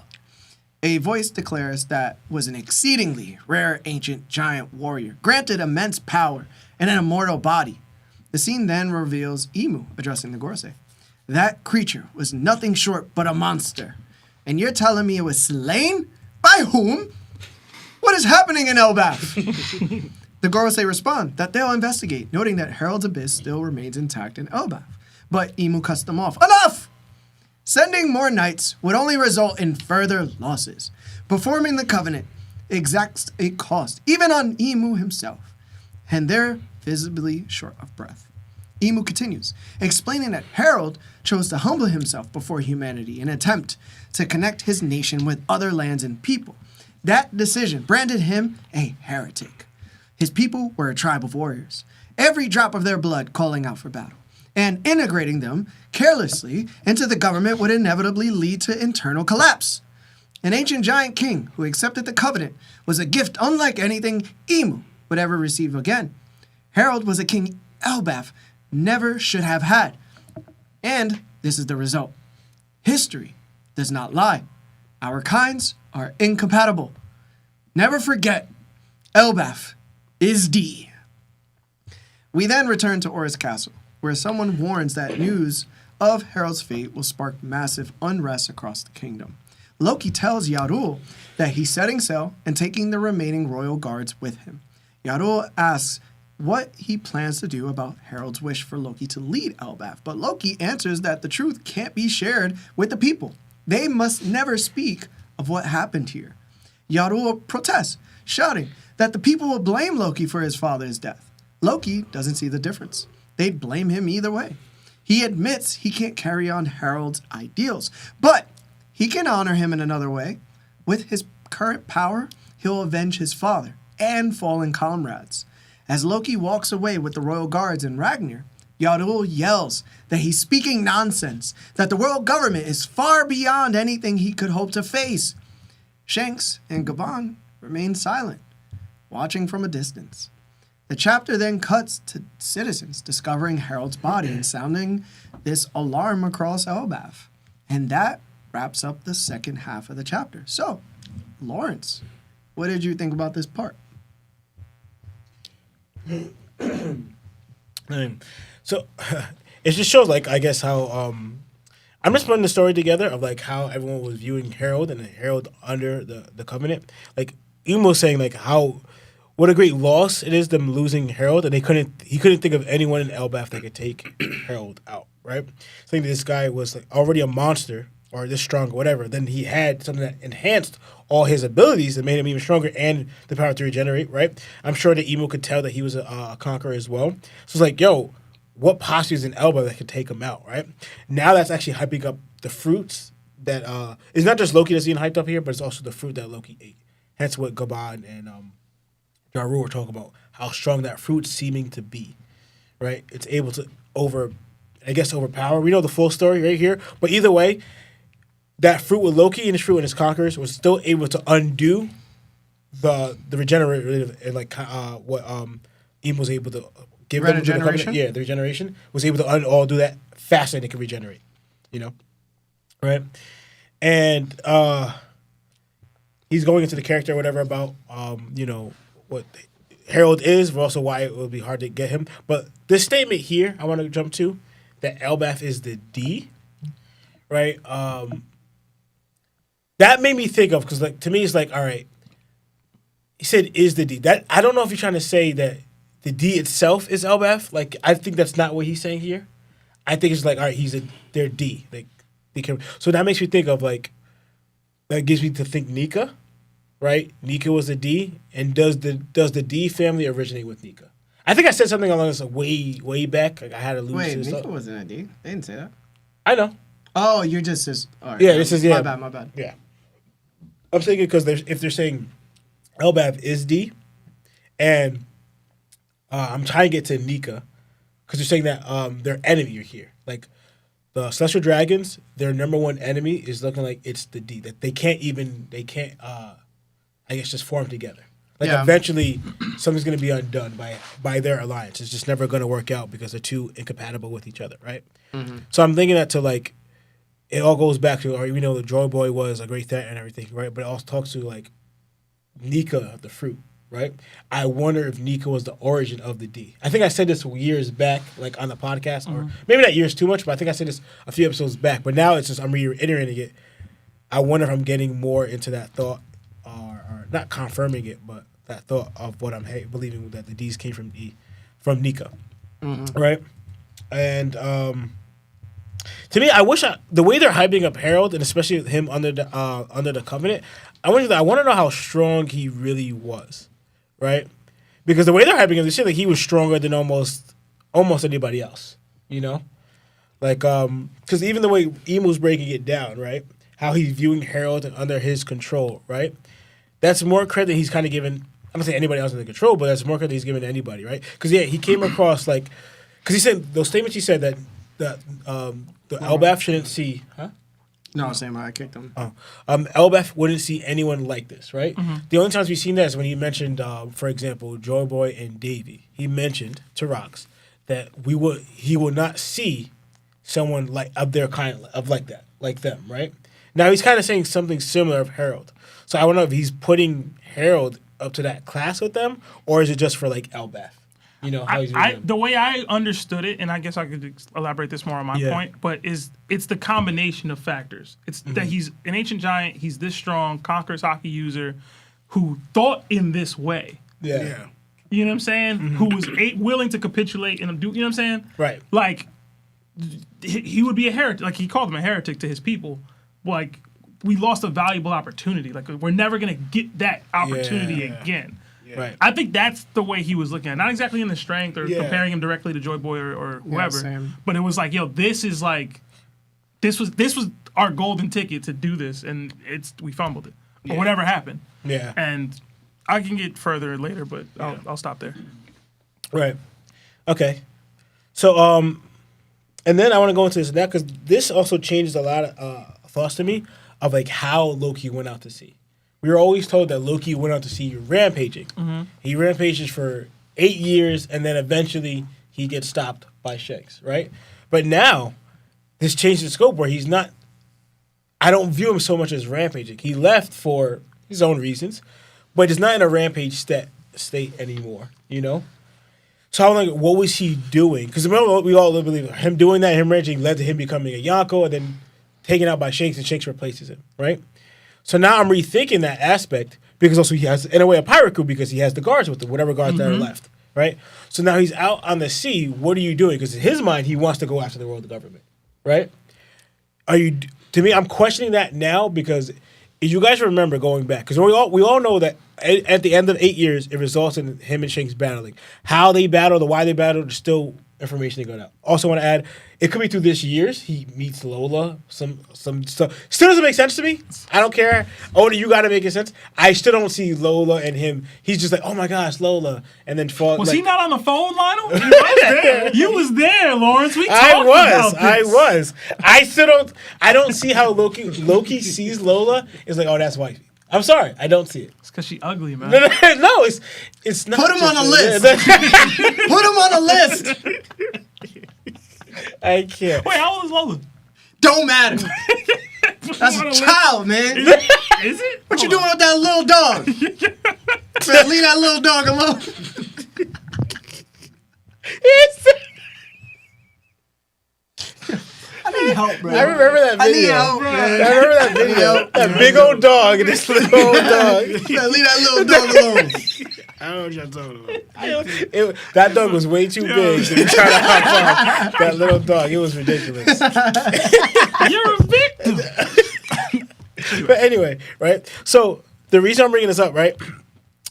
A voice declares that was an exceedingly rare ancient giant warrior, granted immense power and an immortal body. The scene then reveals Imu addressing the Gorosei. That creature was nothing short but a monster. And you're telling me it was slain? By whom? What is happening in Elbaf? The Gorosei respond that they'll investigate, noting that Herald's Abyss still remains intact in Elbaf. But Imu cuts them off. Enough! Sending more knights would only result in further losses. Performing the covenant exacts a cost, even on Imu himself. And they're visibly short of breath. Imu continues, explaining that Herald chose to humble himself before humanity in an attempt to connect his nation with other lands and people. That decision branded him a heretic. His people were a tribe of warriors, every drop of their blood calling out for battle. And integrating them carelessly into the government would inevitably lead to internal collapse. An ancient giant king who accepted the covenant was a gift unlike anything Imu would ever receive again. Herald was a king Elbaf never should have had. And this is the result. History does not lie. Our kinds are incompatible. Never forget, Elbaf is D. We then return to Oris Castle, where someone warns that news of Herald's fate will spark massive unrest across the kingdom. Loki tells Yarul that he's setting sail and taking the remaining royal guards with him. Yarul asks what he plans to do about Herald's wish for Loki to lead Elbaf, but Loki answers that the truth can't be shared with the people. They must never speak of what happened here. Yarul protests, shouting that the people will blame Loki for his father's death. Loki doesn't see the difference. They'd blame him either way. He admits he can't carry on Herald's ideals, but he can honor him in another way. With his current power, he'll avenge his father and fallen comrades. As Loki walks away with the royal guards and Ragnar, Yarul yells that he's speaking nonsense, that the world government is far beyond anything he could hope to face. Shanks and Gabon remain silent, watching from a distance. The chapter then cuts to citizens discovering Herald's body and sounding this alarm across Elbaf. And that wraps up the second half of the chapter. So, Lawrence, what did you think about this part? So it just shows, like, I guess how I'm just putting the story together of like how everyone was viewing Harold and Harold under the Covenant. Like Emo was saying, like what a great loss it is them losing Harold, and he couldn't think of anyone in Elbaf that could take Harold out. Right, saying this guy was like already a monster or this strong or whatever. Then he had something that enhanced all his abilities and made him even stronger and the power to regenerate. Right, I'm sure that Emo could tell that he was a conqueror as well. So it's like, yo, what posture is in Elba that could take him out, right? Now that's actually hyping up the fruits that it's not just Loki that's being hyped up here, but it's also the fruit that Loki ate. Hence what Gaban and Jaru were talking about, how strong that fruit's seeming to be, right? It's able to overpower. We know the full story right here, but either way, that fruit with Loki and his fruit and his conquerors was still able to undo the regenerative and like what Emo was able to give them to the Covenant. Yeah, the regeneration was able to all do that faster than it could regenerate. You know, right? And he's going into the character or whatever about what Harold is, but also why it would be hard to get him. But this statement here, I want to jump to that Elbaf is the D, right? That made me think of, because like to me it's like, all right, he said is the D. That I don't know if you're trying to say that the D itself is Elbaf. Like, I think that's not what he's saying here. I think it's like, all right, they're D. Like, they can. So that makes me think of like, that gives me to think Nika, right? Nika was the D, and does the D family originate with Nika? I think I said something along this way back. Like I had to lose. Wait, Nika wasn't a D. They didn't say that. I know. Oh, you're just this. All right, yeah, this is my bad. Yeah, I'm thinking because if they're saying Elbaf is D, and I'm trying to get to Nika, because they're saying that their enemy are here. Like, the Celestial Dragons, their number one enemy is looking like it's the D. That they can't, I guess, just form together. Like, eventually, something's going to be undone by their alliance. It's just never going to work out because they're too incompatible with each other, right? Mm-hmm. So I'm thinking that to, like, it all goes back to, we know the Joy Boy was a great threat and everything, right? But it also talks to, like, Nika, the fruit. Right? I wonder if Nika was the origin of the D. I think I said this years back, like on the podcast, or maybe not years too much, but I think I said this a few episodes back. But now it's just, I'm reiterating it. I wonder if I'm getting more into that thought, or not confirming it, but that thought of what I'm believing that the D's came from Nika. Mm-hmm. Right? And to me, I wish the way they're hyping up Harold, and especially him under the Covenant, I want to know how strong he really was. Right? Because the way they're hyping him, they say like he was stronger than almost anybody else. You know? Like, because even the way Emo's breaking it down, right? How he's viewing Harold and under his control, right? That's more credit he's kind of given. I'm not saying anybody else in the control, but that's more credit he's given to anybody, right? Because he came across like, because he said those statements he said that the Elbaf shouldn't see, huh? No, same. I kicked him. Elbaf wouldn't see anyone like this, right? Mm-hmm. The only times we've seen that is when he mentioned, for example, Joy Boy and Davy. He mentioned to Rox that he will not see someone like of their kind of like that, like them, right? Now he's kind of saying something similar of Harold. So I don't know if he's putting Harold up to that class with them, or is it just for like Elbaf? You know, how he's the way I understood it, and I guess I could elaborate this more on my point, but it's the combination of factors. It's that he's an ancient giant, he's this strong, conquerors hockey user, who thought in this way. Yeah. You know what I'm saying? Mm-hmm. Who was willing to capitulate and do, you know what I'm saying? Right. Like, he would be a heretic. Like, he called him a heretic to his people. Like, we lost a valuable opportunity. Like, we're never going to get that opportunity again. Yeah. Right. I think that's the way he was looking at it. Not exactly in the strength or comparing him directly to Joy Boy or whoever. But it was like, yo, this was our golden ticket to do this, and we fumbled it. Or whatever happened. Yeah. And I can get further later, but I'll stop there. Right. Okay. So and then I want to go into this now, because this also changes a lot of thoughts to me of like how Loki went out to sea. We were always told that Loki went out to sea rampaging. Mm-hmm. He rampages for 8 years, and then eventually he gets stopped by Shanks, right? But now, this changed the scope where he's not I don't view him so much as rampaging. He left for his own reasons, but he's not in a rampage state anymore, you know? So I'm like, what was he doing? Because remember, we all believe him doing that, him rampaging led to him becoming a Yonko and then taken out by Shanks, and Shanks replaces him, right? So now I'm rethinking that aspect because also he has, in a way, a pirate crew because he has the guards with him, whatever guards that are left, right? So now he's out on the sea. What are you doing? Because in his mind, he wants to go after the world government, right? To me, I'm questioning that now because if you guys remember going back, because we all know that at the end of 8 years, it results in him and Shanks battling. How they battled, why they battled, there's still information they got out. Also want to add, it could be through this year's. He meets Lola. Some stuff still doesn't make sense to me. I don't care. Oda, you got to make it sense. I still don't see Lola and him. He's just like, oh my gosh, Lola, and then fall. Was he not on the phone, Lionel? You was there. You was there, Lawrence. We talked about this. I was. I still don't. I don't see how Loki sees Lola. Is like, oh, that's wifey. I'm sorry, I don't see it. It's because she ugly, man. No, it's not. Put him on a list. Put him on a list. I can't. Wait, how old is Lola? Don't matter. That's a child, man. Is it? What you doing with that little dog? Man, leave that little dog alone. I need help, bro. I remember that video. I need help, man. I remember that video. That big old dog and this little old dog. Man, leave that little dog alone. I don't know what y'all talking about. That dog was way too big to be trying to hop on that little dog. It was ridiculous. You're a victim. But anyway, right? So the reason I'm bringing this up, right?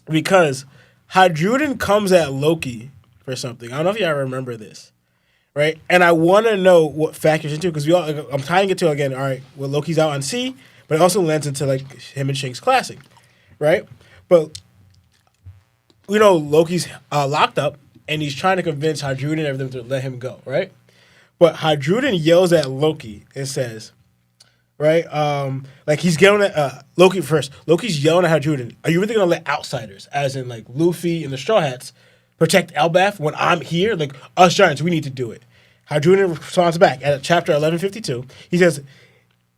Because Hajrudin comes at Loki for something. I don't know if y'all remember this, right? And I want to know what factors into, because I'm tying it to, again, all right, well, Loki's out on sea, but it also lends into like him and Shanks classic, right? But you know, Loki's locked up, and he's trying to convince Hajrudin and everything to let him go, right? But Hajrudin yells at Loki and says, right, like he's yelling at Loki first. Loki's yelling at Hajrudin, are you really going to let outsiders, as in like Luffy and the Straw Hats, protect Elbaf when I'm here? Like, us giants, we need to do it. Hajrudin responds back at chapter 1152. He says,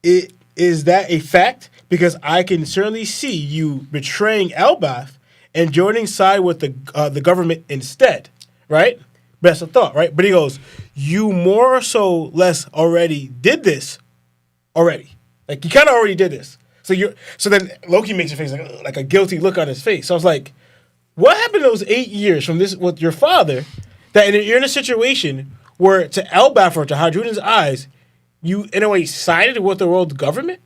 is that a fact? Because I can certainly see you betraying Elbaf and joining side with the government instead, right? Best of thought, right? But he goes, you more or so less already did this already. Like, you kind of already did this. So then Loki makes a face like a guilty look on his face. So I was like, what happened those 8 years from this with your father that you're in a situation where to Elbaf or to Hajrudin's eyes, you in a way sided with the world government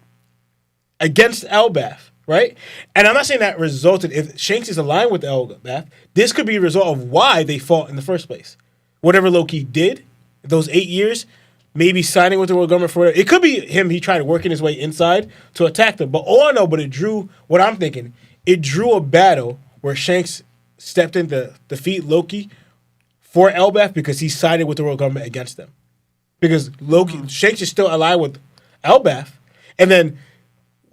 against Elbaf? Right? And I'm not saying that resulted, if Shanks is aligned with Elbaf, this could be a result of why they fought in the first place. Whatever Loki did, those 8 years, maybe signing with the world government for it. It could be him, he tried working his way inside to attack them. But all I know, but it drew, what I'm thinking, it drew a battle where Shanks stepped in to defeat Loki for Elbaf because he sided with the world government against them. Because Shanks is still aligned with Elbaf, and then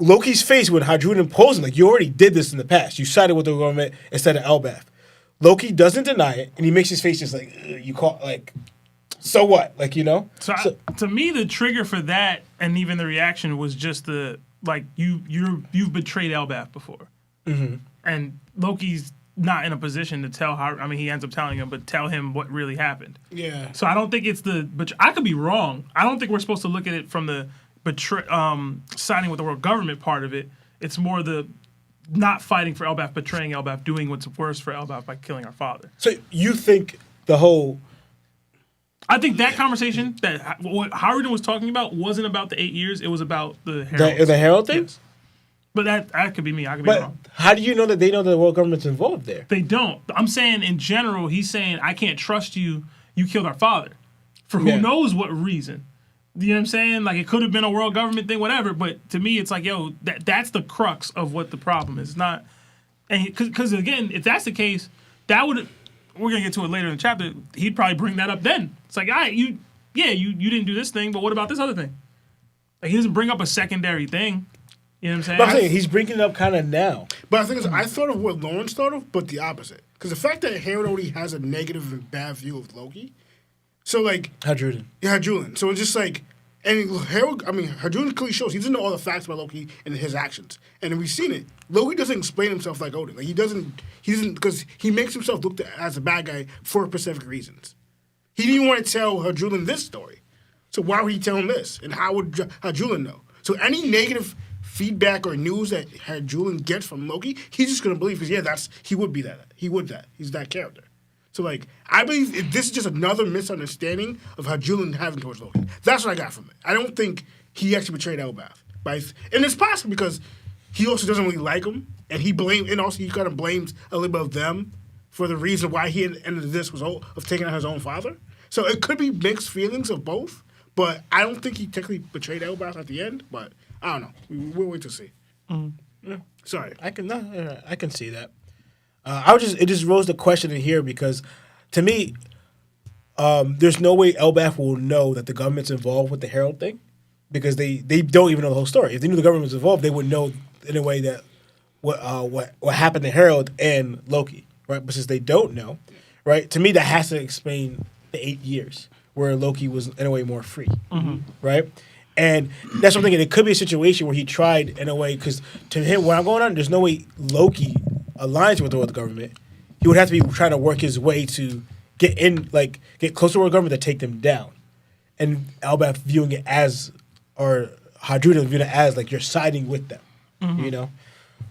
Loki's face when Hajrudin posing, like, you already did this in the past. You sided with the government instead of Elbaf. Loki doesn't deny it, and he makes his face just like, you call, like, so what? Like, you know? So to me, the trigger for that and even the reaction was just the, like, you've betrayed Elbaf before. Mm-hmm. And Loki's not in a position to tell how, I mean, he ends up telling him, but tell him what really happened. Yeah. So I don't think it's but I could be wrong. I don't think we're supposed to look at it from the siding with the world government part of it. It's more the not fighting for Elbaf, betraying Elbaf, doing what's worse for Elbaf by killing our father. So you think the whole... I think that conversation, that what Hajrudin was talking about, wasn't about the 8 years. It was about the Herald. The Herald thing? Yes. But that could be me. I could be wrong. How do you know that they know that the world government's involved there? They don't. I'm saying in general, he's saying, I can't trust you. You killed our father. For who knows what reason. You know what I'm saying? Like, it could have been a world government thing, whatever. But to me, it's like, yo, that's the crux of what the problem is. It's not, and because again, if that's the case, that would, we're gonna get to it later in the chapter. He'd probably bring that up then. It's like, all right, you didn't do this thing, but what about this other thing? Like, he doesn't bring up a secondary thing. You know what I'm saying? But I'm saying he's bringing it up kind of now. But I think I thought of what Lawrence thought of, but the opposite. Because the fact that Harold already has a negative and bad view of Loki, so like Hajrudin. Yeah, Hajrudin. So it's just like And Hajrudin clearly shows he doesn't know all the facts about Loki and his actions. And we've seen it. Loki doesn't explain himself like Odin. Like he doesn't, because he makes himself look as a bad guy for specific reasons. He didn't even want to tell Hajrudin this story. So why would he tell him this? And how would Hajrudin know? So any negative feedback or news that Hajrudin gets from Loki, he's just going to believe because, he would be that. He would that. He's that character. So, I believe this is just another misunderstanding of Hajrudin having towards Loki. That's what I got from it. I don't think he actually betrayed Elbaf. And it's possible because he also doesn't really like him, and he kind of blames a little bit of them for the reason why he ended this of taking out his own father. So it could be mixed feelings of both, but I don't think he technically betrayed Elbaf at the end, but I don't know. We'll wait to see. Yeah. Sorry. I can see that. It just rose the question in here because, to me, there's no way Elbaf will know that the government's involved with the Herald thing, because they don't even know the whole story. If they knew the government was involved, they would know in a way that what happened to Herald and Loki, right? But since they don't know, right? To me, that has to explain the 8 years where Loki was in a way more free, right? And that's what I'm thinking. It could be a situation where he tried in a way, because to him, what I'm going on, there's no way Loki aligns with the world government. He would have to be trying to work his way to get closer to the world government to take them down. And Elbaf viewing it as, or Hajrudin viewing it as, you're siding with them, you know?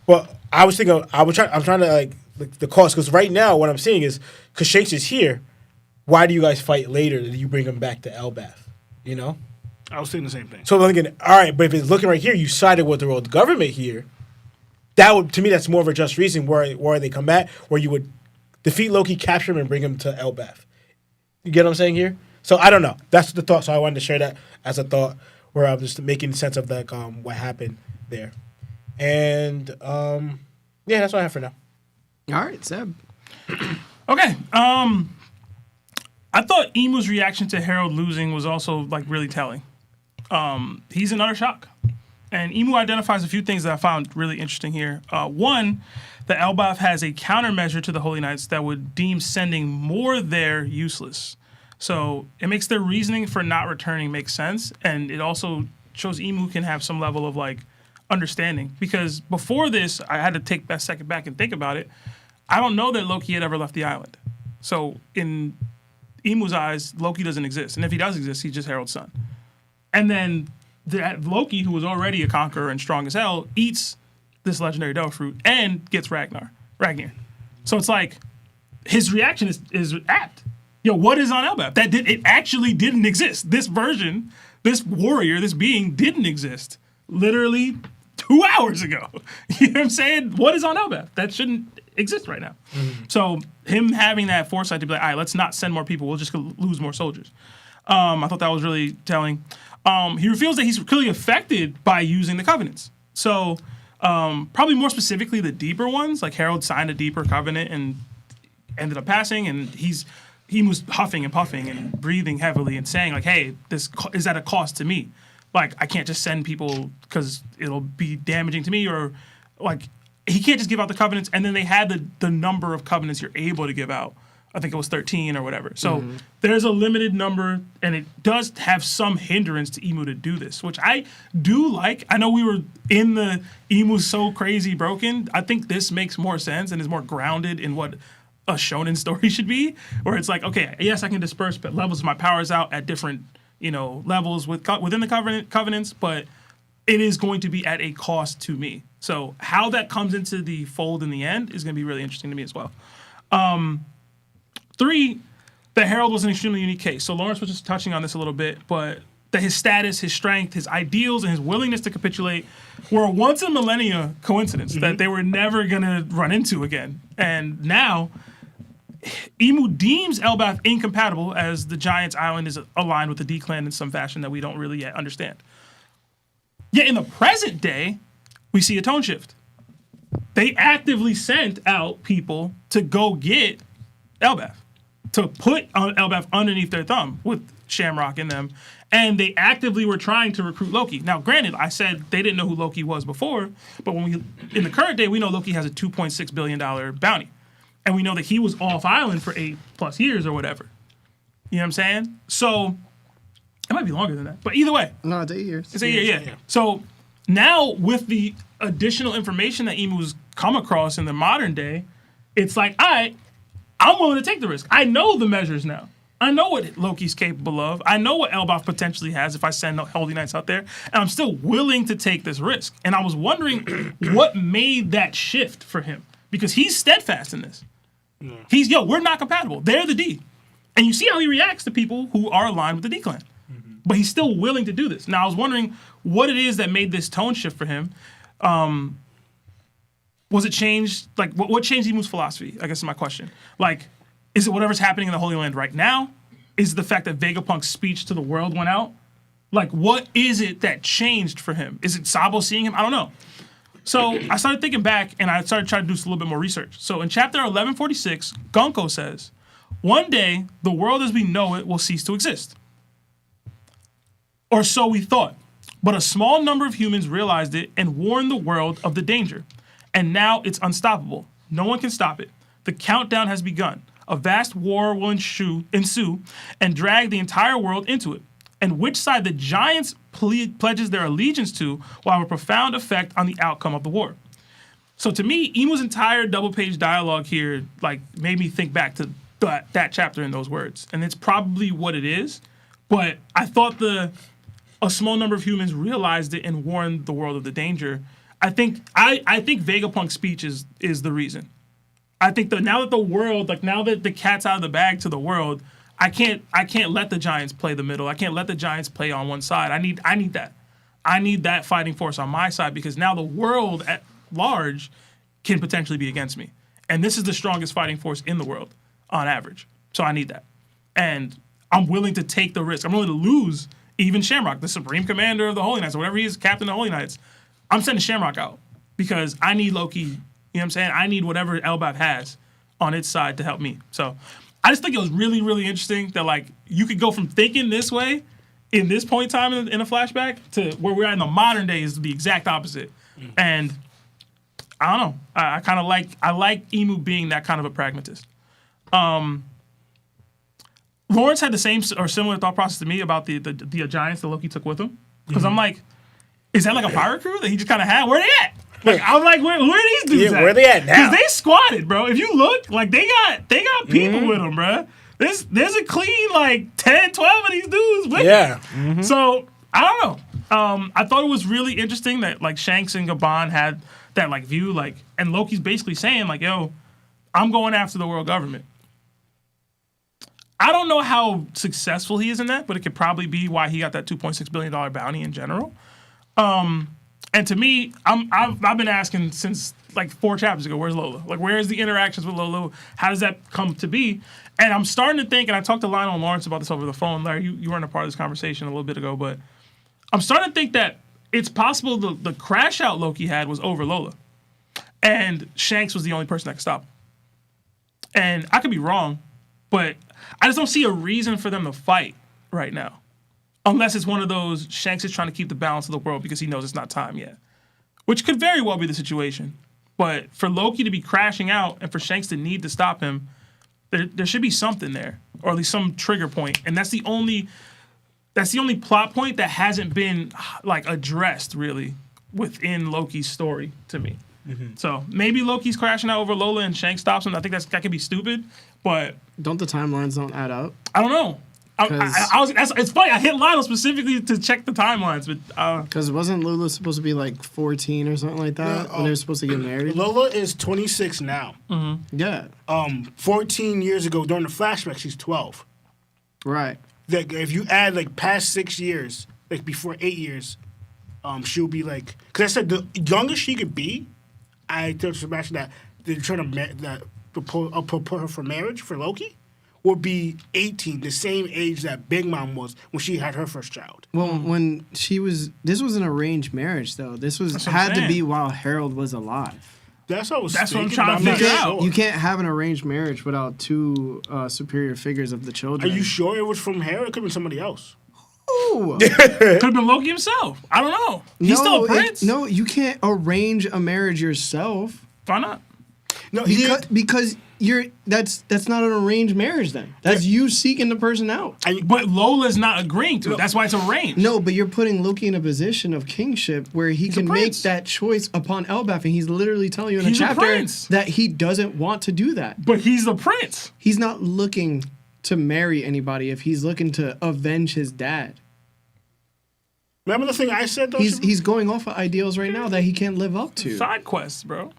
But I was thinking, I'm trying to, the cost, because right now what I'm seeing is, because Shanks is here, why do you guys fight later that you bring him back to Elbaf, you know? I was thinking the same thing. So I'm thinking, all right, but if it's looking right here, you sided with the world government here. That would, to me, that's more of a just reason where they come back, where you would defeat Loki, capture him, and bring him to Elbaf. You get what I'm saying here? So I don't know. That's the thought. So I wanted to share that as a thought, where I'm just making sense of what happened there. And that's what I have for now. All right, Seb. Okay. I thought Emu's reaction to Harold losing was also really telling. He's in utter shock. And Emu identifies a few things that I found really interesting here. One, that Elbaf has a countermeasure to the Holy Knights that would deem sending more there useless. So it makes their reasoning for not returning make sense, and it also shows Emu can have some level of understanding. Because before this, I had to take that second back and think about it. I don't know that Loki had ever left the island. So in Emu's eyes, Loki doesn't exist, and if he does exist, he's just Harold's son. And then that Loki, who was already a conqueror and strong as hell, eats this legendary devil fruit and gets Ragnar. So it's his reaction is apt. What is on Elbaf? It actually didn't exist. This version, this warrior, this being didn't exist literally 2 hours ago. You know what I'm saying? What is on Elbaf? That shouldn't exist right now. So him having that foresight to be all right, let's not send more people. We'll just lose more soldiers. I thought that was really telling. He reveals that he's clearly affected by using the covenants. So probably more specifically the deeper ones, Harold signed a deeper covenant and ended up passing, and he was huffing and puffing and breathing heavily and saying hey, this is at a cost to me. I can't just send people because it'll be damaging to me, or he can't just give out the covenants. And then they had the number of covenants you're able to give out. I think it was 13 or whatever. So there's a limited number, and it does have some hindrance to Emu to do this, which I do like. I know we were in the Emu's so crazy broken. I think this makes more sense and is more grounded in what a shonen story should be, where it's okay, yes, I can disperse levels of my powers out at different levels within the covenants, but it is going to be at a cost to me. So how that comes into the fold in the end is going to be really interesting to me as well. 3, the Herald was an extremely unique case. So Lawrence was just touching on this a little bit, but that his status, his strength, his ideals, and his willingness to capitulate were a once in a millennia coincidence that they were never going to run into again. And now Emu deems Elbaf incompatible, as the Giants Island is aligned with the D-Clan in some fashion that we don't really yet understand. Yet in the present day, we see a tone shift. They actively sent out people to go get Elbaf, to put Elbaf underneath their thumb with Shamrock in them, and they actively were trying to recruit Loki. Now, granted, I said they didn't know who Loki was before, but in the current day, we know Loki has a $2.6 billion bounty. And we know that he was off island for 8+ years or whatever. You know what I'm saying? So It might be longer than that. But either way. No, it's 8 years. It's 8 years, yeah. So now with the additional information that Emu's come across in the modern day, it's like, all right, I'm willing to take the risk. I know the measures now. I know what Loki's capable of. I know what Elbaf potentially has if I send Holy Knights out there. And I'm still willing to take this risk. And I was wondering what made that shift for him. Because he's steadfast in this. Yeah. We're not compatible. They're the D. And you see how he reacts to people who are aligned with the D clan. Mm-hmm. But he's still willing to do this. Now, I was wondering what it is that made this tone shift for him. Was it changed? Like, what changed Emu's philosophy? I guess is my question. Like, is it whatever's happening in the Holy Land right now? Is it the fact that Vegapunk's speech to the world went out? Like, what is it that changed for him? Is it Sabo seeing him? I don't know. So I started thinking back, and I started trying to do a little bit more research. So in chapter 1146, Gonko says, one day, the world as we know it will cease to exist. Or so we thought. But a small number of humans realized it and warned the world of the danger. And now it's unstoppable. No one can stop it. The countdown has begun. A vast war will ensue and drag the entire world into it. And which side the giants pledges their allegiance to will have a profound effect on the outcome of the war. So to me, Emu's entire double-page dialogue here made me think back to that chapter in those words. And it's probably what it is. But I thought a small number of humans realized it and warned the world of the danger. I think Vegapunk's speech is the reason. I think that now that the world, now that the cat's out of the bag to the world, I can't let the Giants play the middle. I can't let the Giants play on one side. I need that. I need that fighting force on my side because now the world at large can potentially be against me. And this is the strongest fighting force in the world on average. So I need that. And I'm willing to take the risk. I'm willing to lose even Shamrock, the supreme commander of the Holy Knights, or whatever he is, captain of the Holy Knights. I'm sending Shamrock out because I need Loki. You know what I'm saying? I need whatever Elbaf has on its side to help me. So I just think it was really, really interesting that you could go from thinking this way in this point in time in a flashback to where we're at in the modern day is the exact opposite. Mm. And I don't know. I like Emu being that kind of a pragmatist. Lawrence had the same or similar thought process to me about the giants that Loki took with him. Because I'm like, is that like a pirate crew that he just kind of had? Where they at? I'm like, where are these dudes at? Where they at now? Because they squatted, bro. If you look, they got people with them, bro. There's a clean 10, 12 of these dudes with them. Mm-hmm. So I don't know. I thought it was really interesting that Shanks and Gabon had that view, and Loki's basically saying yo, I'm going after the world government. I don't know how successful he is in that, but it could probably be why he got that $2.6 billion bounty in general. And to me, I've been asking since 4 chapters ago, where's Lola? Where's the interactions with Lola? How does that come to be? And I'm starting to think, and I talked to Lionel and Lawrence about this over the phone. Larry, you weren't a part of this conversation a little bit ago, but I'm starting to think that it's possible the crash out Loki had was over Lola. And Shanks was the only person that could stop him. And I could be wrong, but I just don't see a reason for them to fight right now. Unless it's one of those, Shanks is trying to keep the balance of the world because he knows it's not time yet. Which could very well be the situation. But for Loki to be crashing out and for Shanks to need to stop him, there should be something there. Or at least some trigger point. And that's the only plot point that hasn't been addressed really within Loki's story to me. Mm-hmm. So maybe Loki's crashing out over Lola and Shanks stops him. I think that could be stupid. But don't the timelines don't add up? I don't know. It's funny. I hit Lionel specifically to check the timelines, but because wasn't Lola supposed to be 14 or something like that when they were supposed to get married? Lola is 26 now. Mm-hmm. Yeah. 14 years ago during the flashback, she's 12. Right. If you add past 6 years, before 8 years, she'll be because I said the youngest she could be. I told Sebastian that they're trying to put her for marriage for Loki. Would be 18, the same age that Big Mom was when she had her first child. Well, when this was an arranged marriage, though. This had to be while Harold was alive. That's what I'm trying to figure out. You can't have an arranged marriage without two superior figures of the children. Are you sure it was from Harold? It could have been somebody else. Ooh. Could have been Loki himself. I don't know. He's still a prince. You can't arrange a marriage yourself. Why not? No, because that's not an arranged marriage then. That's you seeking the person out. But Lola's not agreeing to it. That's why it's arranged. No, but you're putting Loki in a position of kingship where he can make that choice upon Elbaf, and he's literally telling you in a chapter that he doesn't want to do that. But he's the prince. He's not looking to marry anybody if he's looking to avenge his dad. Remember the thing I said, though? He's going off of ideals right now that he can't live up to. Side quests, bro.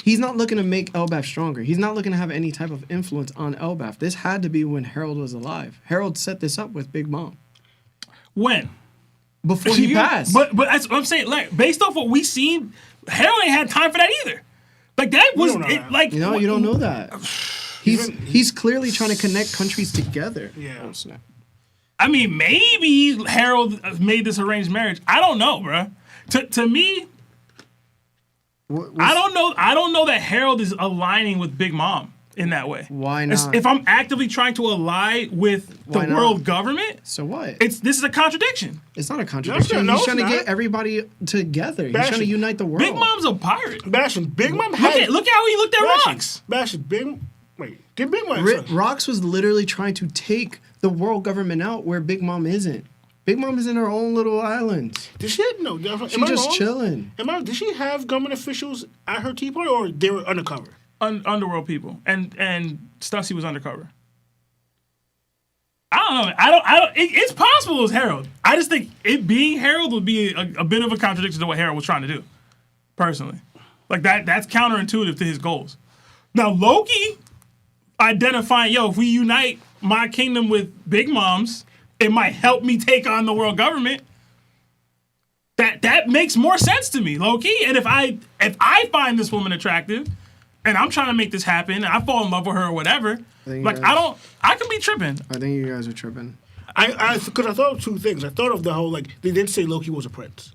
He's not looking to make Elbaf stronger. He's not looking to have any type of influence on Elbaf. This had to be when Harold was alive. Harold set this up with Big Mom. When? Before he passed. But that's what I'm saying. Like, based off what we seen, Harold ain't had time for that either. Like, that was... you don't know that. He's clearly trying to connect countries together. Yeah. Oh, snap. I mean, maybe Harold made this arranged marriage. I don't know, bro. To me, I don't know that Harold is aligning with Big Mom in that way. Why not? If I'm actively trying to ally with the world government, so what? This is a contradiction. It's not a contradiction. He's trying to get everybody together. He's trying to unite the world. Big Mom's a pirate. Bastion, Big Mom Look how he looked at Rox. Bastion, did Big Mom... Rox was literally trying to take the world government out where Big Mom isn't. Big Mom is in her own little island. Did she? No. She's just chilling. Did she have government officials at her tea party, or they were undercover? Underworld people. And Stussy was undercover. I don't know. I don't. It's possible it was Harold. I just think it being Harold would be a bit of a contradiction to what Harold was trying to do. Personally. Like, that's counterintuitive to his goals. Now, Loki identifying, if we unite my kingdom with Big Mom's, it might help me take on the world government. That makes more sense to me, Loki. And if I find this woman attractive, and I'm trying to make this happen, and I fall in love with her or whatever, I can be tripping. I think you guys are tripping. Because I thought of two things. I thought of the whole, they didn't say Loki was a prince.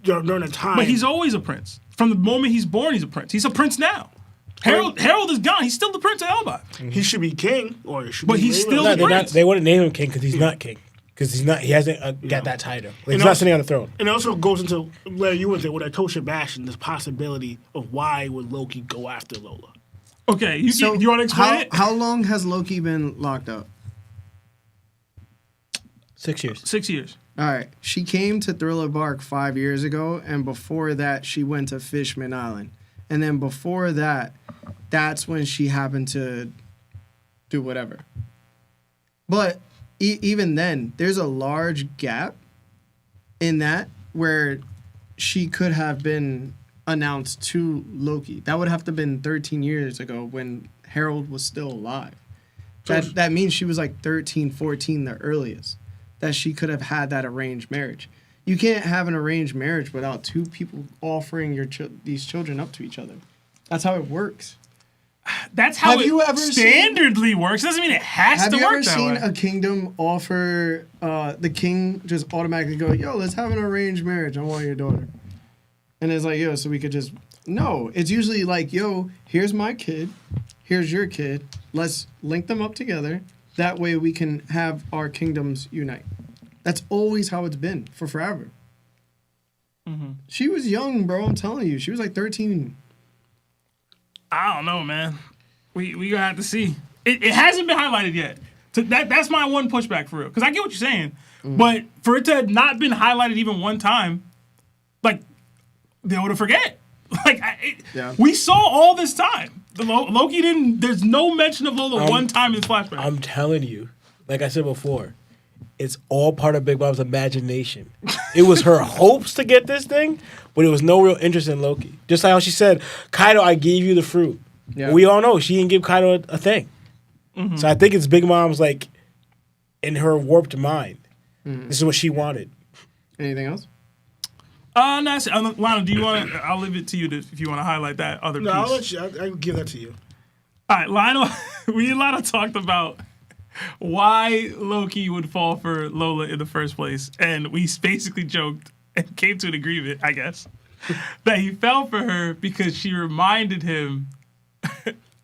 During a time. But he's always a prince. From the moment he's born, he's a prince. He's a prince now. Harold is gone. He's still the prince of Elbaf. He should be king, or should but he's still the prince. They wouldn't name him king because he's not king. Because he hasn't got that title. He's not sitting on the throne. And it also goes into where you went there, what I told Sebastian, this possibility of why would Loki go after Lola. Okay, you want to explain it? How long has Loki been locked up? 6 years. 6 years. All right. She came to Thriller Bark 5 years ago, and before that, she went to Fishman Island. And then before that, that's when she happened to do whatever. But even then, there's a large gap in that where she could have been announced to Loki. That would have to have been 13 years ago when Harold was still alive. That means she was 13, 14, the earliest, that she could have had that arranged marriage. You can't have an arranged marriage without two people offering these children up to each other. That's how it works. That's how it standardly works. Doesn't mean it has to work that way. Have you ever seen a kingdom offer the king just automatically go, let's have an arranged marriage. I want your daughter. And it's so we could just... No, it's usually here's my kid. Here's your kid. Let's link them up together. That way we can have our kingdoms unite. That's always how it's been for forever. Mm-hmm. She was young, bro. I'm telling you. She was 13. I don't know, man. We gonna have to see. It hasn't been highlighted yet. That's my one pushback for real. Because I get what you're saying. Mm. But for it to have not been highlighted even one time, they would have forget. We saw all this time. Loki didn't... There's no mention of Lola one time in the flashback. I'm telling you, like I said before, it's all part of Big Mom's imagination. It was her hopes to get this thing, but it was no real interest in Loki. Just like how she said, Kaido, I gave you the fruit. Yeah. We all know she didn't give Kaido a thing. Mm-hmm. So I think it's Big Mom's in her warped mind. Mm-hmm. This is what she wanted. Anything else? No, Lionel, do you want to... I'll leave it to you if you want to highlight that other piece. No, I'll let you... I'll give that to you. All right, Lionel, we a lot of talked about why Loki would fall for Lola in the first place. And we basically joked and came to an agreement, I guess, that he fell for her because she reminded him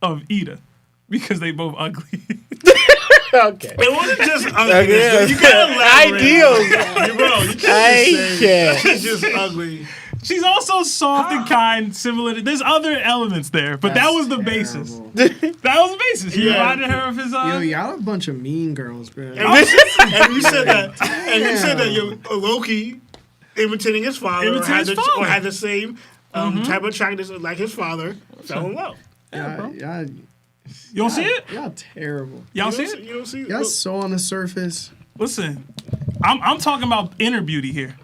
of Ida because they both ugly. Okay. It wasn't just ugly. You gotta ideals. Bro, you can't. She's just ugly. She's also soft and kind, similar. There's other elements there, but that was the basis. That was the basis. He reminded her of his. Yo, y'all a bunch of mean girls, bro. And you said that Loki imitating his father, or had the same type of attractiveness like his father, fell in love. Yeah, you don't see it? Y'all terrible. Y'all see it? You don't see it? Y'all so on the surface. Listen, I'm talking about inner beauty here.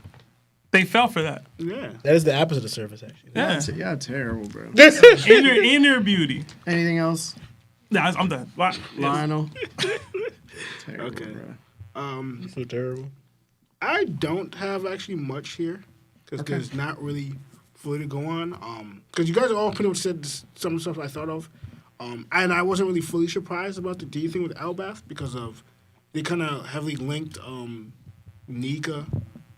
They fell for that. Yeah. That is the opposite of surface, actually. Yeah. Y'all terrible, bro. inner beauty. Anything else? Nah, I'm done. Lionel. Terrible, Okay. bro. So terrible. I don't have actually much here because there's not really fully to go on. Because you guys all pretty much said some of the stuff I thought of. And I wasn't really fully surprised about the D thing with Elbath because of they kind of heavily linked Nika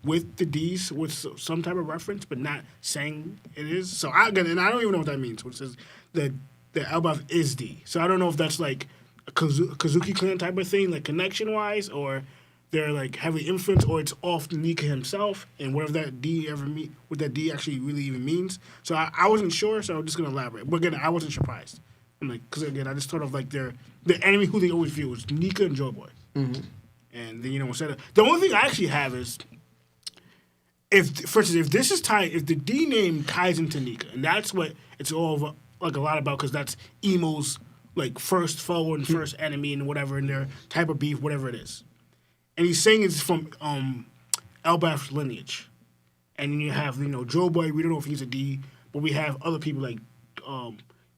with the D's with some type of reference, but not saying it is. So I don't even know what that means. Which says the Elbath is D. So I don't know if that's like a Kazuki clan type of thing, like connection wise, or they're like heavily influenced, or it's off Nika himself and whatever that D what that D actually really even means. So I wasn't sure, so I'm just gonna elaborate. But again, I wasn't surprised. I'm like, because again, I just thought of like the enemy who they always view was Nika and Joy Boy. Mm-hmm. And then instead of the only thing I actually have is for instance, if this is tied, if the D name ties into Nika, and that's what it's all like a lot about, because that's Emo's like first foe and first enemy and whatever, and their type of beef, whatever it is. And he's saying it's from Elbath's lineage. And then you have, Joe Boy, we don't know if he's a D, but we have other people like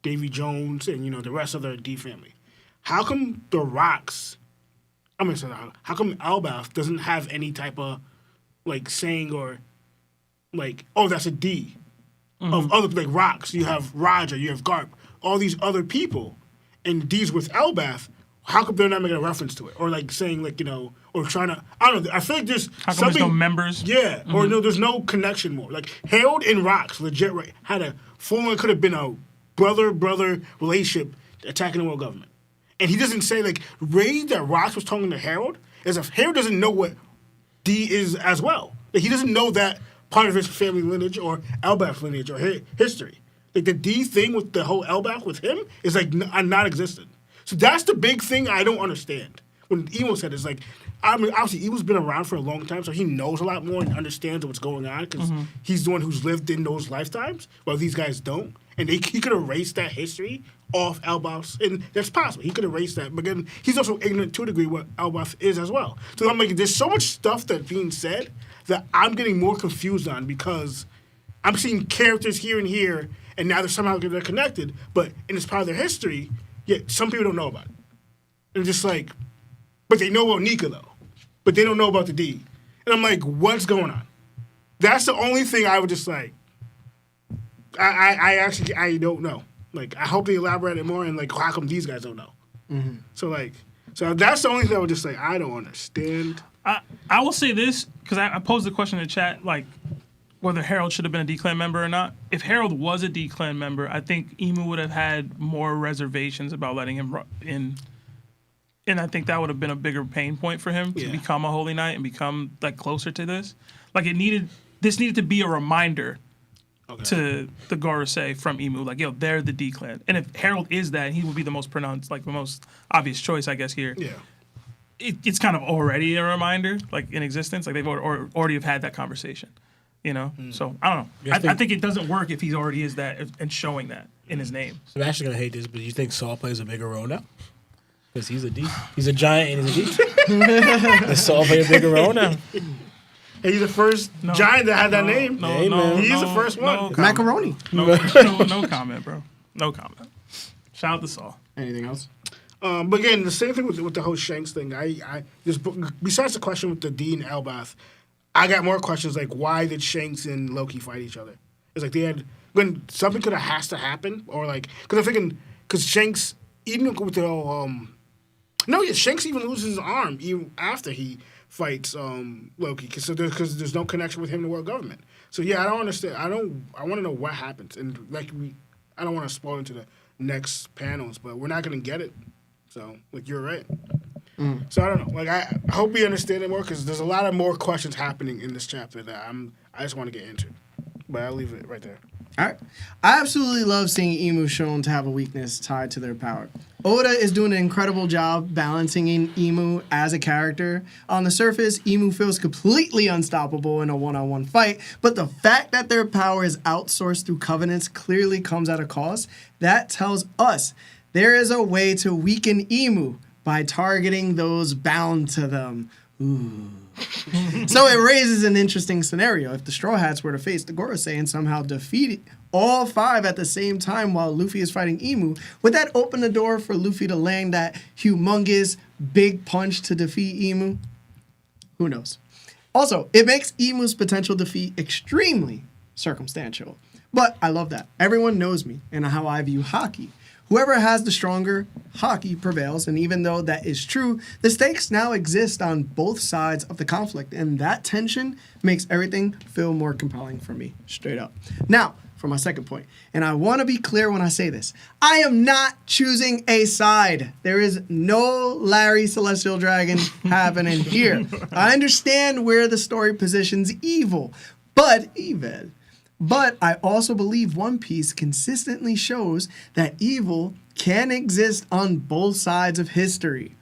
Davy Jones and, the rest of the D family. How come the Rocks, how come Elbath doesn't have any type of, like, saying or, like, oh, that's a D? Of other, like, Rocks. You have Roger, you have Garp, all these other people. And D's with Elbath, how come they're not making a reference to it? Or, like, saying, like, or trying to, I don't know, I feel like there's how come there's no members? Yeah, or no, there's no connection more. Like, Harold and Rocks legit had a full-on, could have been a brother-brother relationship attacking the world government. And he doesn't say, like, Ray that Rocks was talking to Harold, as if Harold doesn't know what D is as well. Like, he doesn't know that part of his family lineage or Elbath lineage or history. Like, the D thing with the whole Elbath with him is, like, non-existent. So that's the big thing I don't understand. When Emo said it's like, obviously, Emo's been around for a long time, so he knows a lot more and understands what's going on because he's the one who's lived in those lifetimes, while these guys don't. And he could erase that history off Elbath, and that's possible. He could erase that, but again, he's also ignorant to a degree what Elbath is as well. So I'm like, there's so much stuff that's being said that I'm getting more confused on because I'm seeing characters here and here, and now they're connected, but and it's part of their history, yet some people don't know about it. And just like, but they know about Nika though, but they don't know about the D. And I'm like, what's going on? That's the only thing I would just like. I don't know. Like, I hope they elaborate it more and like, how come these guys don't know? Mm-hmm. So that's the only thing I would just say. I don't understand. I will say this because I posed the question in the chat, like whether Harold should have been a D-Clan member or not. If Harold was a D-Clan member, I think Emu would have had more reservations about letting him in. And I think that would have been a bigger pain point for him to become a Holy Knight and become like closer to this. Like this needed to be a reminder to the Gorosei from Emu, like, yo, they're the D-Clan. And if Harold is that, he would be the most pronounced, like the most obvious choice, I guess, here. Yeah. It's kind of already a reminder, like in existence. Like they've already have had that conversation, So I don't know. I think it doesn't work if he already is that and showing that in his name. I'm actually gonna hate this, but you think Saul plays a bigger role now? Because he's a D. He's a giant and he's a D. Does Saul play a bigger role now? He's the first giant that had that name. He's the first one. Macaroni. No comment, bro. No comment. Shout out to Saul. Anything else? But again, the same thing with the whole Shanks thing. I just besides the question with the D and Elbath, I got more questions like why did Shanks and Loki fight each other? It's like they had when something could have has to happen or like because I'm thinking because Shanks even with the whole Shanks even loses his arm even after he fights Loki because there's no connection with him and the world government. So yeah, I don't understand. I want to know what happens and like I don't want to spoil into the next panels, but we're not gonna get it. So like you're right. So I don't know. Like I hope we understand it more because there's a lot of more questions happening in this chapter that I just want to get into. but I'll leave it right there. All right. I absolutely love seeing Emu shown to have a weakness tied to their power. Oda is doing an incredible job balancing in Emu as a character. On the surface, Emu feels completely unstoppable in a one-on-one fight, but the fact that their power is outsourced through covenants clearly comes at a cost. That tells us there is a way to weaken Emu by targeting those bound to them. Ooh. So it raises an interesting scenario. If the Straw Hats were to face the Gorosei and somehow defeat all 5 at the same time while Luffy is fighting Emu, would that open the door for Luffy to land that humongous big punch to defeat Emu? Who knows? Also, it makes Emu's potential defeat extremely circumstantial. But I love that. Everyone knows me and how I view hockey. Whoever has the stronger hockey prevails, and even though that is true, the stakes now exist on both sides of the conflict, and that tension makes everything feel more compelling for me, straight up. Now, for my second point, and I want to be clear when I say this, I am not choosing a side. There is no Larry Celestial Dragon happening here. I understand where the story positions evil, but I also believe One Piece consistently shows that evil can exist on both sides of history.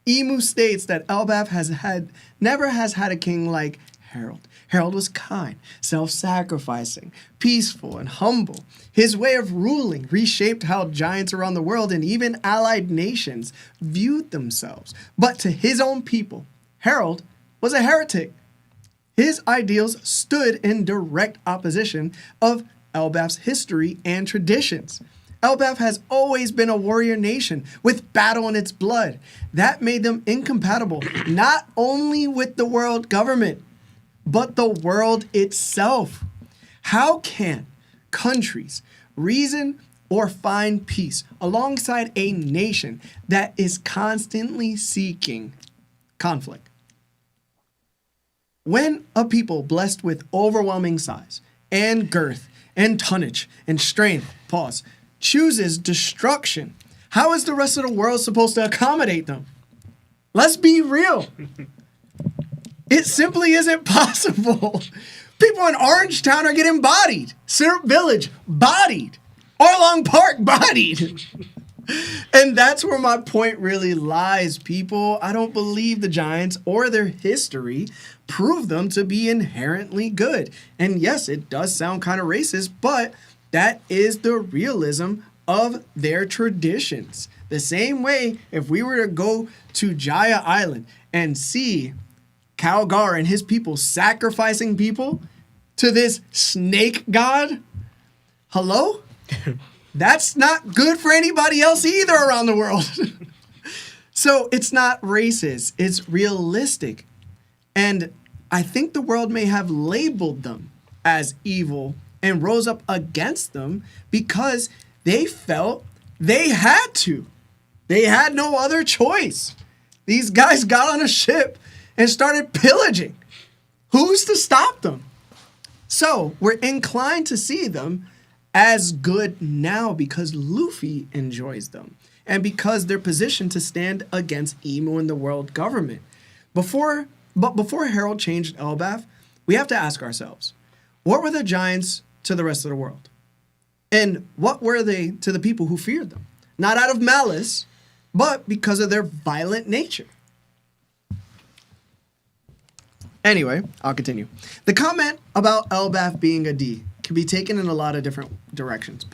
Emu states that Elbaf never has had a king like Harold. Harold was kind, self-sacrificing, peaceful, and humble. His way of ruling reshaped how giants around the world and even allied nations viewed themselves. But to his own people, Harold was a heretic. His ideals stood in direct opposition of Elbaf's history and traditions. Elbaf has always been a warrior nation with battle in its blood. That made them incompatible not only with the world government, but the world itself. How can countries reason or find peace alongside a nation that is constantly seeking conflict? When a people blessed with overwhelming size and girth and tonnage and strength, chooses destruction, how is the rest of the world supposed to accommodate them? Let's be real. It simply isn't possible. People in Orangetown are getting bodied. Syrup Village, bodied. Arlong Park, bodied. And that's where my point really lies, people. I don't believe the Giants or their history prove them to be inherently good. And yes, it does sound kind of racist, but that is the realism of their traditions. The same way, if we were to go to Jaya Island and see Calgar and his people sacrificing people to this snake god, hello? That's not good for anybody else either around the world. So it's not racist, it's realistic. And I think the world may have labeled them as evil and rose up against them because they felt they had to. They had no other choice. These guys got on a ship and started pillaging. Who's to stop them? So we're inclined to see them as good now because Luffy enjoys them and because they're positioned to stand against Emu and the world government. Before Harold changed Elbaf, we have to ask ourselves, what were the giants to the rest of the world? And what were they to the people who feared them? Not out of malice, but because of their violent nature. Anyway, I'll continue. The comment about Elbaf being a D can be taken in a lot of different directions,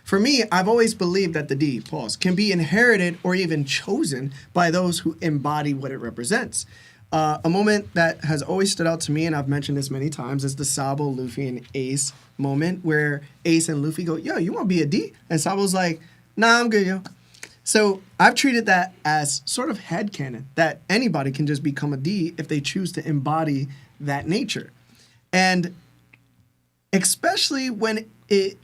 For me, I've always believed that the D, can be inherited or even chosen by those who embody what it represents. A moment that has always stood out to me, and I've mentioned this many times, is the Sabo, Luffy, and Ace moment where Ace and Luffy go, yo, you want to be a D? And Sabo's like, nah, I'm good, yo. So I've treated that as sort of headcanon, that anybody can just become a D if they choose to embody that nature. And especially when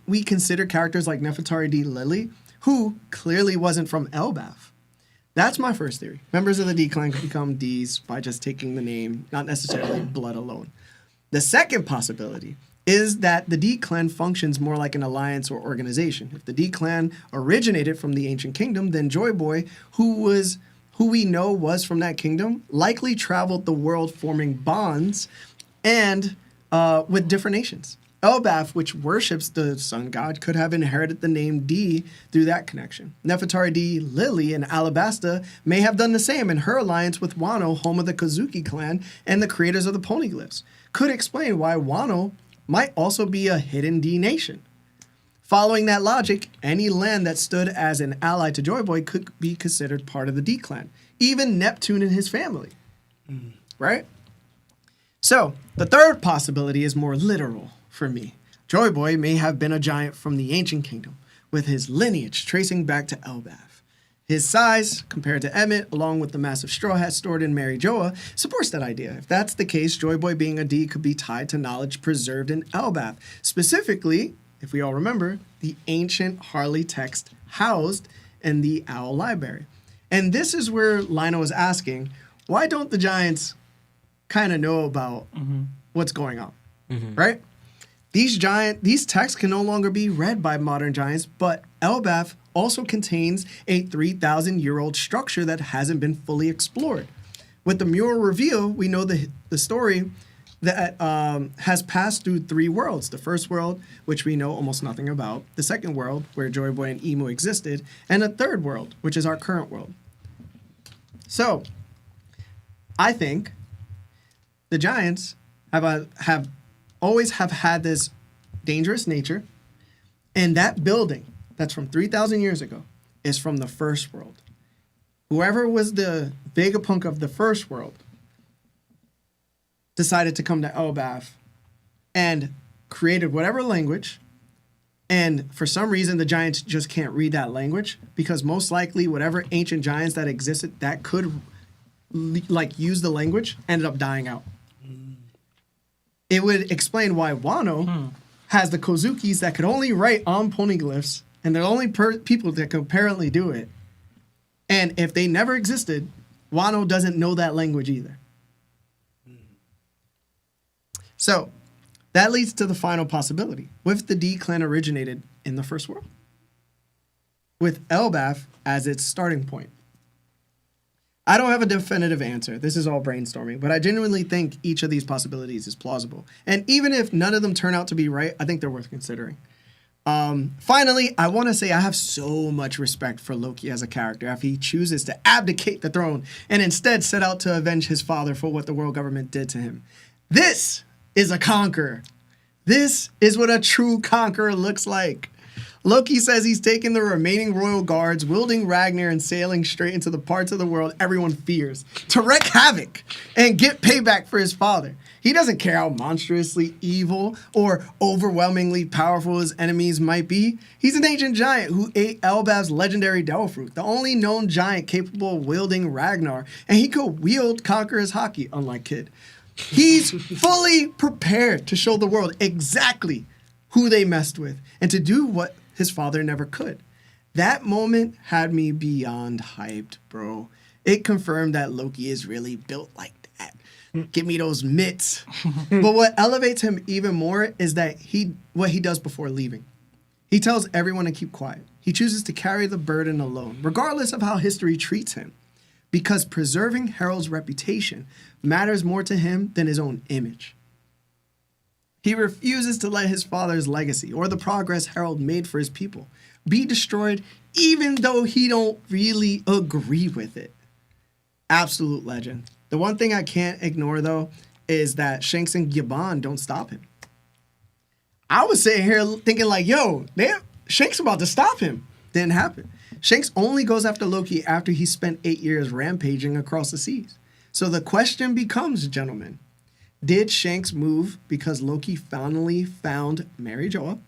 we consider characters like Nefertari D. Lily, who clearly wasn't from Elbaf. That's my first theory. Members of the D clan could become Ds by just taking the name, not necessarily blood alone. The second possibility is that the D clan functions more like an alliance or organization. If the D clan originated from the ancient kingdom, then Joy Boy, who we know was from that kingdom, likely traveled the world forming bonds and with different nations. Elbaf, which worships the sun god, could have inherited the name D through that connection. Nefertari D. Lily in Alabasta may have done the same in her alliance with Wano, home of the Kozuki clan and the creators of the poneglyphs. Could explain why Wano might also be a hidden D nation. Following that logic, any land that stood as an ally to Joy Boy could be considered part of the D clan. Even Neptune and his family. Right? So, the third possibility is more literal for me. Joy Boy may have been a giant from the ancient kingdom, with his lineage tracing back to Elbaf. His size, compared to Emmett, along with the massive straw hat stored in Mary Joa, supports that idea. If that's the case, Joy Boy being a D could be tied to knowledge preserved in Elbaf. Specifically, if we all remember, the ancient Harley text housed in the Owl Library. And this is where Lino is asking, why don't the Giants kind of know about what's going on, right? These texts can no longer be read by modern Giants, but Elbaf also contains a 3,000-year-old structure that hasn't been fully explored. With the mural reveal, we know the story that has passed through 3 worlds. The first world, which we know almost nothing about. The second world, where Joy Boy and Emu existed. And the third world, which is our current world. So, I think the Giants have always had this dangerous nature. And that building that's from 3,000 years ago is from the first world. Whoever was the Vegapunk of the first world decided to come to Elbaf and created whatever language, and for some reason the Giants just can't read that language, because most likely whatever ancient Giants that existed that could use the language ended up dying out. It would explain why Wano has the Kozukis that could only write on poneglyphs, and they're the only people that can apparently do it. And if they never existed, Wano doesn't know that language either. So, that leads to the final possibility. What if the D clan originated in the first world? With Elbaf as its starting point. I don't have a definitive answer. This is all brainstorming, but I genuinely think each of these possibilities is plausible. And even if none of them turn out to be right, I think they're worth considering. Finally, I want to say I have so much respect for Loki as a character if he chooses to abdicate the throne and instead set out to avenge his father for what the world government did to him. This is a conqueror. This is what a true conqueror looks like. Loki says he's taking the remaining royal guards, wielding Ragnar and sailing straight into the parts of the world everyone fears, to wreak havoc and get payback for his father. He doesn't care how monstrously evil or overwhelmingly powerful his enemies might be. He's an ancient giant who ate Elbaf's legendary devil fruit, the only known giant capable of wielding Ragnar, and he could wield Conqueror's Haki, unlike Kid. He's fully prepared to show the world exactly who they messed with and to do what his father never could. That moment had me beyond hyped, bro. It confirmed that Loki is really built like that. Give me those mitts. But what elevates him even more is that what he does before leaving. He tells everyone to keep quiet. He chooses to carry the burden alone, regardless of how history treats him. Because preserving Harold's reputation matters more to him than his own image. He refuses to let his father's legacy or the progress Harold made for his people be destroyed, even though he don't really agree with it. Absolute legend. The one thing I can't ignore, though, is that Shanks and Gabon don't stop him. I was sitting here thinking like, yo, Shanks about to stop him. Didn't happen. Shanks only goes after Loki after he spent 8 years rampaging across the seas. So the question becomes, gentlemen, did Shanks move because Loki finally found Mary Joa,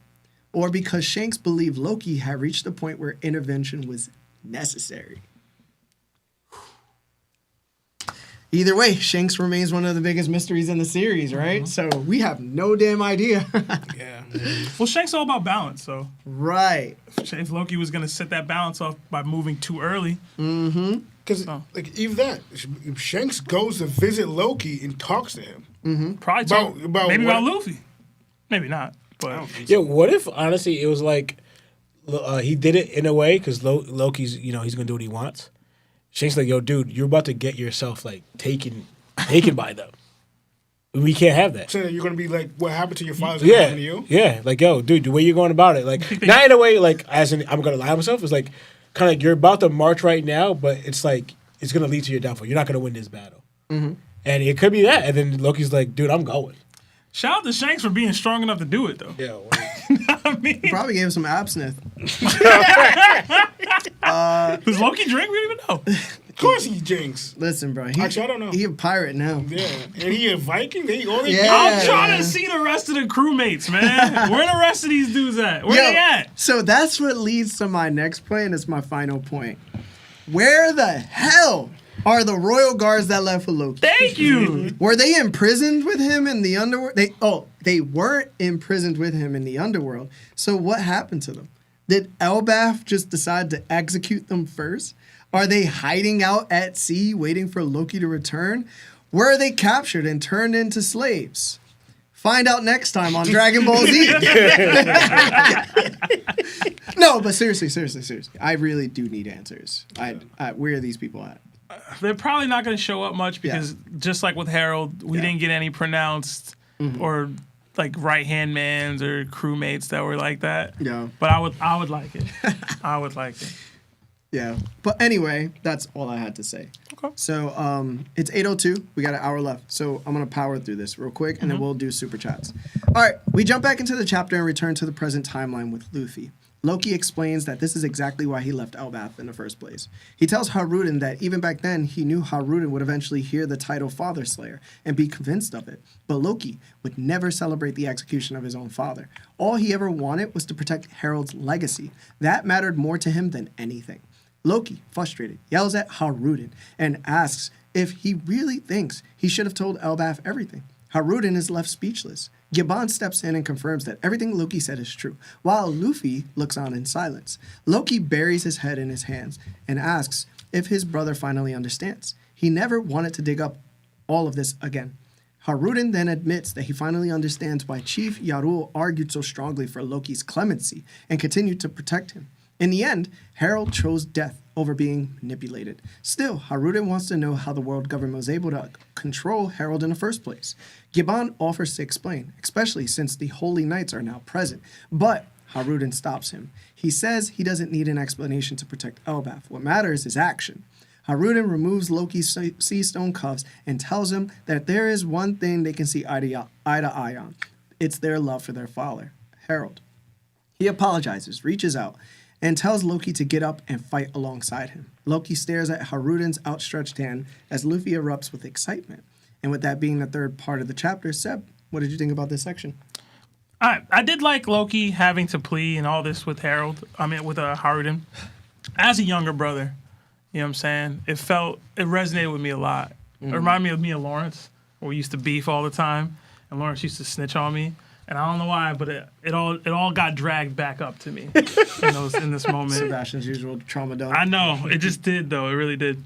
or because Shanks believed Loki had reached the point where intervention was necessary? Either way, Shanks remains one of the biggest mysteries in the series, right? So we have no damn idea. Yeah. Well, Shanks all about balance, so. Right. If Loki was going to set that balance off by moving too early. Mm-hmm. Because, even that, if Shanks goes to visit Loki and talks to him. Probably about Luffy. Maybe not, but. Yeah, what if, honestly, it was like, he did it in a way, because Loki's, he's going to do what he wants. Shanks like, yo, dude, you're about to get yourself, like, taken by them. We can't have that. So you're gonna be like, what happened to your father's gonna happen to you? Yeah. Like, yo, dude, the way you're going about it, like, not in a way like as in I'm gonna lie to myself. It's like kind of like you're about to march right now, but it's like it's gonna lead to your downfall. You're not gonna win this battle, and it could be that. And then Loki's like, dude, I'm going. Shout out to Shanks for being strong enough to do it, though. Yeah. I mean, Probably gave him some absinthe. does Loki drink? We don't even know. Of course he jinx. Listen, bro. Actually, I don't know. He a pirate now. Yeah, and he a Viking. Yeah. I'm trying to see the rest of the crewmates, man. Where the rest of these dudes at? Where they at? So that's what leads to my next point, and it's my final point. Where the hell are the royal guards that left with Loki? Thank you. Were they imprisoned with him in the underworld? They weren't imprisoned with him in the underworld. So what happened to them? Did Elbaf just decide to execute them first? Are they hiding out at sea waiting for Loki to return? Were they captured and turned into slaves? Find out next time on Dragon Ball Z. No, but seriously. I really do need answers. Where are these people at? They're probably not going to show up much because just like with Harold, we didn't get any pronounced or like right-hand mans or crewmates that were like that. Yeah. But I would like it. I would like it. Yeah. But anyway, that's all I had to say. Okay. So it's 8:02. We got an hour left. So I'm going to power through this real quick, and then we'll do super chats. All right. We jump back into the chapter and return to the present timeline with Luffy. Loki explains that this is exactly why he left Elbaf in the first place. He tells Hajrudin that even back then, he knew Hajrudin would eventually hear the title Father Slayer and be convinced of it. But Loki would never celebrate the execution of his own father. All he ever wanted was to protect Harold's legacy. That mattered more to him than anything. Loki, frustrated, yells at Hajrudin and asks if he really thinks he should have told Elbaf everything. Hajrudin is left speechless. Gibbon steps in and confirms that everything Loki said is true, while Luffy looks on in silence. Loki buries his head in his hands and asks if his brother finally understands. He never wanted to dig up all of this again. Hajrudin then admits that he finally understands why Chief Yarul argued so strongly for Loki's clemency and continued to protect him. In the end, Harold chose death over being manipulated. Still, Hajrudin wants to know how the world government was able to control Harold in the first place. Gibbon offers to explain, especially since the Holy Knights are now present, but Hajrudin stops him. He says he doesn't need an explanation to protect Elbaf. What matters is action. Hajrudin removes Loki's sea stone cuffs and tells him that there is one thing they can see eye to eye on. It's their love for their father, Harold. He apologizes, reaches out, and tells Loki to get up and fight alongside him. Loki stares at Hajrudin's outstretched hand as Luffy erupts with excitement. And with that being the third part of the chapter, Seb, what did you think about this section? I did like Loki having to plea and all this with Hajrudin. As a younger brother, you know what I'm saying? It resonated with me a lot. It reminded me of Lawrence, where we used to beef all the time, and Lawrence used to snitch on me. And I don't know why, but it all got dragged back up to me in this moment. Sebastian's usual trauma dump. I know. It just did, though. It really did.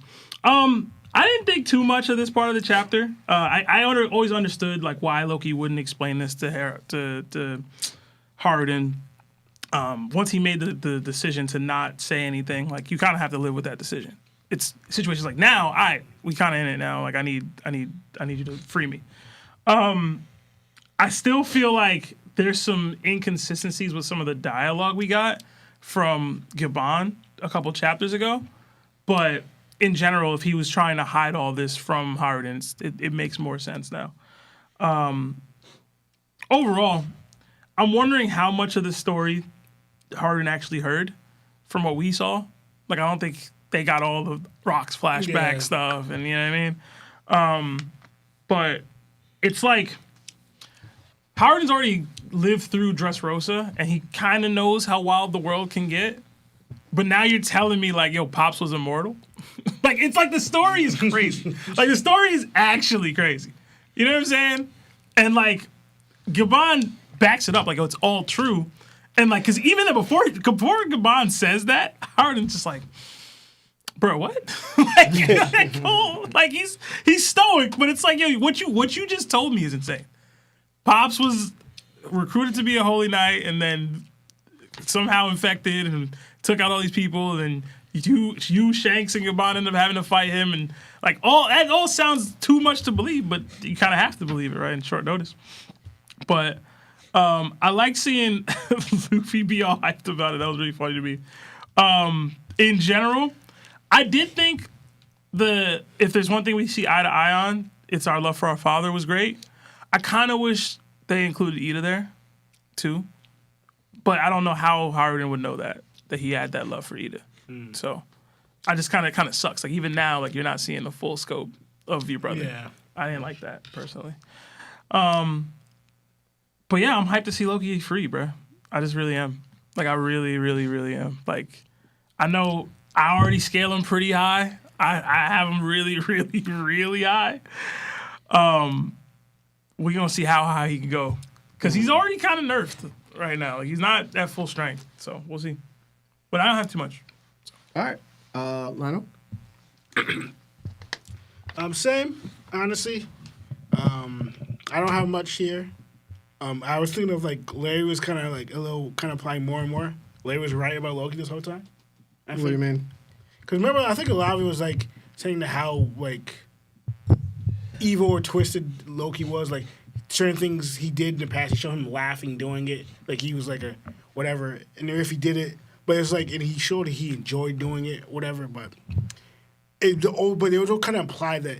I didn't think too much of this part of the chapter. I always understood like why Loki wouldn't explain this to Hajrudin. Once he made the decision to not say anything, like you kind of have to live with that decision. It's situations like now, we kind of in it now. Like I need you to free me. I still feel like there's some inconsistencies with some of the dialogue we got from Gibbon a couple chapters ago, but in general, if he was trying to hide all this from Hajrudin, it makes more sense now. Overall, I'm wondering how much of the story Hajrudin actually heard from what we saw. Like, I don't think they got all the Rocks flashback stuff, and you know what I mean? But it's like Hajrudin's already lived through Dressrosa, and he kind of knows how wild the world can get. But now you're telling me, like, yo, Pops was immortal? Like, it's like the story is crazy. Like, the story is actually crazy. You know what I'm saying? And, like, Gibbon backs it up. Like, oh, it's all true. And, like, because even before Gibbon says that, Hajrudin's just like, bro, what? Like, he's stoic, but it's like, yo, what you just told me is insane. Pops was recruited to be a Holy Knight and then somehow infected and took out all these people and you Shanks and Gabon end up having to fight him, and like that all sounds too much to believe, but you kind of have to believe it, right? In short notice. But I like seeing Luffy be all hyped about it. That was really funny to me. In general, I did think if there's one thing we see eye to eye on, it's our love for our father was great. I kind of wish they included Ida there, too. But I don't know how Hajrudin would know that he had that love for Ida. So I just kind of sucks. Like even now, like you're not seeing the full scope of your brother. Yeah. I didn't like that personally. But yeah, I'm hyped to see Loki free, bro. I just really am. Like I really, really, really am. Like I know I already scale him pretty high. I have him really, really, really high. We're gonna see how high he can go because he's already kind of nerfed right now. Like he's not at full strength, so we'll see. But I don't have too much. All right. Lionel? Same, honestly. I don't have much here. I was thinking of like Larry was kind of like a little kind of applying more and more. Larry was right about Loki this whole time. What do you mean? Because remember, I think a lot of it was like saying how like evil or twisted Loki was. Like certain things he did in the past, he showed him laughing doing it. Like he was like a whatever. And if he did it, but it's like, and he showed that he enjoyed doing it, whatever. But they also kind of imply that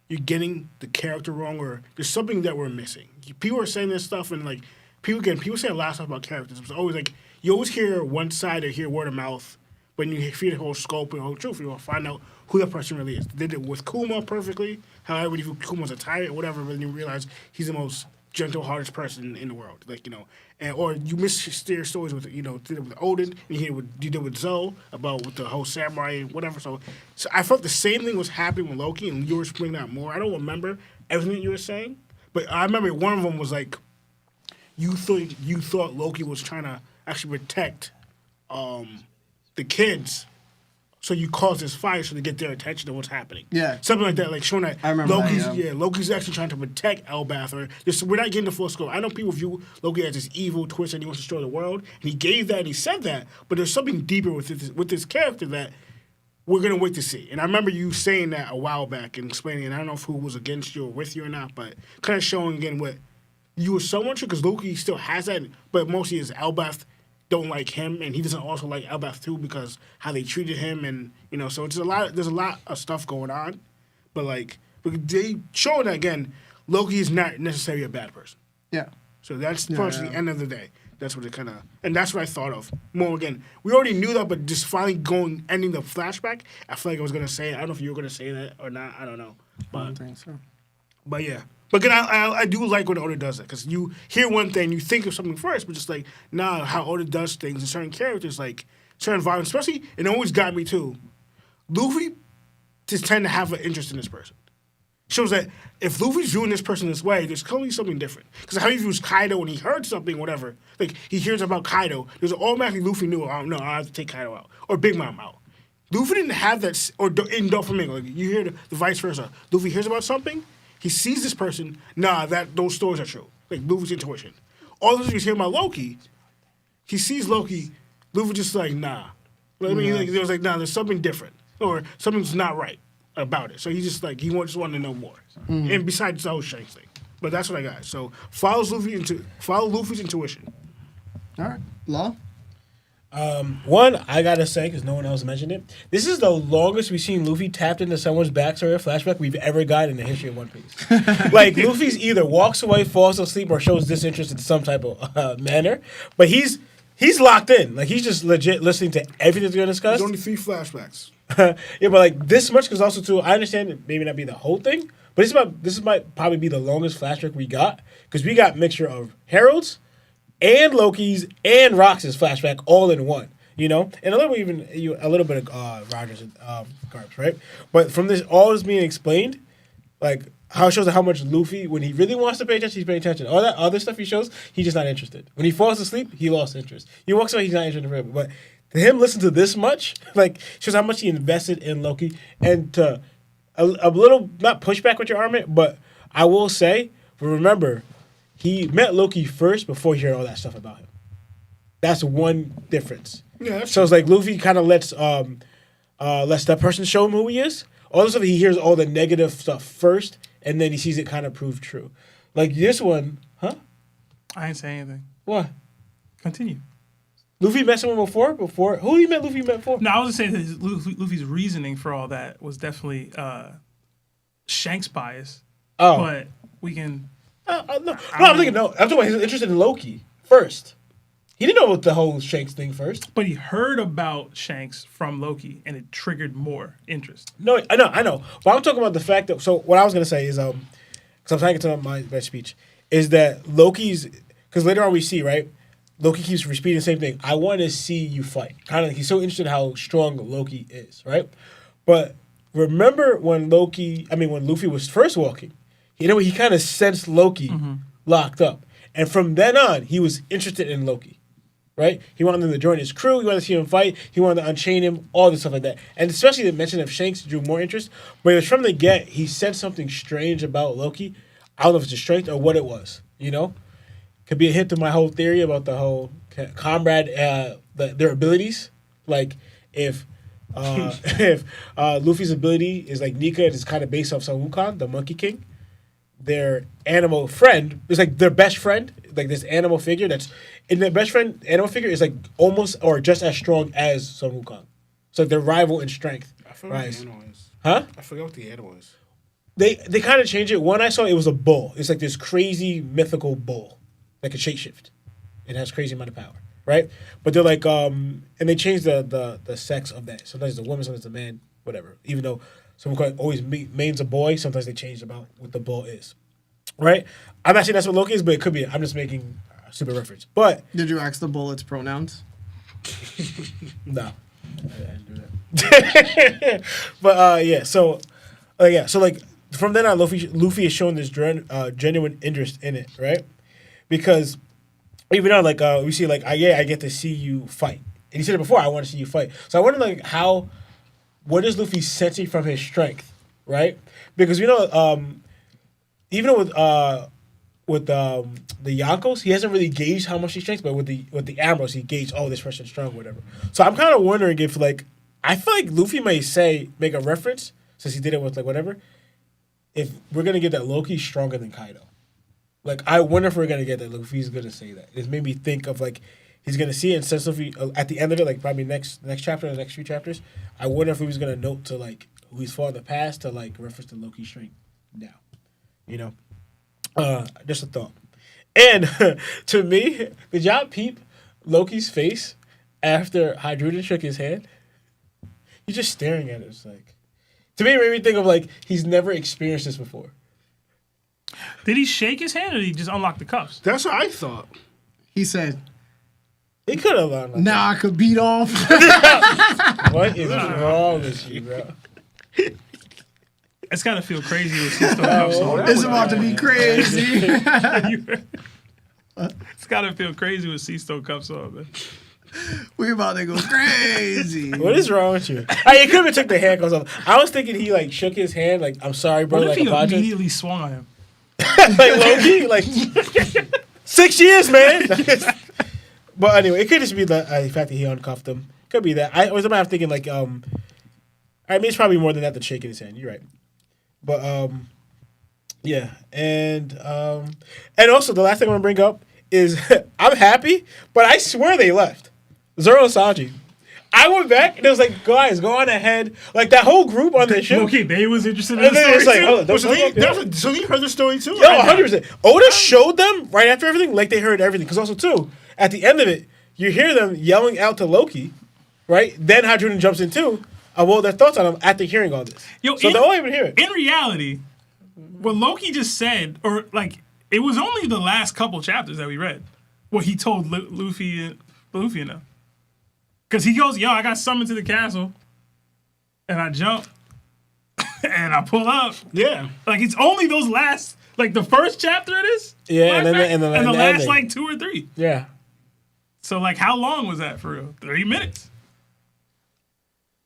you're getting the character wrong, or there's something that we're missing. People are saying this stuff, and like people say a lot of stuff about characters. It's always like you always hear one side or hear word of mouth, but when you hear the whole scope and the whole truth, you'll find out who that person really is. They did it with Kuma perfectly. How everybody view Kuma's a tyrant or whatever, but then you realize he's the most gentle, hardest person in the world. Like, and or you missteer stories with, did it with Odin, and you did it with Zoe about with the whole samurai and whatever. So I felt the same thing was happening with Loki, and you were bringing out more. I don't remember everything that you were saying, but I remember one of them was like, you thought Loki was trying to actually protect the kids, so you caused this fire so to get their attention to what's happening. Yeah. Something like that, like showing that I remember Loki's actually trying to protect Elbath. Or just, we're not getting the full scope. I know people view Loki as this evil twist and he wants to destroy the world. And he gave that and he said that, but there's something deeper with this character that we're going to wait to see. And I remember you saying that a while back and explaining it. I don't know if who was against you or with you or not, but kind of showing again what you were so much, because Loki still has that, but mostly is Elbath don't like him, and he doesn't also like Elbath too because how they treated him, and so it's there's a lot of stuff going on, but they showing that again, Loki is not necessarily a bad person. Yeah. So that's the end of the day. That's what it kind of, and that's what I thought of more. Again, we already knew that, but just finally ending the flashback, I feel like I was gonna say it. I don't know if you were gonna say that or not. I don't know, but I don't think so. But yeah. But again, I do like when Oda does it, because you hear one thing, you think of something first, but just like, how Oda does things and certain characters, like certain environments, especially, it always got me too. Luffy just tend to have an interest in this person. Shows that if Luffy's viewing this person this way, there's clearly something different. Because how he views Kaido when he heard something, whatever, like he hears about Kaido, there's automatically Luffy knew, oh no, I have to take Kaido out, or Big Mom out. Luffy didn't have that, or in Doflamingo, like you hear the vice versa. Luffy hears about something, he sees this person, those stories are true. Like, Luffy's intuition. All of he's hearing about Loki, he sees Loki, Luffy just like, nah. I mean, it was like, there's something different. Or something's not right about it. So he just like, he just wanted to know more. And besides the whole Shanks thing. But that's what I got. So follow Luffy's intuition. All right. Law? One, I gotta say, because no one else mentioned it, this is the longest we've seen Luffy tapped into someone's backstory or flashback we've ever got in the history of One Piece. Like, Luffy's either walks away, falls asleep, or shows disinterest in some type of manner. But he's locked in. Like, he's just legit listening to everything that's going to discuss. There's only 3 flashbacks. Yeah, but like this much, because also too, I understand it maybe not be the whole thing, but this might probably be the longest flashback we got, because we got mixture of Harold's and Loki's and Rox's flashback all in one, and a little bit of Rogers and Garps, right? But from this, all is being explained, like how it shows how much Luffy, when he really wants to pay attention, he's paying attention. All that other stuff he shows, he's just not interested. When he falls asleep, he lost interest. He walks away, he's not interested in it. But to him, listen to this much, like shows how much he invested in Loki, and to a little not pushback with your argument, but I will say, but remember, he met Loki first before he heard all that stuff about him. That's one difference. Yeah, so it's like Luffy kind of lets lets that person show him who he is. All this stuff, he hears all the negative stuff first, and then he sees it kind of prove true. Like this one, huh? I ain't saying anything. What? Continue. Luffy met someone before? Who he met Luffy met before? No, I was just saying that Luffy's reasoning for all that was definitely Shanks bias. Oh. But we can... No, I'm talking about he's interested in Loki first. He didn't know about the whole Shanks thing first. But he heard about Shanks from Loki, and it triggered more interest. No, I know. But I'm talking about the fact that... So what I was going to say is... Because I'm talking to my speech. Is that Loki's... Because later on we see, right? Loki keeps repeating the same thing. I want to see you fight. Kind of like he's so interested in how strong Loki is, right? But remember when Luffy was first walking, he kind of sensed Loki locked up. And from then on, he was interested in Loki, right? He wanted him to join his crew. He wanted to see him fight. He wanted to unchain him, all this stuff like that. And especially the mention of Shanks drew more interest. But it was from the get, he said something strange about Loki. I don't know if it's a strength or what it was, Could be a hint to my whole theory about the whole comrade, their abilities. Like if Luffy's ability is like Nika, it is kind of based off Sun Wukong, the Monkey King. Their animal friend is like their best friend, like this animal figure their best friend animal figure is like almost or just as strong as Sun Wukong. So their rival in strength. I forgot what the animal is. Huh? I forgot what the animal is. They kind of changed it. One I saw, it was a bull. It's like this crazy mythical bull. Like a shapeshift. It has crazy amount of power, right? But they're like, and they changed the sex of that. Sometimes it's a woman, sometimes it's a man, whatever. Even though someone always means a boy, sometimes they change about what the bull is, right? I'm not saying that's what Loki is, but it could be. I'm just making a stupid reference. But did you ask the bull its pronouns? No, I didn't do that. But yeah, so like from then on, Luffy has shown this genuine interest in it, right? Because even though we see I get to see you fight, and he said it before, I want to see you fight. So I wonder what is Luffy sensing from his strength, right? Because even with the Yonkos, he hasn't really gauged how much he strengths, but with the Ambrose, he gauged this person's strong, whatever. So I'm kind of wondering if I feel like Luffy may make a reference since he did it with whatever. If we're gonna get that Loki's stronger than Kaido. I wonder if we're going to get that. Luffy's going to say that. It made me think of, he's going to see it and sense Luffy at the end of it, probably next chapter or the next few chapters. I wonder if he was going to note to, who he's fought in the past to, reference to Loki's strength now. Just a thought. And to me, did y'all peep Loki's face after Hajrudin shook his hand? He's just staring at it. It's to me, it made me think of, he's never experienced this before. Did he shake his hand or did he just unlock the cuffs? That's what I thought. He said, he could have unlocked nah, I could beat off. What is wrong with you, bro? It's got to feel crazy with Sisto cuffs on. It's about to be crazy. It's got to feel crazy with Sisto cuffs on, man. We about to go crazy. What is wrong with you? He could have took the handcuffs off. I was thinking he shook his hand I'm sorry, bro. What if he apologize. immediately swung on him? Loki, 6 years, man. But anyway, it could just be the fact that he uncuffed him. Could be that. I was about thinking it's probably more than that than shaking his hand. You're right. But yeah, and also the last thing I want to bring up is I'm happy, but I swear they left. Zoro and Sanji. I went back and it was guys, go on ahead. That whole group on the ship. Okay, they was interested in the story too. So you heard the story too? Yo, 100%. Oda showed them right after everything, they heard everything. Because also, too, at the end of it, you hear them yelling out to Loki, right? Then Hajrudin jumps in too. Their thoughts on him after hearing all this. So they won't even hear it. In reality, what Loki just said, or it was only the last couple chapters that we read, what he told Luffy and them. Because he goes, I got summoned to the castle, and I jump, and I pull up. Yeah. It's only those last, the first chapter of this? Yeah, and the last, 2 or 3. Yeah. So, how long was that for real? 30 minutes.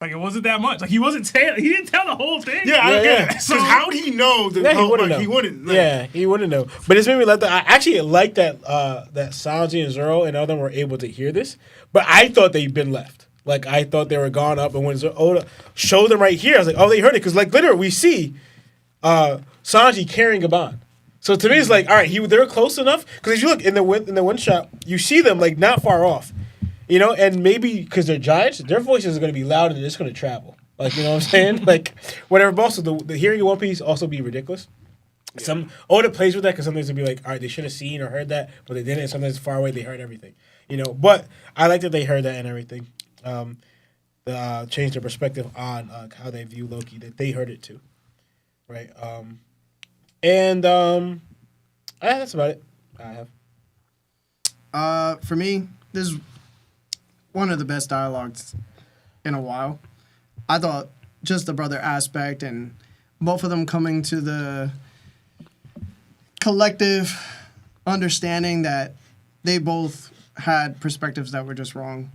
It wasn't that much. He didn't tell the whole thing. Yeah, I get it. So how would he know? He wouldn't know. He wouldn't. He wouldn't know. But it's made me I actually like that Sanji and Zoro and all them were able to hear this. But I thought they'd been left. Like, I thought they were gone up, and when Oda showed them right here, I was like, oh, they heard it. Because, like, literally, we see Sanji carrying Gaban. So to me, it's like, all right, they were close enough. Because if you look in the one shot, you see them, like, not far off. You know, and maybe because they're giants, their voices are going to be loud and it's going to travel. Like, you know what I'm saying? Like, whatever. But also, the hearing in One Piece also be ridiculous. Yeah. Oda plays with that because sometimes it'll be like, all right, they should have seen or heard that, but they didn't. And sometimes far away, they heard everything. You know, but I like that they heard that and everything. Change their perspective on how they view Loki, that they heard it too. Right? That's about it. I have. For me, this is one of the best dialogues in a while. I thought just the brother aspect and both of them coming to the collective understanding that they both had perspectives that were just wrong.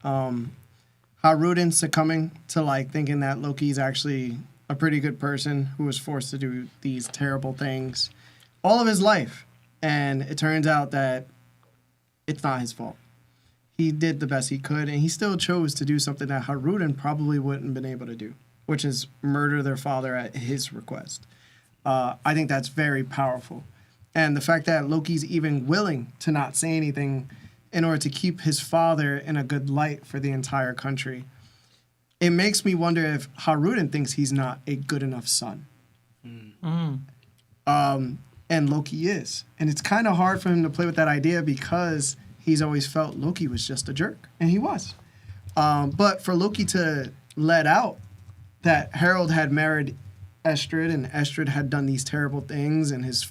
Hajrudin succumbing to like thinking that Loki's actually a pretty good person who was forced to do these terrible things all of his life. And it turns out that it's not his fault. He did the best he could, and he still chose to do something that Hajrudin probably wouldn't have been able to do, which is murder their father at his request. I think that's very powerful. And the fact that Loki's even willing to not say anything in order to keep his father in a good light for the entire country, it makes me wonder if Hajrudin thinks he's not a good enough son. And Loki is. And it's kind of hard for him to play with that idea because he's always felt Loki was just a jerk, and he was. But for Loki to let out that Harold had married Estrid, and Estrid had done these terrible things, and his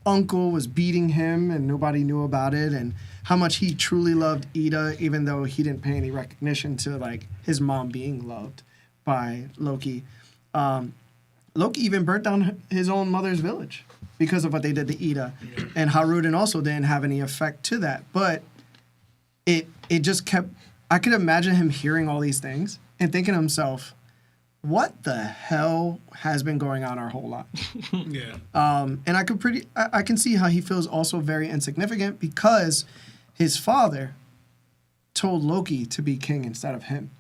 uncle was beating him, and nobody knew about it, and how much he truly loved Ida, even though he didn't pay any recognition to like his mom being loved by Loki. Loki even burnt down his own mother's village because of what they did to Ida, and Hajrudin also didn't have any effect to that, but it just kept. I could imagine him hearing all these things and thinking to himself, what the hell has been going on our whole life? Yeah. And I can see how he feels also very insignificant because his father told Loki to be king instead of him.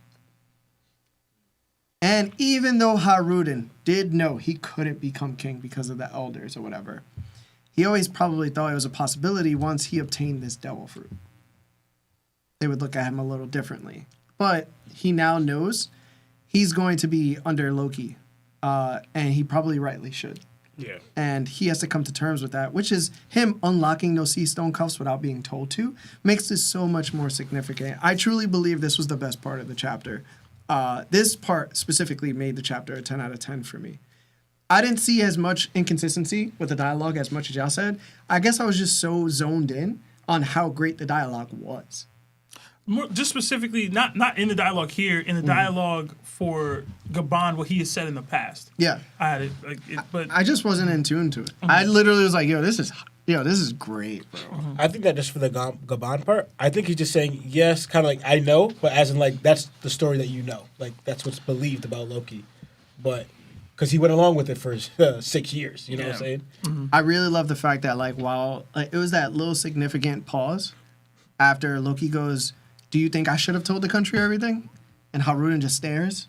And even though Hajrudin did know he couldn't become king because of the elders or whatever, he always probably thought it was a possibility once he obtained this devil fruit. They would look at him a little differently. But he now knows he's going to be under Loki, and he probably rightly should. Yeah. And he has to come to terms with that, which is him unlocking those sea stone cuffs without being told to, makes this so much more significant. I truly believe this was the best part of the chapter. This part specifically made the chapter a 10 out of 10 for me. I didn't see as much inconsistency with the dialogue as much as y'all said. I guess I was just so zoned in on how great the dialogue was. More, just specifically, not in the dialogue here, in the dialogue for Gaban, what he has said in the past. Yeah. I had it, but I just wasn't in tune to it. I literally was like, this is great, bro. I think that just for the Gaban part, I think he's just saying yes, kind of like I know, but as in like that's the story that you know, like that's what's believed about Loki, but because he went along with it for 6 years, you know what I'm saying? Mm-hmm. I really love the fact that like while it was that little significant pause after Loki goes, "Do you think I should have told the country everything?" And Hajrudin just stares,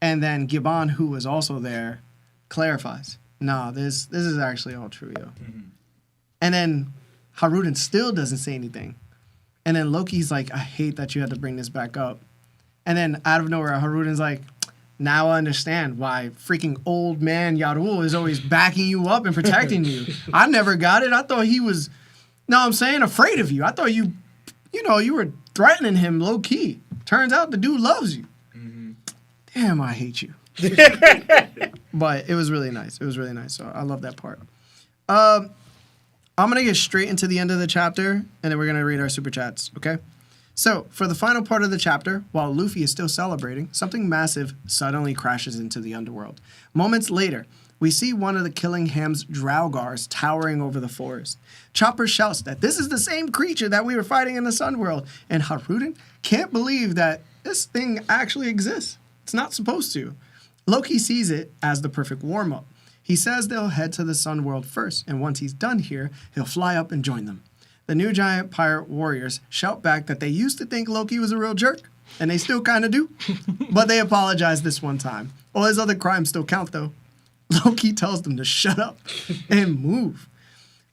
and then Gaban, who was also there, clarifies, "Nah, this is actually all true, yo." Mm-hmm. And then Hajrudin still doesn't say anything. And then Loki's like, "I hate that you had to bring this back up." And then out of nowhere, Hajrudin's like, "Now I understand why freaking old man Yarul is always backing you up and protecting you. I never got it. I thought he was, afraid of you. I thought you were threatening him low key. Turns out the dude loves you." Mm-hmm. Damn, I hate you. But it was really nice. So I love that part. I'm going to get straight into the end of the chapter, and then we're going to read our super chats, okay? So, for the final part of the chapter, while Luffy is still celebrating, something massive suddenly crashes into the underworld. Moments later, we see one of the Killingham's Draugars towering over the forest. Chopper shouts that this is the same creature that we were fighting in the Sunworld, and Hajrudin can't believe that this thing actually exists. It's not supposed to. Loki sees it as the perfect warm-up. He says they'll head to the Sunworld first, and once he's done here, he'll fly up and join them. The new giant pirate warriors shout back that they used to think Loki was a real jerk, And they still kind of do. But they apologize this one time. All his other crimes still count, though. Loki tells them to shut up and move.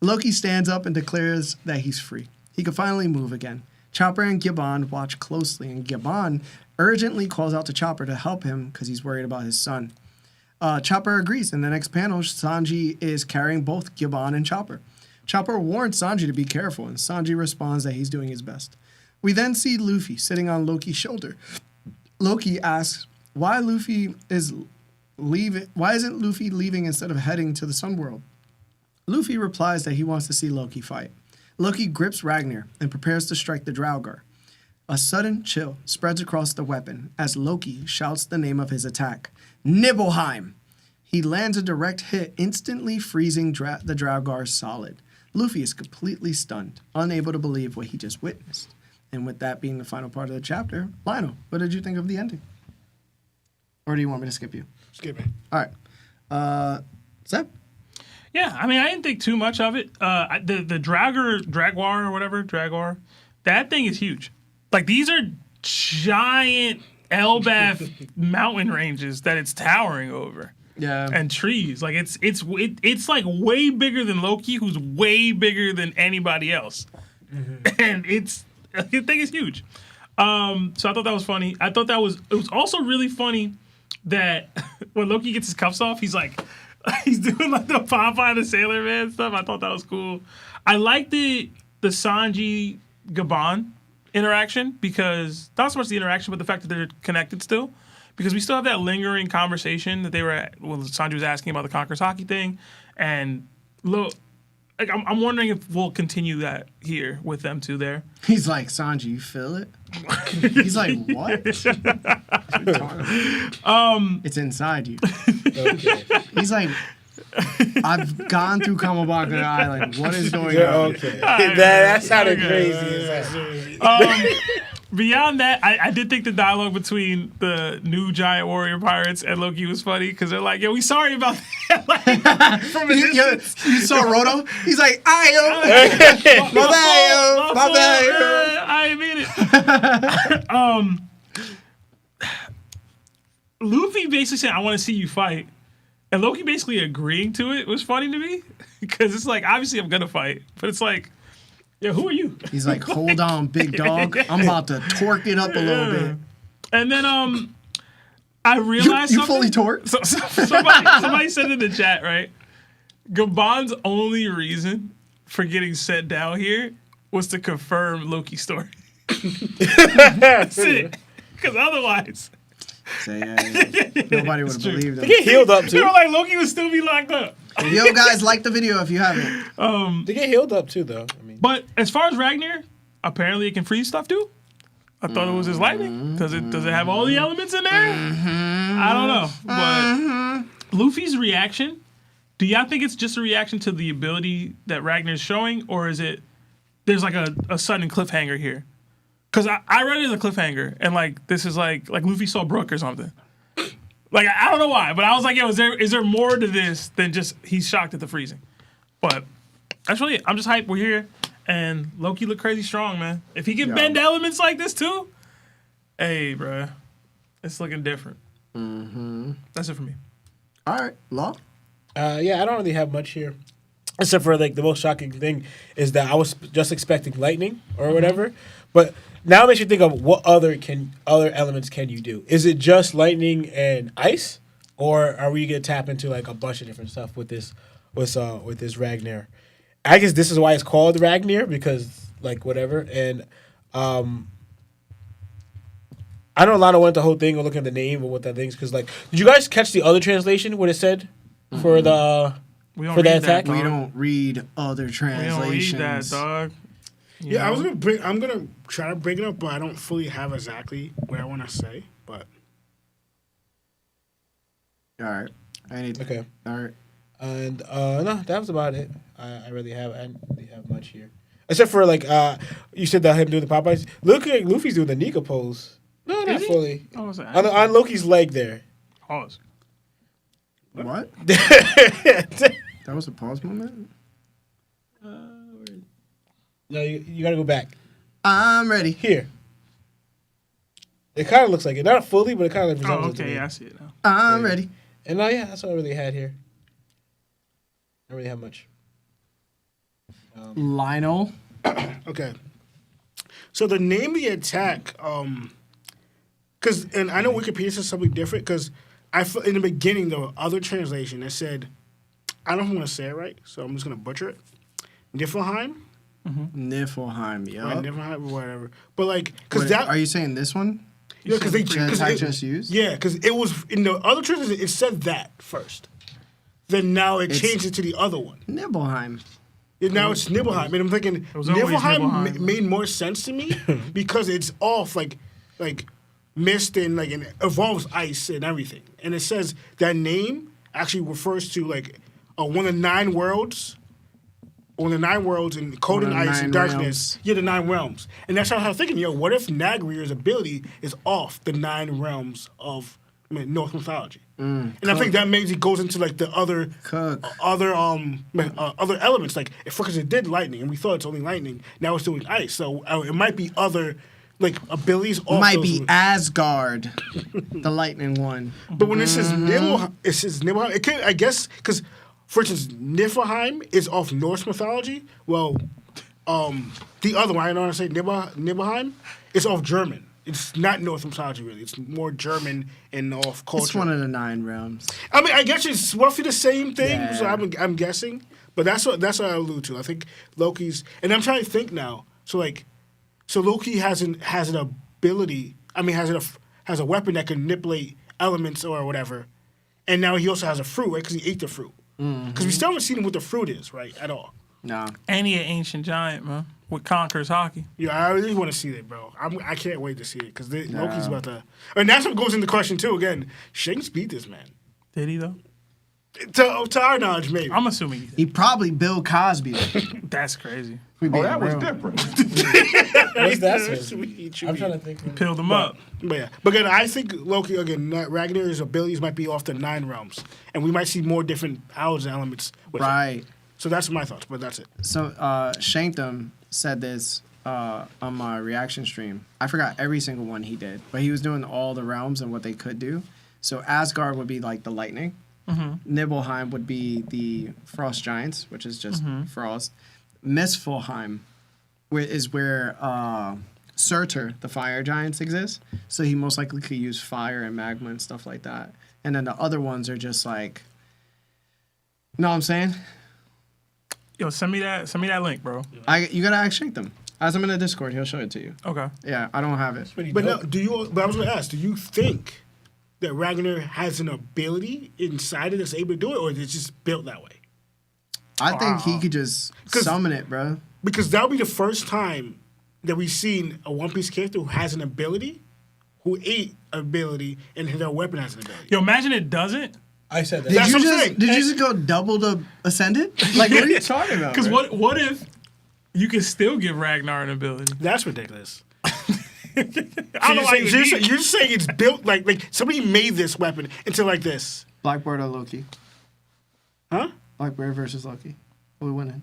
Loki stands up and declares that he's free. He can finally move again. Chopper and Gibbon watch closely, and Gibbon urgently calls out to Chopper to help him because he's worried about his son. Chopper agrees. In the next panel, Sanji is carrying both Gibbon and Chopper. Chopper warns Sanji to be careful, and Sanji responds that he's doing his best. We then see Luffy sitting on Loki's shoulder. Loki asks why isn't Luffy leaving instead of heading to the Sun World? Luffy replies that he wants to see Loki fight. Loki grips Ragnar and prepares to strike the Draugr. A sudden chill spreads across the weapon as Loki shouts the name of his attack, Nibelheim. He lands a direct hit, instantly freezing the Draugr solid. Luffy is completely stunned, unable to believe what he just witnessed. And with that being the final part of the chapter, Lionel, what did you think of the ending? Or do you want me to skip you? Skip it. All right. Seb? Yeah, I mean, I didn't think too much of it. The Draguar or whatever, Draguar, that thing is huge. Like, these are giant Elbaf mountain ranges that it's towering over. Yeah. And trees. Like, it's like way bigger than Loki, who's way bigger than anybody else. Mm-hmm. And the thing is huge. So I thought that was funny. I thought it was also really funny that when Loki gets his cuffs off, he's like, he's doing like the Popeye the Sailor Man stuff. I thought that was cool. I like the Sanji Gabon interaction, because not so much the interaction, but the fact that they're connected still. Because we still have that lingering conversation that Sanji was asking about the Conqueror's Hockey thing. And look, like, I'm wondering if we'll continue that here with them two there. He's like, Sanji, you feel it? He's like, what? It's inside you. Okay. He's like, I've gone through Kamabaka Island. What is going on? Okay. That sounded crazy. Beyond that, I did think the dialogue between the new giant warrior pirates and Loki was funny, because they're like, "Yo, we sorry about that." Like, from a distance. You saw Roto? He's like, "Ayo, my bad, I ain't mean it. Luffy basically said, "I want to see you fight," and Loki basically agreeing to it was funny to me, because it's like, obviously I'm gonna fight, but it's like, yeah, who are you? He's like, hold on, big dog. I'm about to torque it up a little bit. And then I realized you something. fully torqued? Somebody said in the chat, right? Gabon's only reason for getting sent down here was to confirm Loki's story. That's it. Because otherwise, nobody would have believed him. They get healed up too. They were like, Loki would still be locked up. Yo, guys, like the video if you haven't. They get healed up too, though. I mean, but as far as Ragnar, apparently it can freeze stuff too. I thought it was his lightning. Does it have all the elements in there? I don't know. But Luffy's reaction, do y'all think it's just a reaction to the ability that Ragnar's showing, or is it there's like a sudden cliffhanger here? Because I read it as a cliffhanger, and like this is like Luffy saw Brook or something. Like, I don't know why, but I was like, yo, is there more to this than just he's shocked at the freezing? But that's really it. I'm just hyped we're here, and Loki look crazy strong, man. If he can bend elements like this too, hey, bruh, it's looking different. Mm-hmm. That's it for me. All right, Law? yeah, I don't really have much here. Except for, like, the most shocking thing is that I was just expecting lightning or whatever. But now it makes you think of what other elements can you do? Is it just lightning and ice? Or are we going to tap into, like, a bunch of different stuff with this Ragnar? I guess this is why it's called Ragnar, because, like, whatever. And I know a lot of went the whole thing or looking at the name or what that thing is. Because, like, did you guys catch the other translation, what it said for the... For that attack, we don't read other translations. We don't read that, dog. Yeah, I'm gonna try to bring it up, but I don't fully have exactly what I want to say. But all right, okay, all right, and no, that was about it. I really have much here, except for like you said that him doing the Popeyes. Look like Luffy's doing the Nika pose. No, not fully. Oh, what's that? On Loki's leg there. Pause. What? That was a pause moment? No, you gotta go back. I'm ready. Here. It kind of looks like it. Not fully, but it kind of resembles Oh, it to okay, me. yeah, I see it now. I'm ready. And yeah, that's all I really had here. I don't really have much. Lionel. Okay. So the name of the attack, because and I know Wikipedia says something different because in the beginning there were other translation that said, I don't know if I'm gonna say it right, so I'm just gonna butcher it. Niflheim. Niflheim, yeah. Right, Niflheim, whatever. But like, because that are you saying this one? yeah, because I just used. Yeah, because it was in the other translation. It said that first. Then now it changed it to the other one. Nibelheim. And now it's Nibelheim, and I'm thinking was always Nibelheim. made more sense to me because it's off like mist and like and it involves ice and everything. And it says that name actually refers to like one of the 9 worlds. On the 9 worlds and cold and ice and darkness. Realms. Yeah, the 9 realms. And that's how I was thinking, what if Nagrir's ability is off the 9 realms of Norse mythology? And I think that maybe goes into like the other other elements. Like if because it did lightning and we thought it's only lightning, now it's doing ice. So it might be other like abilities off Might those be Asgard, the lightning one. But when it says Nibelheim, It can, I guess, because, for instance, Niflheim is off Norse mythology. Well, the other one, I don't want to say Nibelheim, is off German. It's not Norse mythology, really. It's more German and off culture. It's one of the 9 realms. I mean, I guess it's roughly the same thing, Yeah. so I'm guessing. But that's what I allude to. I think Loki's... And I'm trying to think now. So Loki has an ability... I mean, has a weapon that can manipulate elements or whatever. And now he also has a fruit, right? Because he ate the fruit. Because we still haven't seen what the fruit is, right? At all. No. And he an ancient giant, man. With conquers hockey. Yeah, I really want to see that, bro. I can't wait to see it because Loki's about to... And that's what goes into question, too. Again, Shanks beat this man. Did he, though? To our knowledge, maybe. I'm assuming he did. He probably Bill Cosby. That's crazy. That was different. What's that? Sweet. I'm trying to think. Pilled him up. But yeah, but again, I think Loki Ragnar's abilities might be off the 9 realms, and we might see more different powers and elements. With it. Right. So that's my thoughts, but that's it. So Shankdom said this on my reaction stream. I forgot every single one he did, but he was doing all the realms and what they could do. So Asgard would be like the lightning. Nibelheim would be the frost giants, which is just frost. Mistfulheim is where Surtur, the fire giants, exist. So he most likely could use fire and magma and stuff like that. And then the other ones are just like, you know what I'm saying? Yo, send me that link, bro. You gotta ask Shankdom. Ask him in the Discord. He'll show it to you. Okay. Yeah, I don't have it. But no, But I was going to ask, do you think that Ragnar has an ability inside of that's able to do it, or is it just built that way? I think he could just summon it, bro. Because that'll be the first time that we've seen a One Piece character who has an ability, who ate ability, and their weapon has an ability. Yo, imagine it doesn't. I said that. Did That's you what I'm just saying. did you just go double the ascendant? Like what are you talking about? Because bro? what if you can still give Ragnar an ability? That's ridiculous. I don't know why you you're just saying it's built like somebody made this weapon into like this. Blackbird or Loki? Huh? Blackbird versus Loki. Who we winning?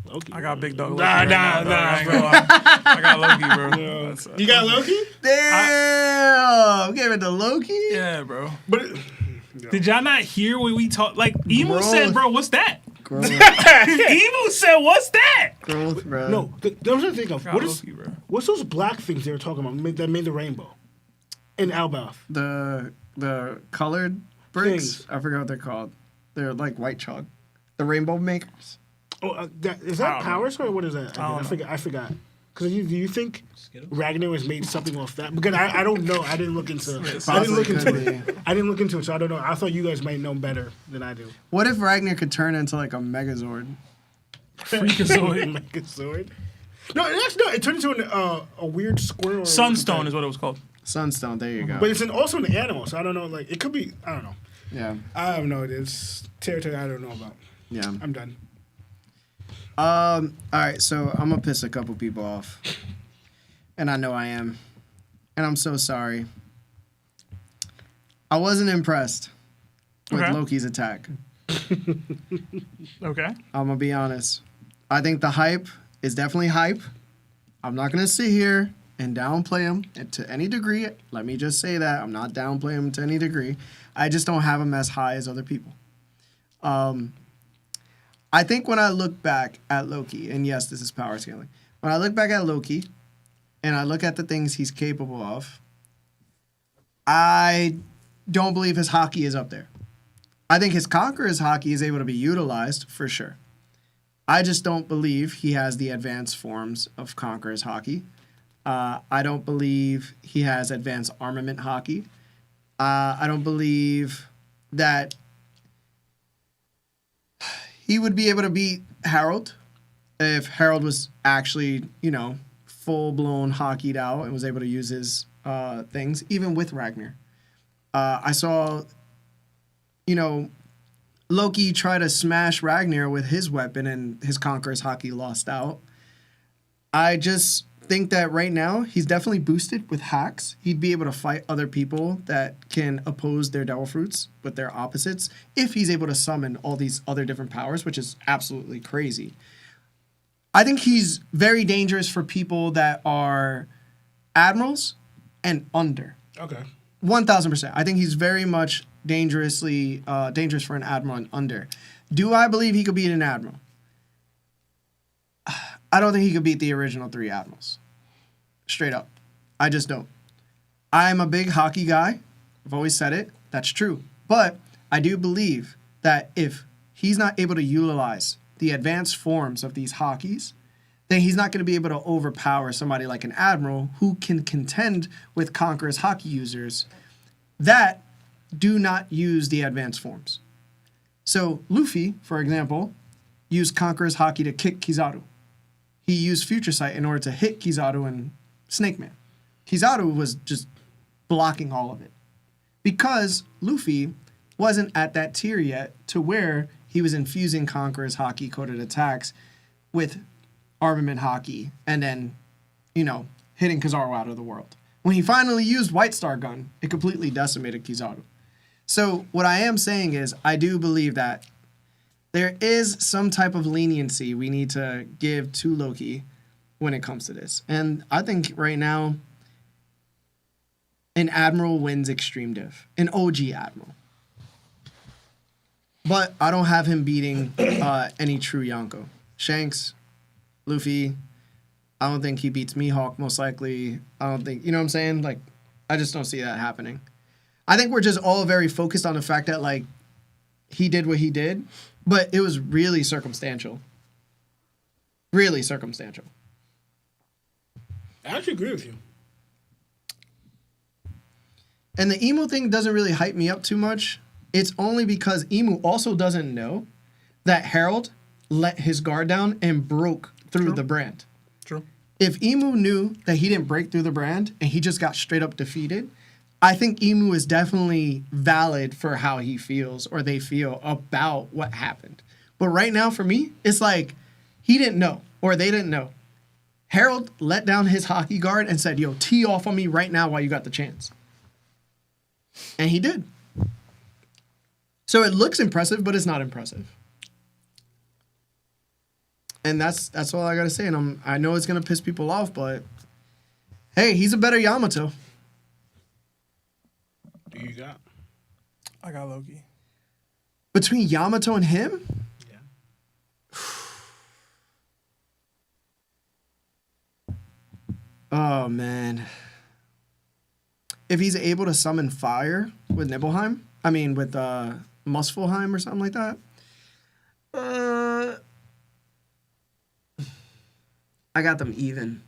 Loki. I got big dog. Loki Nah, right now, nah, dog. I ain't bro. gonna lie. I got Loki, bro. That's- You got Loki? Damn! Gave it to Loki? Yeah, bro. But Did y'all not hear when we talked? Like, Emu Bro. said, bro, what's that? Growth, Emu said, what's that? growth, bro. no, I'm trying to think of Got what is Loki, bro. what's those black things they were talking about that made the rainbow in Albath? The colored bricks. Things. I forgot what they're called. They're like white chalk. The rainbow makers. Oh, is I that don't know. powers or what is that? I don't know. I forgot. Because do you think Ragnar was made something off that? Because I don't know. I didn't look into it. I didn't look into Possibly it. could I didn't look into it, so I don't know. I thought you guys might know better than I do. What if Ragnar could turn into like a Megazord? Freakazoid. Megazord. No, that's not. It turned into a weird squirrel. Sunstone is what it was called. Sunstone. There you go. But it's also an animal, so I don't know. Like it could be. I don't know. yeah. I have no idea. It's territory I don't know about. Yeah. I'm done. All right, so I'm gonna piss a couple people off, and I know I am, and I'm so sorry. I wasn't impressed with Okay. Loki's attack. Okay. I'm gonna be honest. I think the hype is definitely hype. I'm not gonna sit here and downplay him to any degree. Let me just say that. I'm not downplaying him to any degree. I just don't have him as high as other people. I think when I look back at Loki, and yes, this is power scaling. When I look back at Loki, and I look at the things he's capable of, I don't believe his hockey is up there. I think his Conqueror's hockey is able to be utilized, for sure. I just don't believe he has the advanced forms of Conqueror's hockey. I don't believe he has advanced armament hockey. I don't believe that he would be able to beat Harold if Harold was actually, full-blown hockeyed out and was able to use his things, even with Ragnar. I saw, Loki try to smash Ragnar with his weapon and his Conqueror's hockey lost out. I just think that right now he's definitely boosted with hacks. He'd be able to fight other people that can oppose their Devil Fruits with their opposites if he's able to summon all these other different powers, which is absolutely crazy. I think he's very dangerous for people that are admirals and under. Okay. 1,000%. I think he's very much dangerous for an admiral and under. Do I believe he could beat an admiral? I don't think he could beat the original 3 admirals. Straight up. I just don't. I'm a big hockey guy. I've always said it. That's true. But I do believe that if he's not able to utilize the advanced forms of these hockeys, then he's not going to be able to overpower somebody like an admiral who can contend with Conqueror's hockey users that do not use the advanced forms. So Luffy, for example, used Conqueror's hockey to kick Kizaru. He used Future Sight in order to hit Kizaru and Snake Man. Kizaru was just blocking all of it. Because Luffy wasn't at that tier yet to where he was infusing Conqueror's hockey coded attacks with armament hockey and then, hitting Kizaru out of the world. When he finally used White Star Gun, it completely decimated Kizaru. So what I am saying is I do believe that there is some type of leniency we need to give to Loki when it comes to this. And I think right now, an Admiral wins Extreme Div. An OG Admiral. But I don't have him beating any true Yonko. Shanks, Luffy, I don't think he beats Mihawk most likely. I don't think, you know what I'm saying? Like, I just don't see that happening. I think we're just all very focused on the fact that, like, he did what he did, but it was really circumstantial. Really circumstantial. I actually agree with you. And the Emu thing doesn't really hype me up too much. It's only because Emu also doesn't know that Harold let his guard down and broke through the brand. True. If Emu knew that he didn't break through the brand and he just got straight up defeated, I think Emu is definitely valid for how he feels or they feel about what happened. But right now, for me, it's like he didn't know or they didn't know. Harold let down his hockey guard and said, yo, tee off on me right now while you got the chance. And he did. So it looks impressive, but it's not impressive. And that's all I got to say. And I know it's going to piss people off, but hey, he's a better Yamato. Who you got? I got Loki. Between Yamato and him? Yeah. Oh, man. If he's able to summon fire with Nibelheim, with Muspelheim or something like that, I got them even.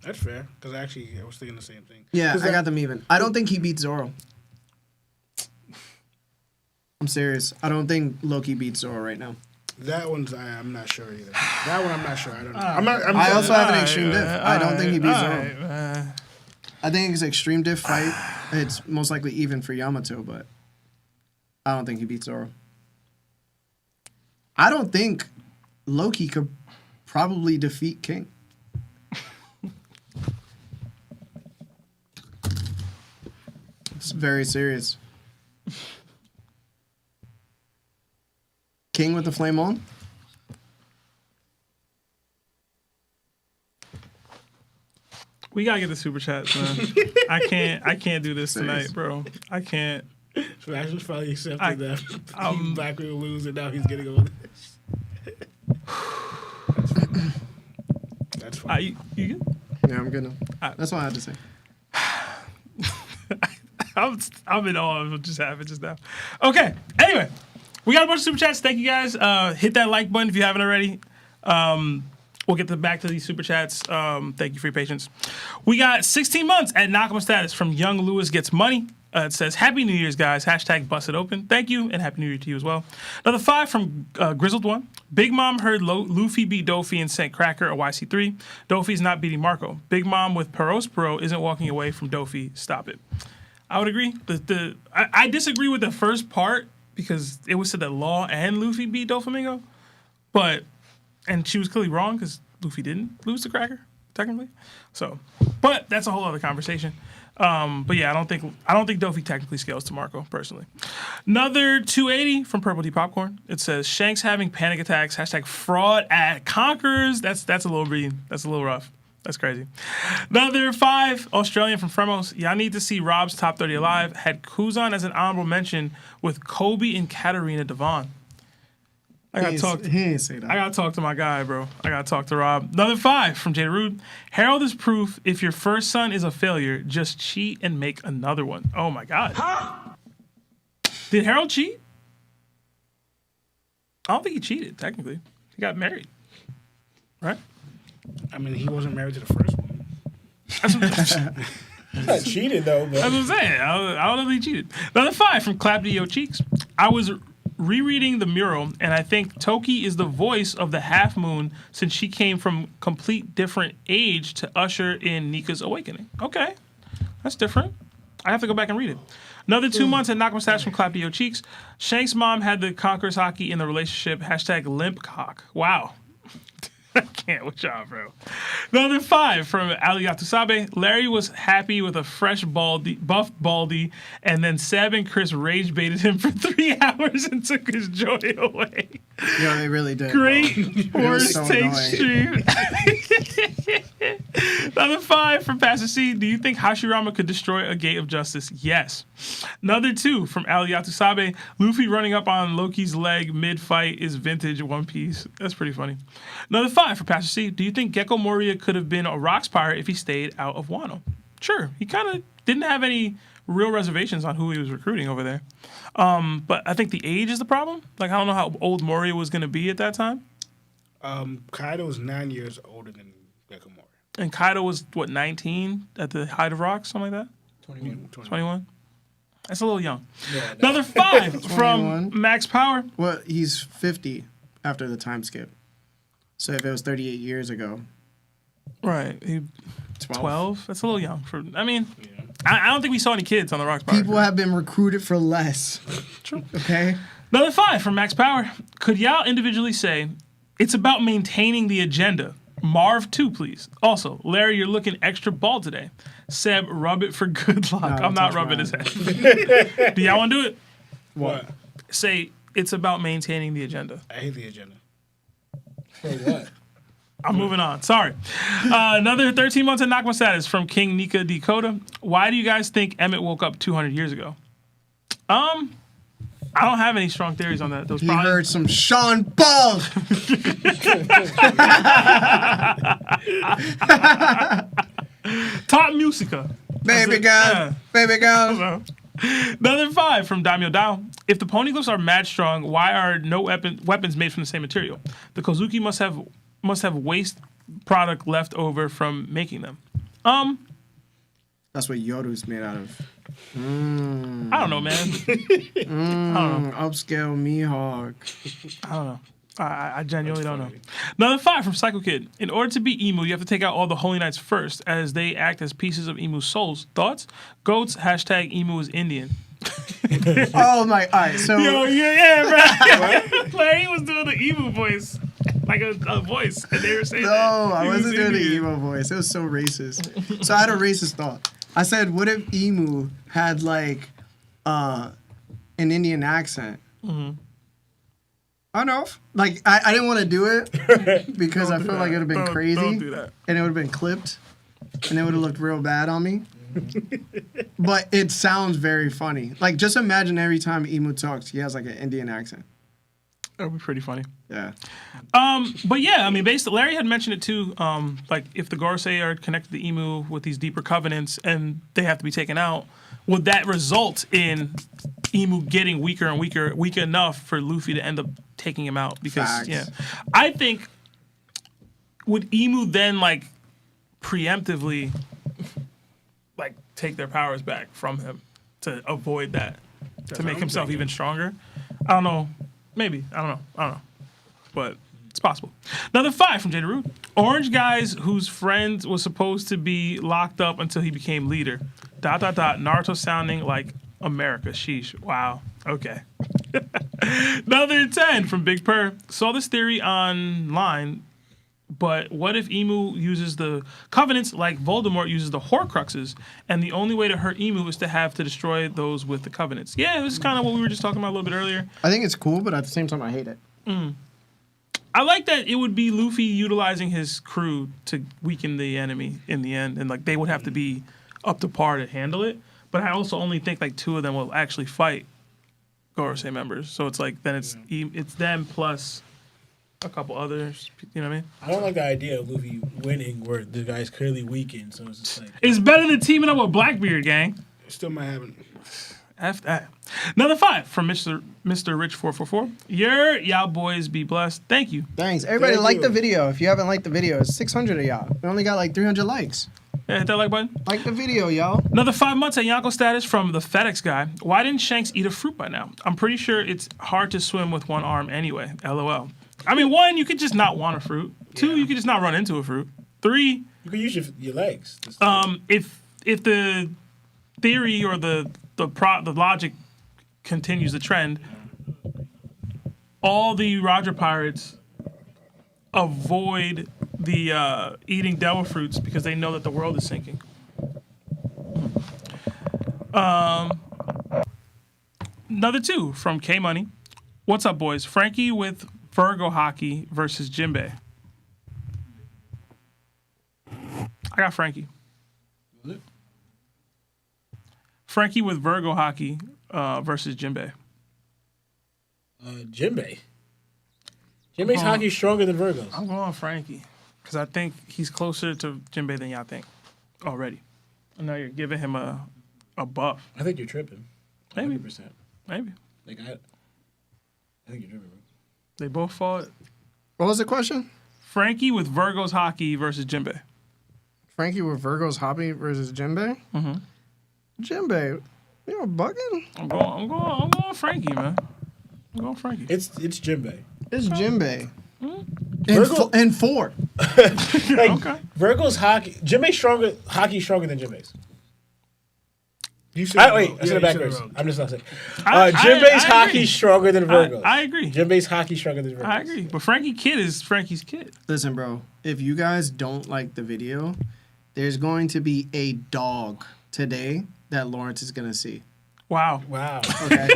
That's fair, because I was thinking the same thing. Yeah, I got them even. I don't think he beats Zoro. I'm serious. I don't think Loki beats Zoro right now. That one's I'm not sure either. That one I'm not sure. I don't know. I also have an extreme diff. I don't think he beats Zoro. I think it's an extreme diff fight. It's most likely even for Yamato, but I don't think he beats Zoro. I don't think Loki could probably defeat King. It's very serious. King with the flame on? We gotta get the super chats, man. I can't do this tonight, bro. I can't. Sebastian's finally accepted that Black will lose, and now he's getting over this. That's fine. You good? Yeah, I'm good now. That's all I had to say. I'm in awe of what just happened just now. Okay. Anyway, we got a bunch of super chats. Thank you guys. Hit that like button if you haven't already. We'll get back to these super chats. Thank you for your patience. We got 16 months at Nakama status from Young Lewis Gets Money. It says, Happy New Year's, guys. Hashtag busted open. Thank you, and Happy New Year to you as well. Another 5 from Grizzled One. Big Mom heard Luffy beat Dofi and sent Cracker a YC3. Dofi's not beating Marco. Big Mom with Perospero isn't walking away from Dofi. Stop it. I would agree. I disagree with the first part because it was said that Law and Luffy beat Doflamingo. And she was clearly wrong because Luffy didn't lose to Cracker, technically. So, but that's a whole other conversation. But yeah, I don't think Dofi technically scales to Marco personally. Another 280 from Purple Tea Popcorn. It says Shanks having panic attacks. Hashtag fraud at Conquerors. That's a little reading. That's a little rough. That's crazy. Another 5 Australian from Fremos. Y'all need to see Rob's top 30 alive. Had Kuzan as an honorable mention with Kobe and Katarina Devon. He didn't say that. I gotta talk to my guy, bro. I gotta talk to Rob. Another 5 from Jada Rude. Harold is proof if your first son is a failure, just cheat and make another one. Oh my God. Huh? Did Harold cheat? I don't think he cheated, technically. He got married. Right? I mean, he wasn't married to the first one. That's what Not cheated, though. But. That's what I'm saying. I don't know if he cheated. Another 5 from Clap to Yo Cheeks. I was rereading the mural, and I think Toki is the voice of the Half Moon since she came from complete different age to usher in Nika's awakening. Okay, that's different. I have to go back and read it. Another 2 months at Nakama Stats from Clap to Yo Cheeks. Shank's mom had the Conquerors hockey in the relationship. Hashtag limp cock. Wow. I can't with y'all, bro. Another 5 from Ali Yatusabe. Larry was happy with a fresh buff Baldy, and then Seb and Chris rage baited him for 3 hours and took his joy away. Yeah, they really did. Great worst so take annoying. stream. Another 5 from Pastor C. Do you think Hashirama could destroy a gate of justice? Yes. Another 2 from Ali Yatusabe. Luffy running up on Loki's leg mid-fight is vintage One Piece. That's pretty funny. Another 5 for Pastor C. Do you think Gecko Moria could have been a Rocks pirate if he stayed out of Wano? Sure. He kind of didn't have any real reservations on who he was recruiting over there. But I think the age is the problem. Like, I don't know how old Moria was going to be at that time. Kaido was 9 years older than Gecko Moria. And Kaido was, 19 at the height of Rocks? Something like that? 21. That's a little young. Yeah, another 5 from Max Power. Well, he's 50 after the time skip. So if it was 38 years ago. Right. 12? That's a little young. I don't think we saw any kids on the Rocks Power. People have been recruited for less. True. Okay? Another 5 from Max Power. Could y'all individually say, it's about maintaining the agenda? Marv 2, please. Also, Larry, you're looking extra bald today. Seb, rub it for good luck. No, I'm not rubbing his head. Do y'all want to do it? What? Say, it's about maintaining the agenda. I hate the agenda. For what? I'm moving on. Sorry. Another 13 months of Nakama status from King Nika Dakota. Why do you guys think Emmett woke up 200 years ago? I don't have any strong theories on that. He heard some Sean Paul. Top Musica. Baby girl. Another 5 from Daimyo Dao. If the poneglyphs are mad strong, why are no weapons made from the same material? The Kozuki must have waste product left over from making them. That's what Yoru's made out of. I don't know, man. I don't know. Upscale Mihawk. I don't know. I genuinely don't know. Another 5 from Psycho Kid. In order to be Emu, you have to take out all the Holy Knights first, as they act as pieces of Emu's souls. Thoughts? Goats, hashtag Emu is Indian. Oh my, all right, so. Yo, yeah, bro. Like, he was doing the Emu voice. Like a voice. And they were saying No, I wasn't doing the emo voice. It was so racist. So I had a racist thought. I said, what if Emu had like an Indian accent? Mm-hmm. I don't know. Like, I didn't want to do it because I felt like it would have been crazy. Don't do that. And it would have been clipped. and it would have looked real bad on me. But it sounds very funny. Like, just imagine every time Emu talks, he has like an Indian accent. That would be pretty funny. Yeah. But yeah, I mean, basically, Larry had mentioned it too. Like, if the Gorosei are connected to Emu with these deeper covenants and they have to be taken out, would that result in Emu getting weaker and weaker, weak enough for Luffy to end up taking him out? Because, Facts. yeah, I think, would Emu then, like, preemptively, like, take their powers back from him to avoid that, to make himself even stronger? I don't know. Maybe. I don't know. But it's possible. Another 5 from J. Darude. Orange guys whose friend was supposed to be locked up until he became leader. ... Naruto sounding like America. Sheesh. Wow. Okay. Another 10 from Big Purr. Saw this theory online, but what if Emu uses the covenants like Voldemort uses the Horcruxes, and the only way to hurt Emu is to have to destroy those with the covenants? Yeah, this is kind of what we were just talking about a little bit earlier. I think it's cool, but at the same time, I hate it. I like that it would be Luffy utilizing his crew to weaken the enemy in the end, and like they would have to be up to par to handle it. But I also only think like 2 of them will actually fight Gorosei members. So it's like then it's them plus a couple others. You know what I mean? I don't like the idea of Luffy winning where the guy's clearly weakened. So it's just like It's better than teaming up with Blackbeard, gang. Still might happen. F that. Another 5 from Mr. Rich 444. Y'all boys be blessed. Thank you. Thanks. Everybody Thank like you. the video. If you haven't liked the video, it's 600 of y'all. We only got like 300 likes. Yeah, hit that like button. Like the video, y'all. Another 5 months at Yonko status from the FedEx guy. Why didn't Shanks eat a fruit by now? I'm pretty sure it's hard to swim with one arm anyway. LOL. I mean, 1, you could just not want a fruit. 2, you could just not run into a fruit. 3, you can use your legs. if the theory or the logic continues the trend, all the Roger pirates avoid the eating devil fruits because they know that the world is sinking. Another 2 from K Money. What's up, boys? Frankie with Virgo hockey versus Jinbei. I got Frankie. Frankie with Virgo hockey versus Jinbei. Jinbei. Jinbei's hockey is stronger than Virgo's. I'm going Frankie because I think he's closer to Jinbei than y'all think already. I know you're giving him a buff. I think you're tripping. Maybe. 100%. Maybe. Like I think you're tripping, bro. They both fought. What was the question? Frankie with Virgo's hockey versus Jinbei. Frankie with Virgo's hobby versus Jinbei? Mm-hmm. Jinbei, you're bugging? I'm going Frankie, man. I'm going Frankie. It's Jinbei. It's Jinbei. Virgo- And 4. Like, Okay. Virgo's hockey. Jinbei's stronger. Hockey's stronger than Jinbei's. You said Wait, wrong. I said Yeah, it you backwards. wrong. I'm just not saying. I Jinbei's agree. hockey's stronger than Virgo's. I agree. Jinbei's hockey's stronger than Virgo's. I agree. But Frankie Kid is Frankie's kid. Listen, bro, if you guys don't like the video, there's going to be a dog today that Lawrence is going to see. Wow. Wow. Okay?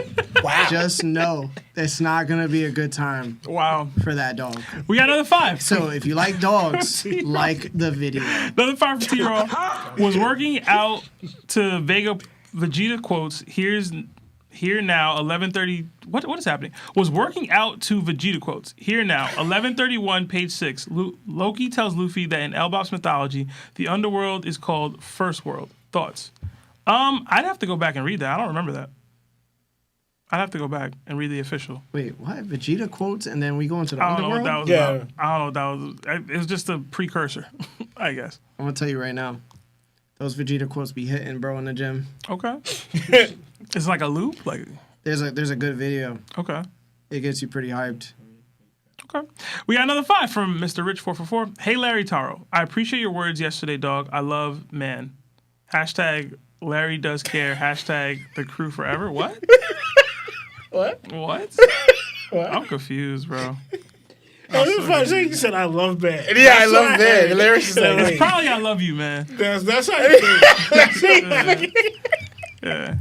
Wow. Just know it's not going to be a good time Wow. for that dog. We got another 5. So if you like dogs, like the video. Another 5 from T-Raw. Was working out to Vegeta quotes. Here now, 11:30. What is happening? Was working out to Vegeta quotes. Here now, 11:31, page 6. Loki tells Luffy that in Elbap's mythology, the underworld is called First World. Thoughts? I'd have to go back and read that. I don't remember that. I'd have to go back and read the official. Wait, what? Vegeta quotes and then we go into the I don't know what underworld? that was Yeah. about. I don't know what that was. It was just a precursor, I guess. I'm going to tell you right now. Those Vegeta quotes be hitting, bro, in the gym. Okay. It's like a loop? Like, There's a good video. okay. It gets you pretty hyped. Okay. We got another 5 from Mr. Rich 444. Hey, Larry Taro. I appreciate your words yesterday, dog. I love man. Hashtag Larry does care. Hashtag the crew forever. What? What? What? I'm confused, bro. I was about to say you said I love band. Yeah, I love that. The lyrics is like, It's wait. probably I love you, man. That's how you Yeah.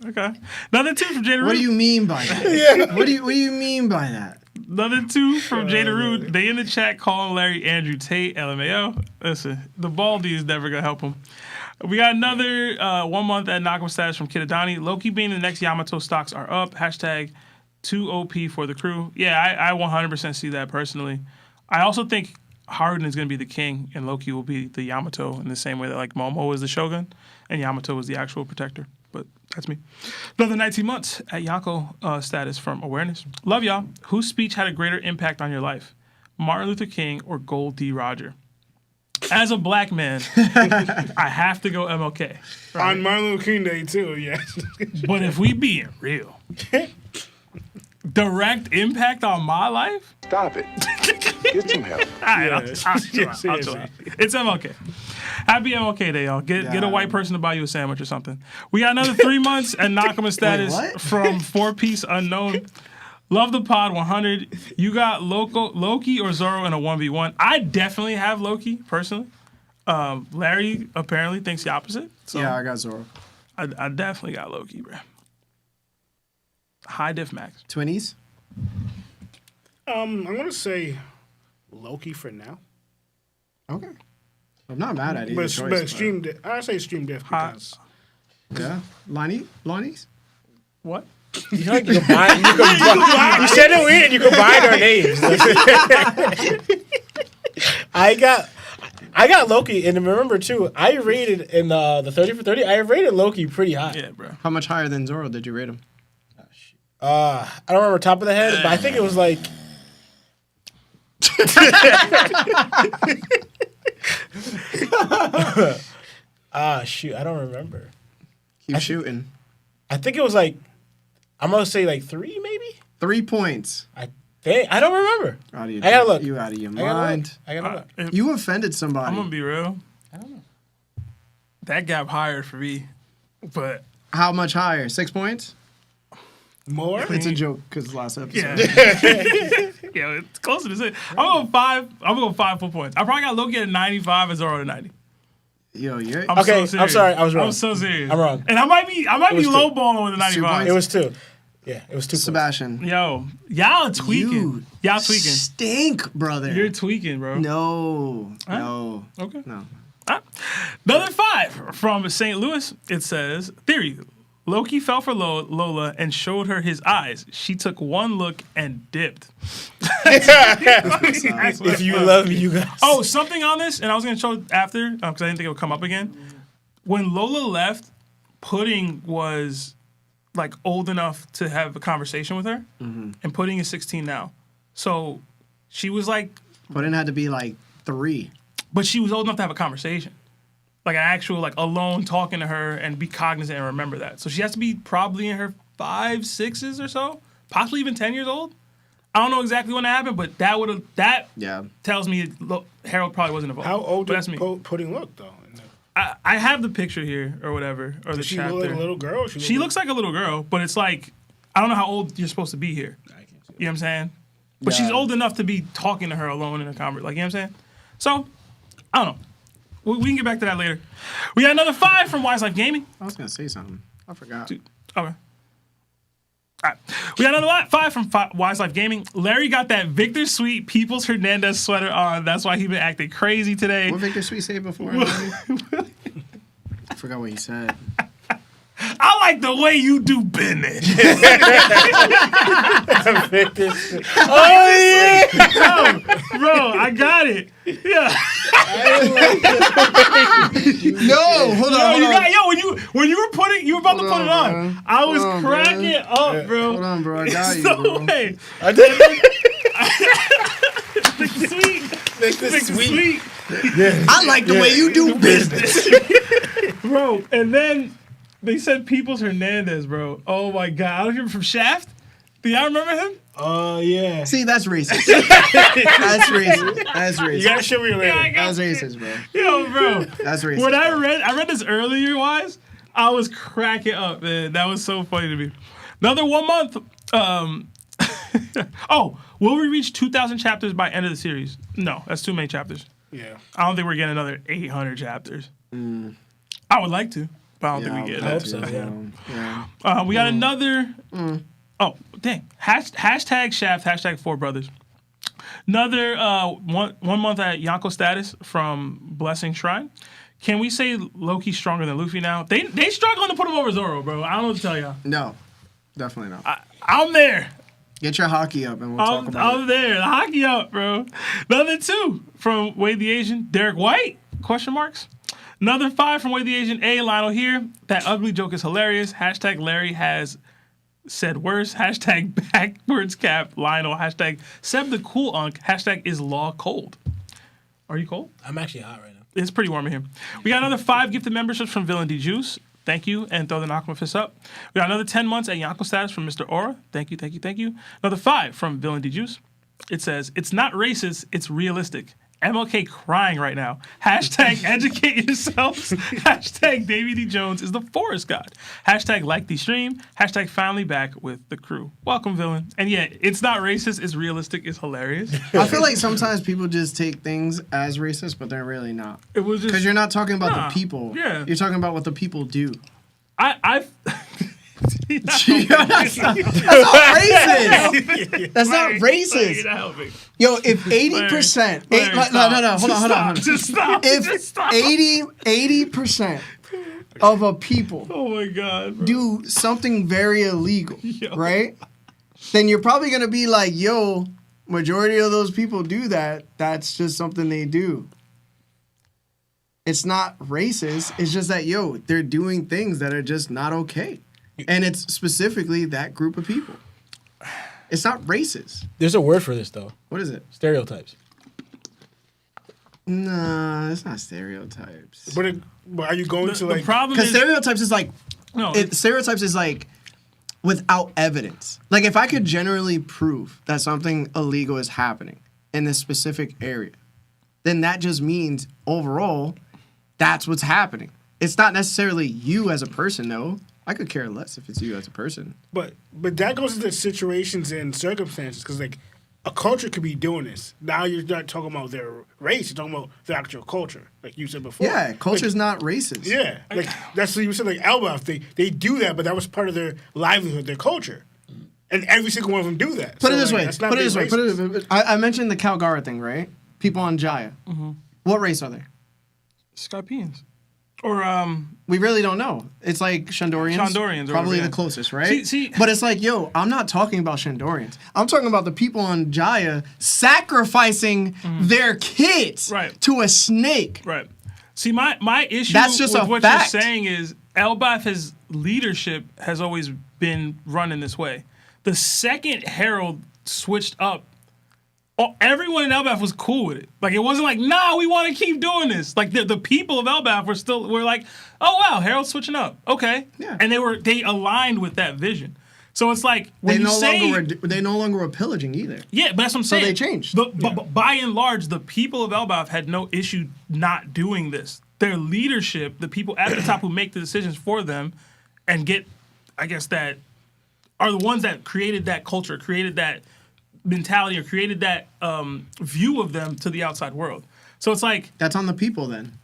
Okay. Another 2 from Jada What do Reed. you mean by that? What do you mean by that? Another 2 from Jada Rude. They in the chat calling Larry Andrew Tate. LMAO. Listen, the Baldy is never going to help him. We got another 1 month at Nakama status from Kidadani. Loki being the next Yamato stocks are up. Hashtag 2OP for the crew. Yeah, I 100% see that personally. I also think Hajrudin is going to be the king and Loki will be the Yamato in the same way that like Momo is the shogun and Yamato is the actual protector. But that's me. Another 19 months at Yako status from Awareness. Love y'all. Whose speech had a greater impact on your life? Martin Luther King or Gold D. Roger? As a black man, I have to go MLK. Right? On Martin Luther King Day, too, yes. But if we being real, direct impact on my life? Stop it. Get some help. All right, I'll chill out. It's MLK. Happy MLK Day, y'all. Get a white person to buy you a sandwich or something. We got another 3 months at Nakama status from 4-piece unknown. Love the pod 100. You got Loki or Zoro in a 1v1. I definitely have Loki, personally. Larry apparently thinks the opposite. So Yeah, I got Zoro. I definitely got Loki, bro. High diff max. Twinnies? I'm going to say Loki for now. Okay. I'm not mad at either But choice. stream diff. I say stream diff because... Yeah. Lonnie's? What? You can combine. You said it weird. You combined our names. I got Loki, and remember too. I rated in the 30 for 30. I rated Loki pretty high. Yeah, bro. How much higher than Zoro did you rate him? I don't remember top of the head, but I think it was like. Shoot, I don't remember. Keep shooting. I think it was like, I'm gonna say like 3 maybe. 3 points. I don't remember. I gotta look. You out of your I gotta mind. look. I gotta look. You offended somebody. I'm gonna be real. I don't know. That gap higher for me, but How much higher? 6 points? More? It's a joke because last episode. yeah, yeah, it's closer to 6. I'm going 5. I'm going 5 full points. I probably got Loki at 95 and Zoro at 90. Yo, you're I'm Okay, so I'm serious. sorry, I was wrong. I'm so serious. I'm wrong. And I might be was 2. lowballing with the 95. It was 2. Yeah, it was 2 points. Sebastian. Yo, y'all tweaking. You Y'all tweaking. stink, brother. You're tweaking, bro. No. No. Okay. No. Another 5 from St. Louis. It says, theory. Loki fell for Lola and showed her his eyes. She took one look and dipped. If you love me, you guys. Oh, something on this, and I was going to show it after because I didn't think it would come up again. When Lola left, Pudding was like old enough to have a conversation with her, and Pudding is 16 now. So she was like, Pudding had to be like 3. but she was old enough to have a conversation. Like an actual, like alone talking to her and be cognizant and remember that. So she has to be probably in her 5, 6s or so, possibly even 10 years old. I don't know exactly when that happened, but that Yeah. tells me Harold probably wasn't involved. How old but does that's me. Pudding look, though? I have the picture here or whatever, or the Does she chapter. look like a little girl? She looks like a little girl, but it's like, I don't know how old you're supposed to be here. You know what I'm saying? But she's old enough to be talking to her alone in a conversation. Like, you know what I'm saying? So, I don't know. We can get back to that later. We got another 5 from Wise Life Gaming. I was going to say something. I forgot. Okay. All right. We got another 5 from Wise Life Gaming. Larry got that Victor Sweet Peoples Hernandez sweater on. That's why he been acting crazy today. What Victor Sweet say before? I forgot what he said. I like the way you do business. Oh yeah. Bro, I got it. Yeah. No, hold on. When you were about to put it on, bro. I was Hold on, cracking up, bro. Hold on, bro. I got you, No bro. way. I did. Victor Sweet. I like the way you do business. Bro, and then they said Peoples Hernandez, bro. Oh my God. I don't remember from Shaft. Do y'all remember him? Yeah. See, that's racist. That's racist. That's racist. You gotta show me later. That's racist, bro. Yo, bro. That's racist. When I read this earlier, Wise, I was cracking up, man. That was so funny to me. Another 1 month. Oh, will we reach 2,000 chapters by end of the series? No, that's too many chapters. Yeah. I don't think we're getting another 800 chapters. I would like to, but I don't think we get I it. hope so. Yeah. Yeah. We got another. Oh, dang. Hashtag Shaft, hashtag 4 Brothers. Another 1 month at Yonko status from Blessing Shrine. Can we say Loki's stronger than Luffy now? They struggling to put him over Zoro, bro. I don't know what to tell y'all. No, definitely not. I'm there. Get your hockey up and we'll talk about it. I'm there. The hockey up, bro. Another 2 from Wade the Asian. Derek White? Question marks. Another 5 from Wade the Asian. A, Lionel here. That ugly joke is hilarious. Hashtag Larry has said worse. Hashtag backwards cap. Lionel. Hashtag Seb the cool unk. Hashtag is law cold. Are you cold? I'm actually hot right now. It's pretty warm in here. We got another 5 gifted memberships from Villain D Juice. Thank you, and throw the Nakama fist up. We got another 10 months at Yonko status from Mr. Aura. Thank you, thank you, thank you. Another 5 from Villain D Juice. It says, it's not racist, it's realistic. MLK crying right now. Hashtag educate yourselves. Hashtag Davey D. Jones is the forest god. Hashtag like the stream. Hashtag finally back with the crew. Welcome, Villain. And yeah, it's not racist, it's realistic, it's hilarious. I feel like sometimes people just take things as racist, but they're really not. It was just because you're not talking about the people. Yeah. You're talking about what the people do. I've That's not racist. That's not racist. You're not helping. Yo, if 80%, no, hold on. Just stop. If Just stop. 80% of a people Oh my God, bro. do something very illegal, right? Then you're probably gonna be like, yo, majority of those people do that. That's just something they do. It's not racist. It's just that, yo, they're doing things that are just not okay. And it's specifically that group of people. It's not racist. There's a word for this, though. What is it? Stereotypes. Nah, it's not stereotypes. But are you going to The like? problem Because is stereotypes is like, no. stereotypes is like without evidence. Like if I could generally prove that something illegal is happening in this specific area, then that just means overall, that's what's happening. It's not necessarily you as a person, though. I could care less if it's you as a person. But that goes into situations and circumstances because like a culture could be doing this. Now you're not talking about their race. You're talking about their actual culture, like you said before. Yeah, culture's not racist. Yeah, like that's what you said. Like Elbaf, they do that, but that was part of their livelihood, their culture, and every single one of them do that. Put So, it this like, way. that's not Put it being this way. racist. I mentioned the Calgara thing, right? People on Jaya. Mm-hmm. What race are they? Scorpions. Or We really don't know. It's like Shandorians. Shandorians or Probably whatever, yeah. the closest, right? See- but it's like, yo, I'm not talking about Shandorians. I'm talking about the people on Jaya sacrificing their kids Right. to a snake. right. See, my issue That's just with a what fact. you're saying is Elbaf's leadership has always been run in this way. The second Herald switched up, everyone in Elbaf was cool with it. Like, it wasn't like, nah, we want to keep doing this. Like, the people of Elbaf were like, oh, wow, Herald's switching up. Okay. Yeah. And they aligned with that vision. So it's like, when They no longer were pillaging either. yeah, but that's what I'm saying. they changed. But by and large, the people of Elbaf had no issue not doing this. Their leadership, the people at the top who make the decisions for them and get, I guess, that are the ones that created that culture, created that mentality, or created that view of them to the outside world. So it's like, That's on the people then.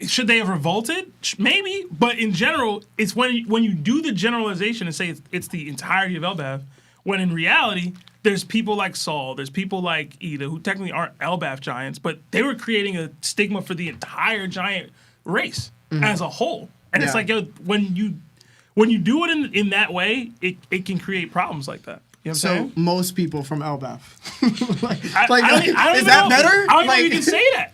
should they have revolted? Maybe, but in general, it's when you do the generalization and say it's the entirety of Elbaf, when in reality, there's people like Saul, there's people like Ida, who technically aren't Elbaf giants, but they were creating a stigma for the entire giant race as a whole. And it's Yeah. like, yo, when you do it in that way, it can create problems like that. You know what I'm So saying? most people from Elbaf. I don't is even that know. better? I don't know Like- if you can say that.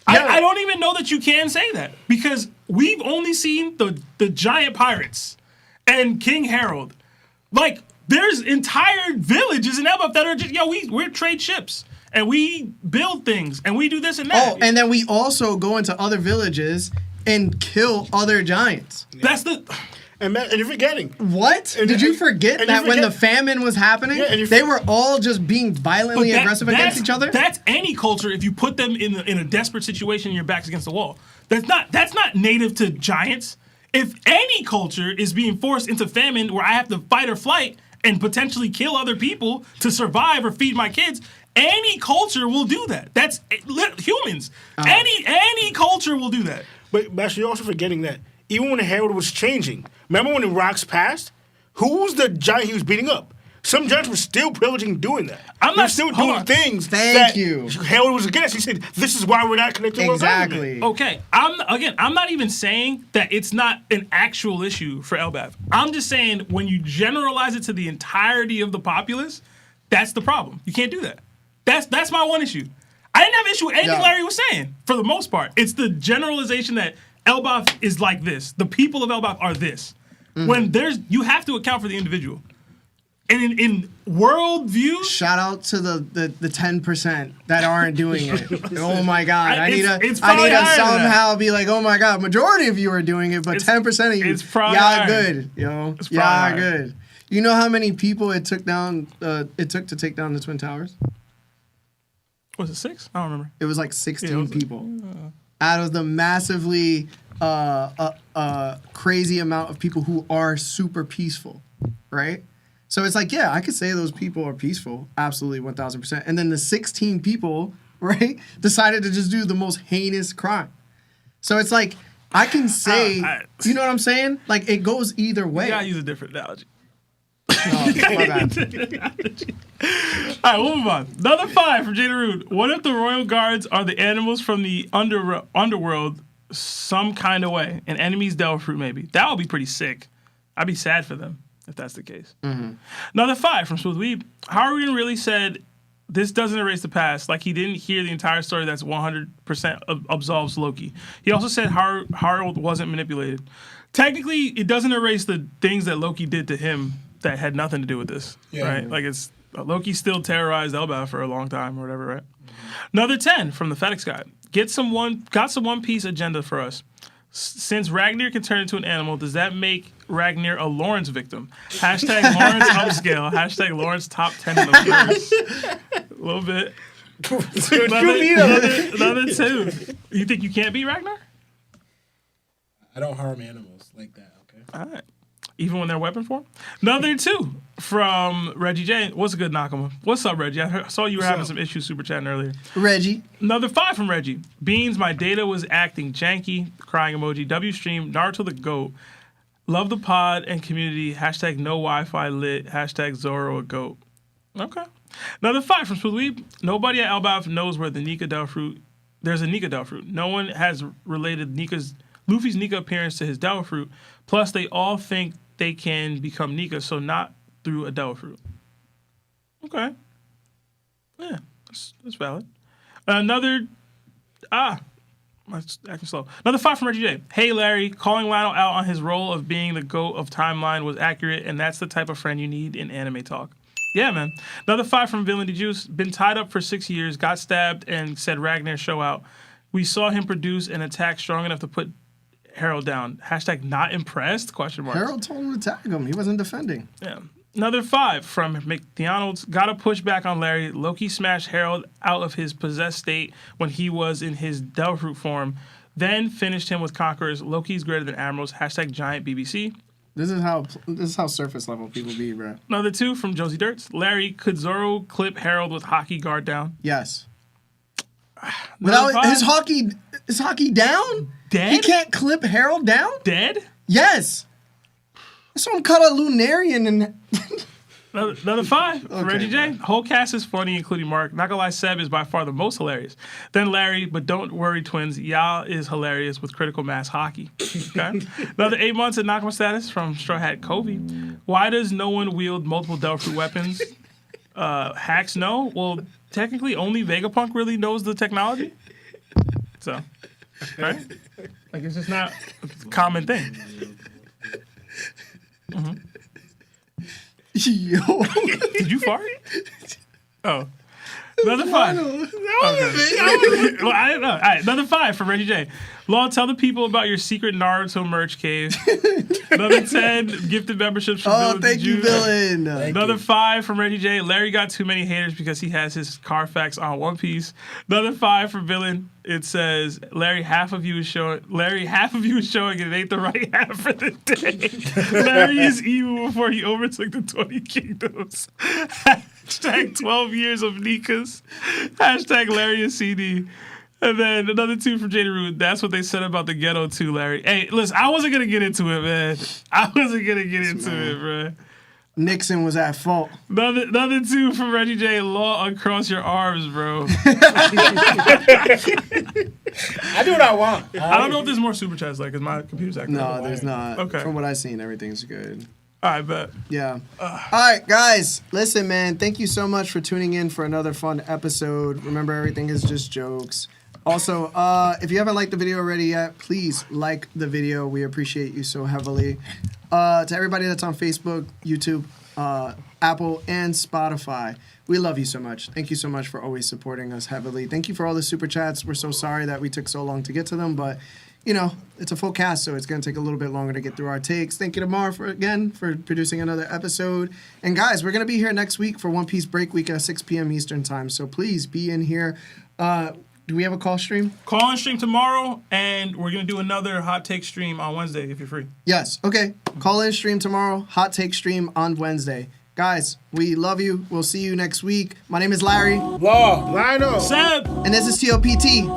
Yeah. I don't even know that you can say that because we've only seen the giant pirates and King Harold. Like, there's entire villages in Elbaf that are just, we're trade ships and we build things and we do this and that. Oh, and then we also go into other villages and kill other giants. That's the. And you're forgetting. What? And- Did you and- forget and that you when the forget- famine was happening, Yeah, and you they were all just being violently But aggressive against each other? That's any culture if you put them in a desperate situation and your back's against the wall. That's not native to giants. If any culture is being forced into famine where I have to fight or flight and potentially kill other people to survive or feed my kids, any culture will do that. That's humans. Any culture will do that. But you're also forgetting that even when Harold was changing, remember when the rocks passed? Who was the giant he was beating up? some judges were still privileging doing that. I'm They're not still hold doing on. things Thank that you. Harold was against. He said, "This is why we're not connected with Exactly. Okay, I'm not even saying that it's not an actual issue for LBAF. I'm just saying when you generalize it to the entirety of the populace, that's the problem. You can't do that. That's my one issue. I didn't have an issue with anything Larry was saying, for the most part. It's the generalization that LBAF is like this. The people of LBAF are this. When you have to account for the individual. And in world view, Shout out to the 10% that aren't doing it. Oh my God. I need it's to probably higher than somehow be like, oh my God, majority of you are doing it, but 10% of you, it's probably y'all higher. good. Y'all higher. good. You know how many people it took to take down the Twin Towers? was it 6? I don't remember. It was like 16 Yeah, it was people. Out of the massively crazy amount of people who are super peaceful, right? So it's like, yeah, I could say those people are peaceful, absolutely 1,000%. And then the 16 people, right, decided to just do the most heinous crime. So it's like, I can say, you know what I'm saying? Like, it goes either way. You gotta use a different analogy. Oh, my bad. All right, we'll move on. Another 5 from Jada Rude. What if the royal guards are the animals from the underworld some kind of way? An enemy's devil fruit, maybe. That would be pretty sick. I'd be sad for them if that's the case. Another 5 from Smooth Weeb. Hajrudin really said this doesn't erase the past. Like he didn't hear the entire story that's 100% absolves Loki. He also said Harold wasn't manipulated. Technically, it doesn't erase the things that Loki did to him that had nothing to do with this, right? Like it's Loki still terrorized Elba for a long time or whatever, right? Another 10 from the FedEx guy. Got some One Piece agenda for us. Since Ragnar can turn into an animal, does that make Ragnar a Lawrence victim? Hashtag Lawrence upscale. Hashtag Lawrence top 10 in the verse. A little bit. Another 2. You think you can't beat Ragnar? I don't harm animals like that, okay? All right. Even when they're weapon form? Another 2 from Reggie J. What's a good Nakama? What's up, Reggie? I saw you were having some issues super chatting earlier. Reggie. Another 5 from Reggie. Beans, my data was acting janky. Crying emoji. W stream. Naruto the GOAT. Love the pod and community. Hashtag no Wi-Fi lit. Hashtag Zoro a GOAT. Okay. Another 5 from Smooth Weeb. Nobody at Elbaf knows where the Nika Del Fruit. There's a Nika Del Fruit. No one has related Luffy's Nika appearance to his Del Fruit. Plus, they all think they can become Nika, so not through a Del Fruit. Okay. Yeah, that's valid. Another, I'm acting slow. Another 5 from Reggie J. Hey, Larry, calling Lionel out on his role of being the GOAT of Timeline was accurate, and that's the type of friend you need in anime talk. Yeah, man. Another 5 from Villain DeJuice. Been tied up for 6 years, got stabbed, and said Ragnar show out. We saw him produce an attack strong enough to put Harold down. Hashtag not impressed? Question mark. Harold told him to tag him. He wasn't defending. Yeah. Another 5 from McDonald's. Gotta push back on Larry. Loki smashed Harold out of his possessed state when he was in his Delfruit form. Then finished him with Conquerors. Loki's greater than Admirals. Hashtag giant BBC. This is how surface level people be, bro. Another 2 from Josie Dirts. Larry, could Zoro clip Harold with hockey guard down? Yes. Another Without 5? his hockey down? Dead? He can't clip Harold down? Dead? Yes. I saw him cut a Lunarian and Another 5 from Reggie J. Whole cast is funny, including Mark. Not gonna lie, Seb is by far the most hilarious. Then Larry, but don't worry, twins. Y'all is hilarious with critical mass hockey. Okay. Another 8 months at Nakama status from Straw Hat Kobe. Why does no one wield multiple Delphi weapons? Hacks no? Well, technically only Vegapunk really knows the technology. So, right? Like it's just not a common thing. Mm-hmm. yo. Did you fart? Oh. Another 5. Okay. Well, I don't know. All right, another 5 from Reggie J. Law, tell the people about your secret Naruto merch cave. Another 10 gifted memberships from Villain. Thank you, Villain. Another 5 from Reggie J. Larry got too many haters because he has his Carfax on One Piece. Another 5 from Villain. It says, Larry, half of you is showing, and it ain't the right half for the day. Larry is evil before he overtook the 20 kingdoms. Hashtag 12 years of Nikas. Hashtag Larry is CD. And then another 2 from Jada Rude. That's what they said about the ghetto too, Larry. Hey, listen, I wasn't going to get into it, man. I wasn't going to get into it, bro. Nixon was at fault. The other two from Reggie J. Law across your arms, bro. I do what I want. I don't know if there's more super chats, like, because my computer's acting. No, there's not. Okay. From what I've seen, everything's good. All right, bet. Yeah. All right, guys. Listen, man. Thank you so much for tuning in for another fun episode. Remember, everything is just jokes. Also, if you haven't liked the video already yet, please like the video. We appreciate you so heavily. To everybody that's on Facebook, YouTube, Apple, and Spotify, we love you so much. Thank you so much for always supporting us heavily. Thank you for all the super chats. We're so sorry that we took so long to get to them, but you know, it's a full cast, so it's going to take a little bit longer to get through our takes. Thank you to Mar for producing another episode. And guys, we're going to be here next week for One Piece Break Week at 6 p.m. Eastern Time, so please be in here. Do we have a call stream? Call-in stream tomorrow, and we're going to do another hot take stream on Wednesday if you're free. Yes. Okay. Call-in stream tomorrow, hot take stream on Wednesday. Guys, we love you. We'll see you next week. My name is Larry. Law. Lionel. Seb! And this is TOPT.